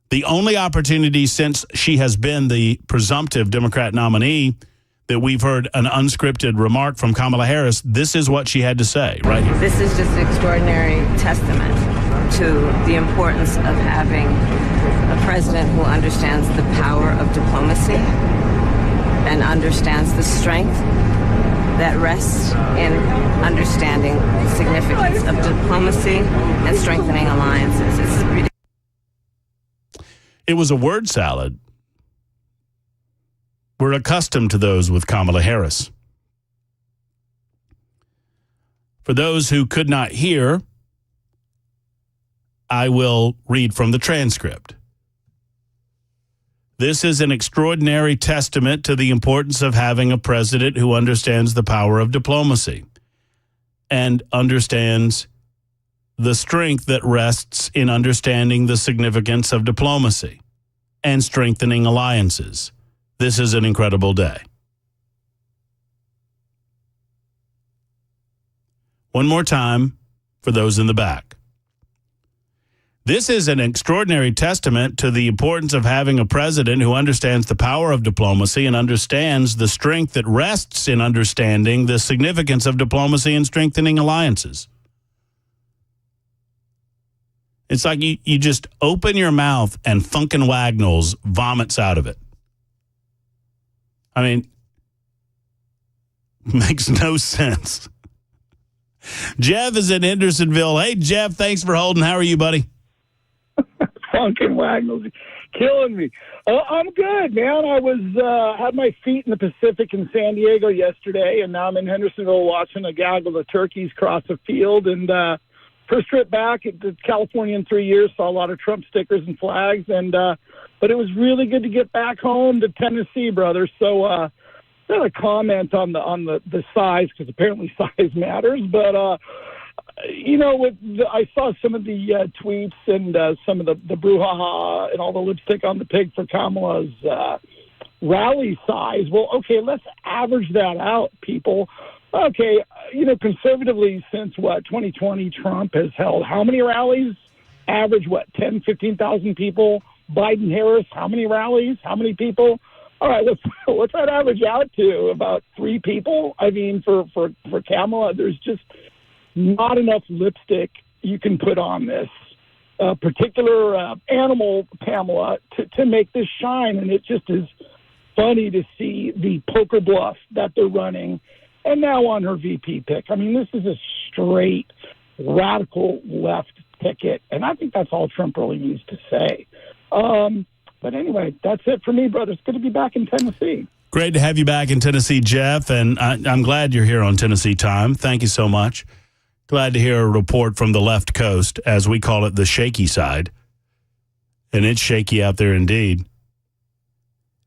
The only opportunity since she has been the presumptive Democrat nominee that we've heard an unscripted remark from Kamala Harris, this is what she had to say, right here. This is just an extraordinary testament to the importance of having a president who understands the power of diplomacy and understands the strength that rests in understanding the significance of diplomacy and strengthening alliances. It was a word salad. We're accustomed to those with Kamala Harris. For those who could not hear, I will read from the transcript. This is an extraordinary testament to the importance of having a president who understands the power of diplomacy and understands the strength that rests in understanding the significance of diplomacy and strengthening alliances. This is an incredible day. One more time for those in the back. This is an extraordinary testament to the importance of having a president who understands the power of diplomacy and understands the strength that rests in understanding the significance of diplomacy and strengthening alliances. It's like you just open your mouth and Funkin' Wagnalls vomits out of it. I mean, makes no sense. Jeff is in Hendersonville. Hey, Jeff, thanks for holding. How are you, buddy? Funkin' Wagnalls, killing me. I'm good, man. I was had my feet in the Pacific in San Diego yesterday, and now I'm in Hendersonville watching a gaggle of turkeys cross a field. And first trip back to California in 3 years, saw a lot of Trump stickers and flags. And but it was really good to get back home to Tennessee, brother. So not a comment on the size, because apparently size matters, but I saw some of the tweets and some of the brouhaha and all the lipstick on the pig for Kamala's rally size. Well, okay, let's average that out, people. Okay, conservatively, since 2020, Trump has held how many rallies? Average, 10, 15,000 people? Biden, Harris, how many rallies? How many people? All right, what's that average out to? About 3 people? I mean, for Kamala, there's just not enough lipstick you can put on this particular animal, Pamela, to make this shine. And it just is funny to see the poker bluff that they're running. And now on her VP pick. I mean, this is a straight radical left ticket. And I think that's all Trump really needs to say. But anyway, that's it for me, brother. It's good to be back in Tennessee. Great to have you back in Tennessee, Jeff. And I'm glad you're here on Tennessee Time. Thank you so much. Glad to hear a report from the left coast, as we call it, the shaky side. And it's shaky out there indeed.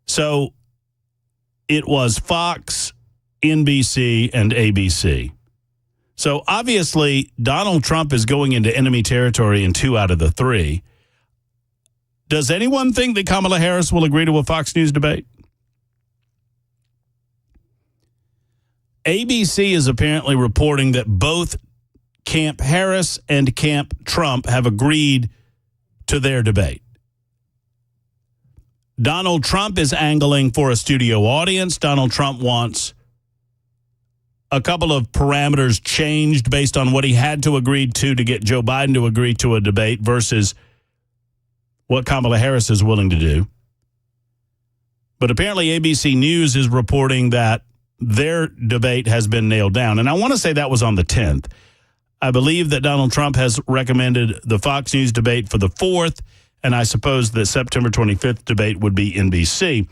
So it was Fox, NBC, and ABC. So obviously, Donald Trump is going into enemy territory in 2 out of the 3. Does anyone think that Kamala Harris will agree to a Fox News debate? ABC is apparently reporting that both Camp Harris and Camp Trump have agreed to their debate. Donald Trump is angling for a studio audience. Donald Trump wants a couple of parameters changed based on what he had to agree to get Joe Biden to agree to a debate versus what Kamala Harris is willing to do. But apparently ABC News is reporting that their debate has been nailed down. And I want to say that was on the 10th. I believe that Donald Trump has recommended the Fox News debate for the 4th, and I suppose the September 25th debate would be NBC.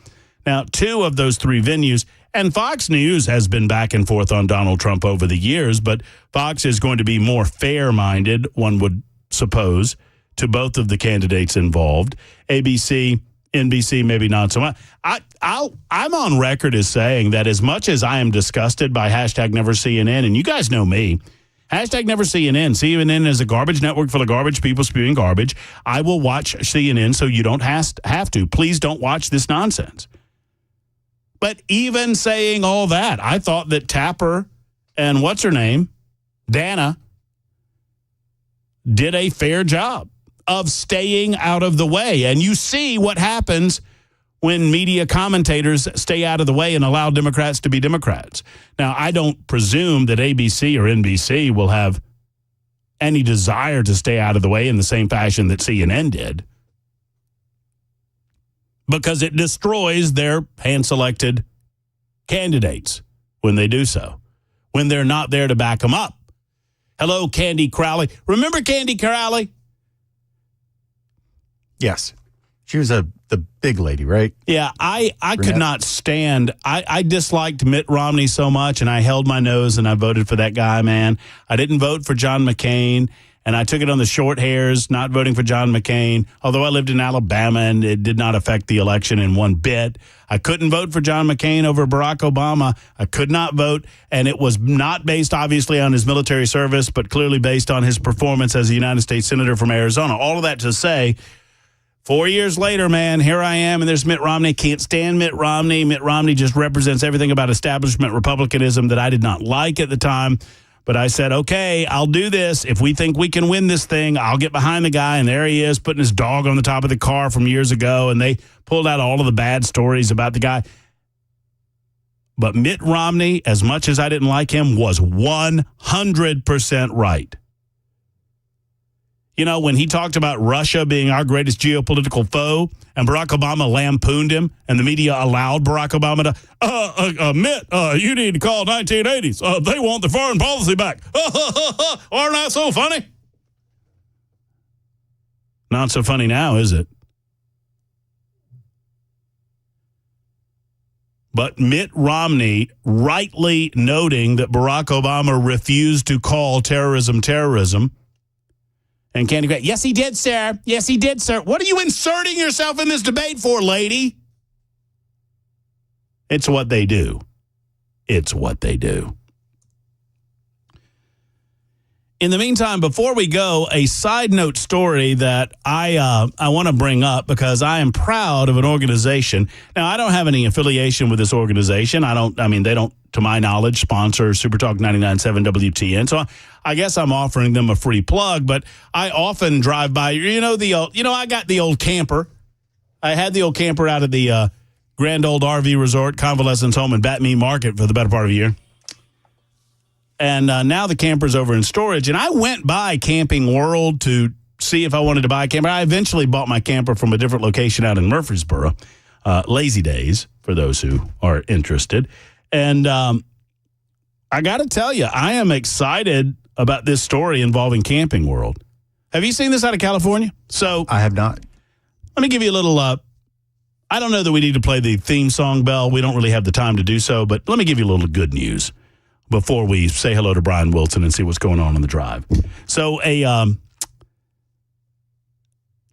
Now, 2 of those 3 venues, and Fox News has been back and forth on Donald Trump over the years, but Fox is going to be more fair-minded, one would suppose, to both of the candidates involved. ABC, NBC, maybe not so much. I'm on record as saying that as much as I am disgusted by #NeverCNN, and you guys know me, #NeverCNN, CNN is a garbage network full of garbage people spewing garbage. I will watch CNN so you don't have to. Please don't watch this nonsense. But even saying all that, I thought that Tapper and what's her name, Dana, did a fair job of staying out of the way. And you see what happens when media commentators stay out of the way and allow Democrats to be Democrats. Now, I don't presume that ABC or NBC will have any desire to stay out of the way in the same fashion that CNN did, because it destroys their hand-selected candidates when they do so, when they're not there to back them up. Hello, Candy Crowley. Remember Candy Crowley? Yes. She was the big lady, right? Yeah, I could not stand. I disliked Mitt Romney so much, and I held my nose, and I voted for that guy, man. I didn't vote for John McCain, and I took it on the short hairs, not voting for John McCain, although I lived in Alabama, and it did not affect the election in one bit. I couldn't vote for John McCain over Barack Obama. I could not vote, and it was not based, obviously, on his military service, but clearly based on his performance as a United States Senator from Arizona. All of that to say, 4 years later, man, here I am, and there's Mitt Romney. Can't stand Mitt Romney. Mitt Romney just represents everything about establishment Republicanism that I did not like at the time. But I said, okay, I'll do this. If we think we can win this thing, I'll get behind the guy. And there he is, putting his dog on the top of the car from years ago. And they pulled out all of the bad stories about the guy. But Mitt Romney, as much as I didn't like him, was 100% right. You know, when he talked about Russia being our greatest geopolitical foe, and Barack Obama lampooned him, and the media allowed Barack Obama to, Mitt, you need to call 1980s. They want the foreign policy back. Aren't I so funny? Not so funny now, is it? But Mitt Romney rightly noting that Barack Obama refused to call terrorism terrorism. And Candy Crush, yes, he did, sir. Yes, he did, sir. What are you inserting yourself in this debate for, lady? It's what they do. It's what they do. In the meantime, before we go, a side note story that I want to bring up because I am proud of an organization. Now, I don't have any affiliation with this organization. They don't, to my knowledge, sponsor Super Talk 99.7 WTN. So I guess I'm offering them a free plug, but I often drive by, I got the old camper. I had the old camper out of the Grand Old RV Resort, Convalescence Home, and Batmead Market for the better part of a year. And now the camper's over in storage. And I went by Camping World to see if I wanted to buy a camper. I eventually bought my camper from a different location out in Murfreesboro. Lazy Days, for those who are interested. And I got to tell you, I am excited about this story involving Camping World. Have you seen this out of California? So I have not. Let me give you a little, I don't know that we need to play the theme song, Bell. We don't really have the time to do so, but let me give you a little good news before we say hello to Brian Wilson and see what's going on the drive. So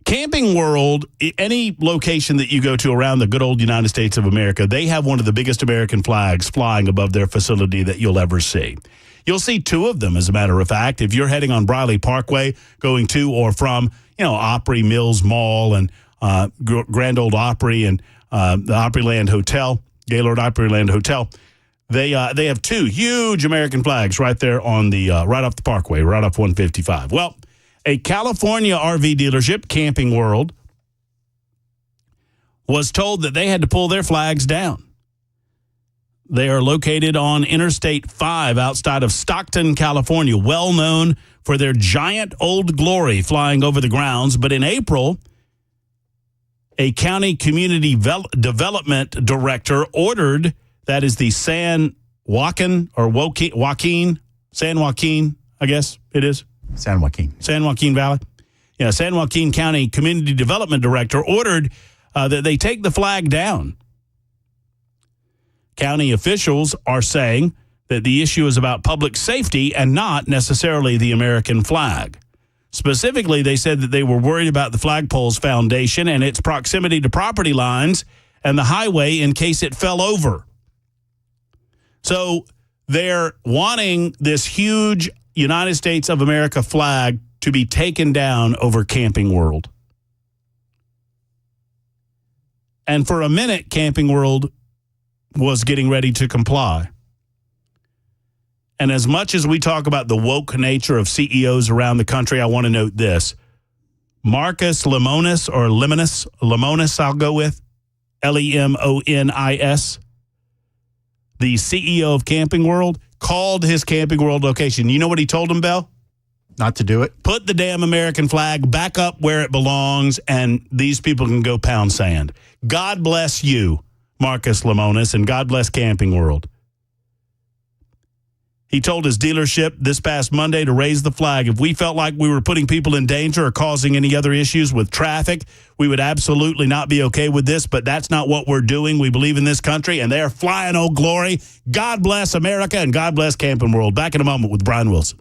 Camping World, any location that you go to around the good old United States of America, they have one of the biggest American flags flying above their facility that you'll ever see. You'll see two of them, as a matter of fact. If you're heading on Briley Parkway, going to or from, Opry Mills Mall and Grand Old Opry and the Opryland Hotel, Gaylord Opryland Hotel, they have two huge American flags right there on the right off the Parkway, right off 155. Well, a California RV dealership, Camping World, was told that they had to pull their flags down. They are located on Interstate 5 outside of Stockton, California, well known for their giant Old Glory flying over the grounds. But in April, a county community development director ordered, that is the San Joaquin, I guess it is. San Joaquin Valley. Yeah, San Joaquin County Community Development Director ordered that they take the flag down. County officials are saying that the issue is about public safety and not necessarily the American flag. Specifically, they said that they were worried about the flagpole's foundation and its proximity to property lines and the highway in case it fell over. So they're wanting this huge United States of America flag to be taken down over Camping World. And for a minute, Camping World was getting ready to comply. And as much as we talk about the woke nature of CEOs around the country, I want to note this. Marcus Lemonis, or Lemonis I'll go with, Lemonis, the CEO of Camping World, called his Camping World location. You know what he told him, Bell? Not to do it. Put the damn American flag back up where it belongs, and these people can go pound sand. God bless you, Marcus Lemonis, and God bless Camping World. He told his dealership this past Monday to raise the flag. If we felt like we were putting people in danger or causing any other issues with traffic, we would absolutely not be okay with this, but that's not what we're doing. We believe in this country, and they're flying Old Glory. God bless America, and God bless Camping World. Back in a moment with Brian Wilson.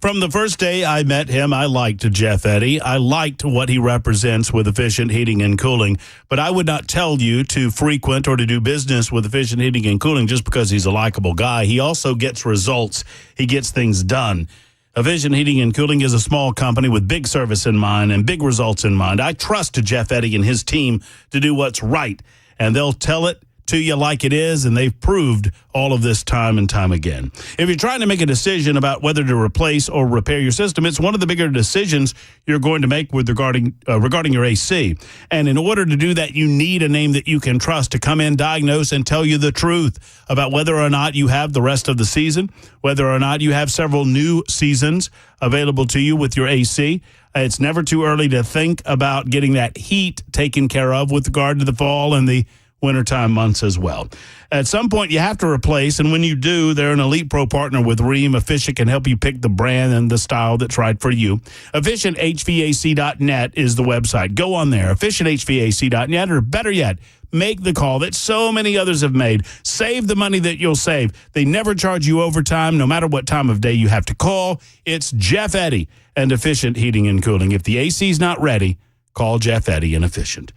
From the first day I met him, I liked Jeff Eddy. I liked what he represents with Efficient Heating and Cooling, but I would not tell you to frequent or to do business with Efficient Heating and Cooling just because he's a likable guy. He also gets results. He gets things done. Efficient Heating and Cooling is a small company with big service in mind and big results in mind. I trust Jeff Eddy and his team to do what's right, and they'll tell it to you like it is, and they've proved all of this time and time again. If you're trying to make a decision about whether to replace or repair your system, it's one of the bigger decisions you're going to make with regarding your AC. And in order to do that, you need a name that you can trust to come in, diagnose, and tell you the truth about whether or not you have the rest of the season, whether or not you have several new seasons available to you with your AC. It's never too early to think about getting that heat taken care of with regard to the fall and the wintertime months as well. At some point, you have to replace, and when you do, they're an Elite Pro partner with Rheem. Efficient can help you pick the brand and the style that's right for you. EfficientHVAC.net is the website. Go on there, EfficientHVAC.net, or better yet, make the call that so many others have made. Save the money that you'll save. They never charge you overtime, no matter what time of day you have to call. It's Jeff Eddy and Efficient Heating and Cooling. If the AC's not ready, call Jeff Eddy and Efficient.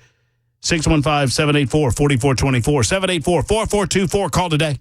615-784-4424, 784-4424. Call today.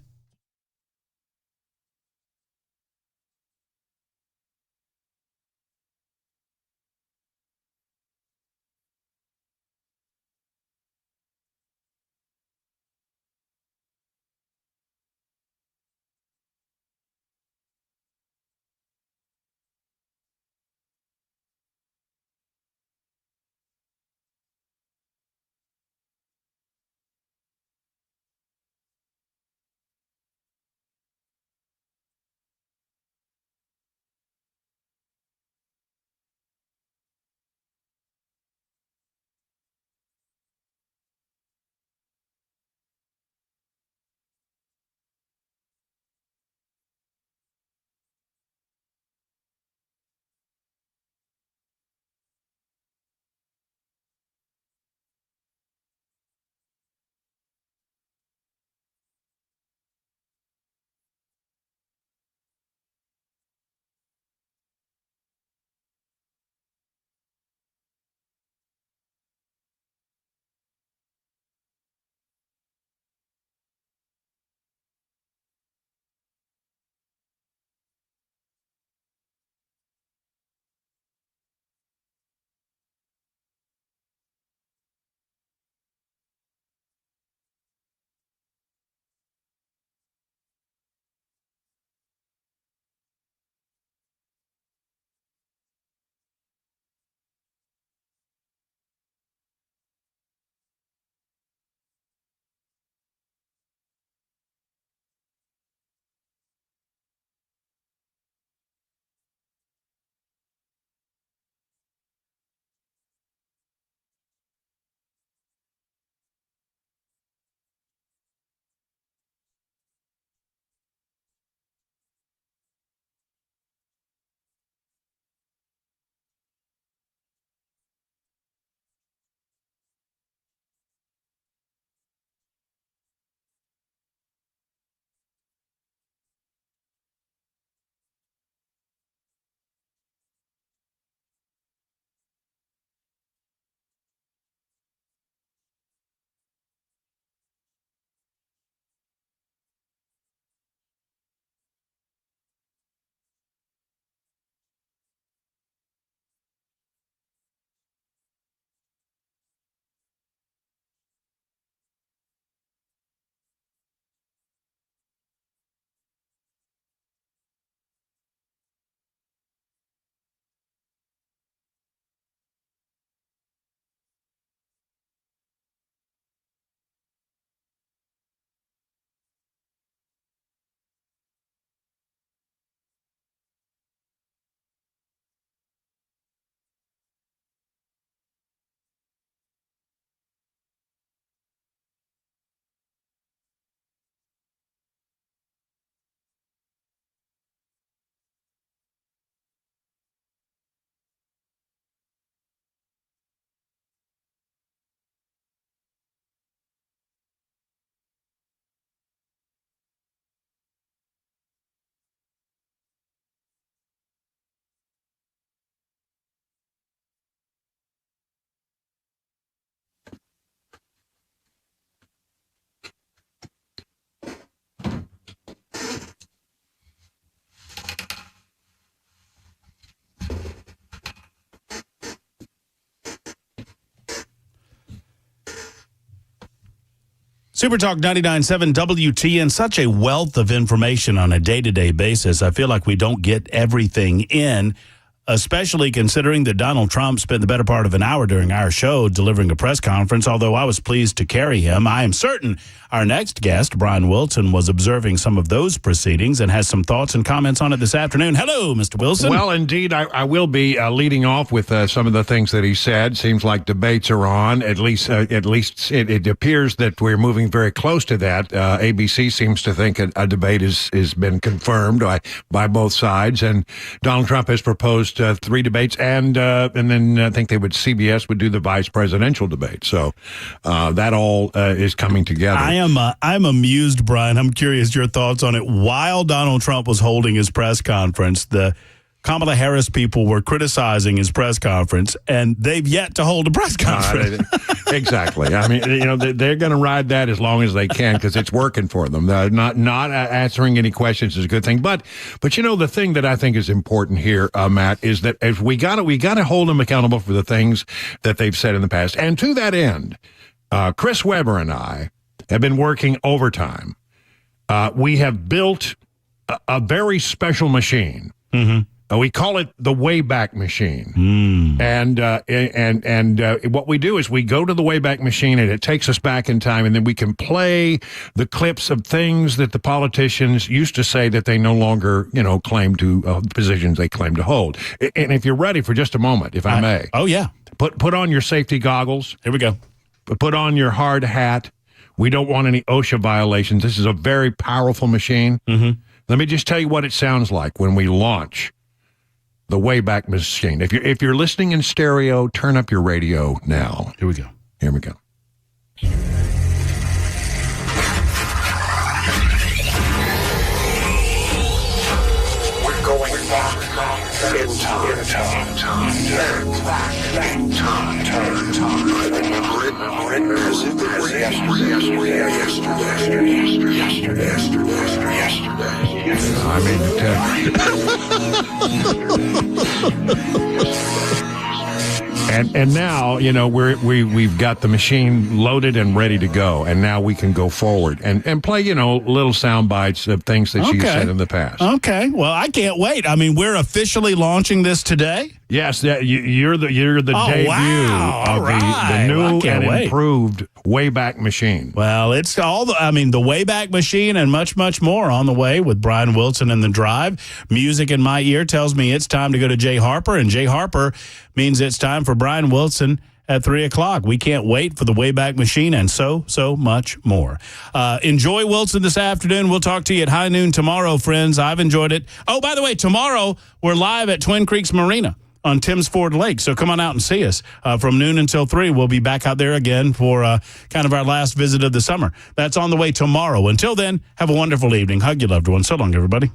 Supertalk 99.7 WTN, such a wealth of information on a day-to-day basis. I feel like we don't get everything in, especially considering that Donald Trump spent the better part of an hour during our show delivering a press conference, although I was pleased to carry him. I am certain our next guest, Brian Wilson, was observing some of those proceedings and has some thoughts and comments on it this afternoon. Hello, Mr. Wilson. Well, indeed, I will be leading off with some of the things that he said. Seems like debates are on. At least it appears that we're moving very close to that. ABC seems to think a debate has been confirmed by both sides, and Donald Trump has proposed 3 debates, and then I think CBS would do the vice presidential debate. So that all is coming together. I'm amused, Brian. I'm curious your thoughts on it. While Donald Trump was holding his press conference, the Kamala Harris people were criticizing his press conference, and they've yet to hold a press conference. Exactly. I mean, they're going to ride that as long as they can because it's working for them. Not answering any questions is a good thing. But the thing that I think is important here, Matt, is that as we got to hold them accountable for the things that they've said in the past. And to that end, Chris Webber and I have been working overtime. We have built a very special machine. Mm-hmm. We call it the Wayback Machine. And what we do is we go to the Wayback Machine, and it takes us back in time, and then we can play the clips of things that the politicians used to say that they no longer, claim to, positions they claim to hold. And if you're ready for just a moment, if I may. Oh, yeah. Put on your safety goggles. Here we go. Put on your hard hat. We don't want any OSHA violations. This is a very powerful machine. Mm-hmm. Let me just tell you what it sounds like when we launch the Wayback Machine. If you're listening in stereo, turn up your radio now. Here we go. Here we go. We're going back in time. Remember it as if it were yesterday. I mean to And now, we've got the machine loaded and ready to go, and now we can go forward and play, little sound bites of things that you said in the past. Okay, well, I can't wait. I mean, we're officially launching this today. Yes, you're the debut of the new and improved Wayback Machine. Well, it's the Wayback Machine and much, much more on the way with Brian Wilson and The Drive. Music in my ear tells me it's time to go to Jay Harper, and Jay Harper means it's time for Brian Wilson at 3 o'clock. We can't wait for the Wayback Machine and so much more. Enjoy Wilson this afternoon. We'll talk to you at high noon tomorrow, friends. I've enjoyed it. Oh, by the way, tomorrow we're live at Twin Creeks Marina on Timms Ford Lake. So come on out and see us from noon until 3. We'll be back out there again for kind of our last visit of the summer. That's on the way tomorrow. Until then, have a wonderful evening. Hug your loved ones. So long, everybody.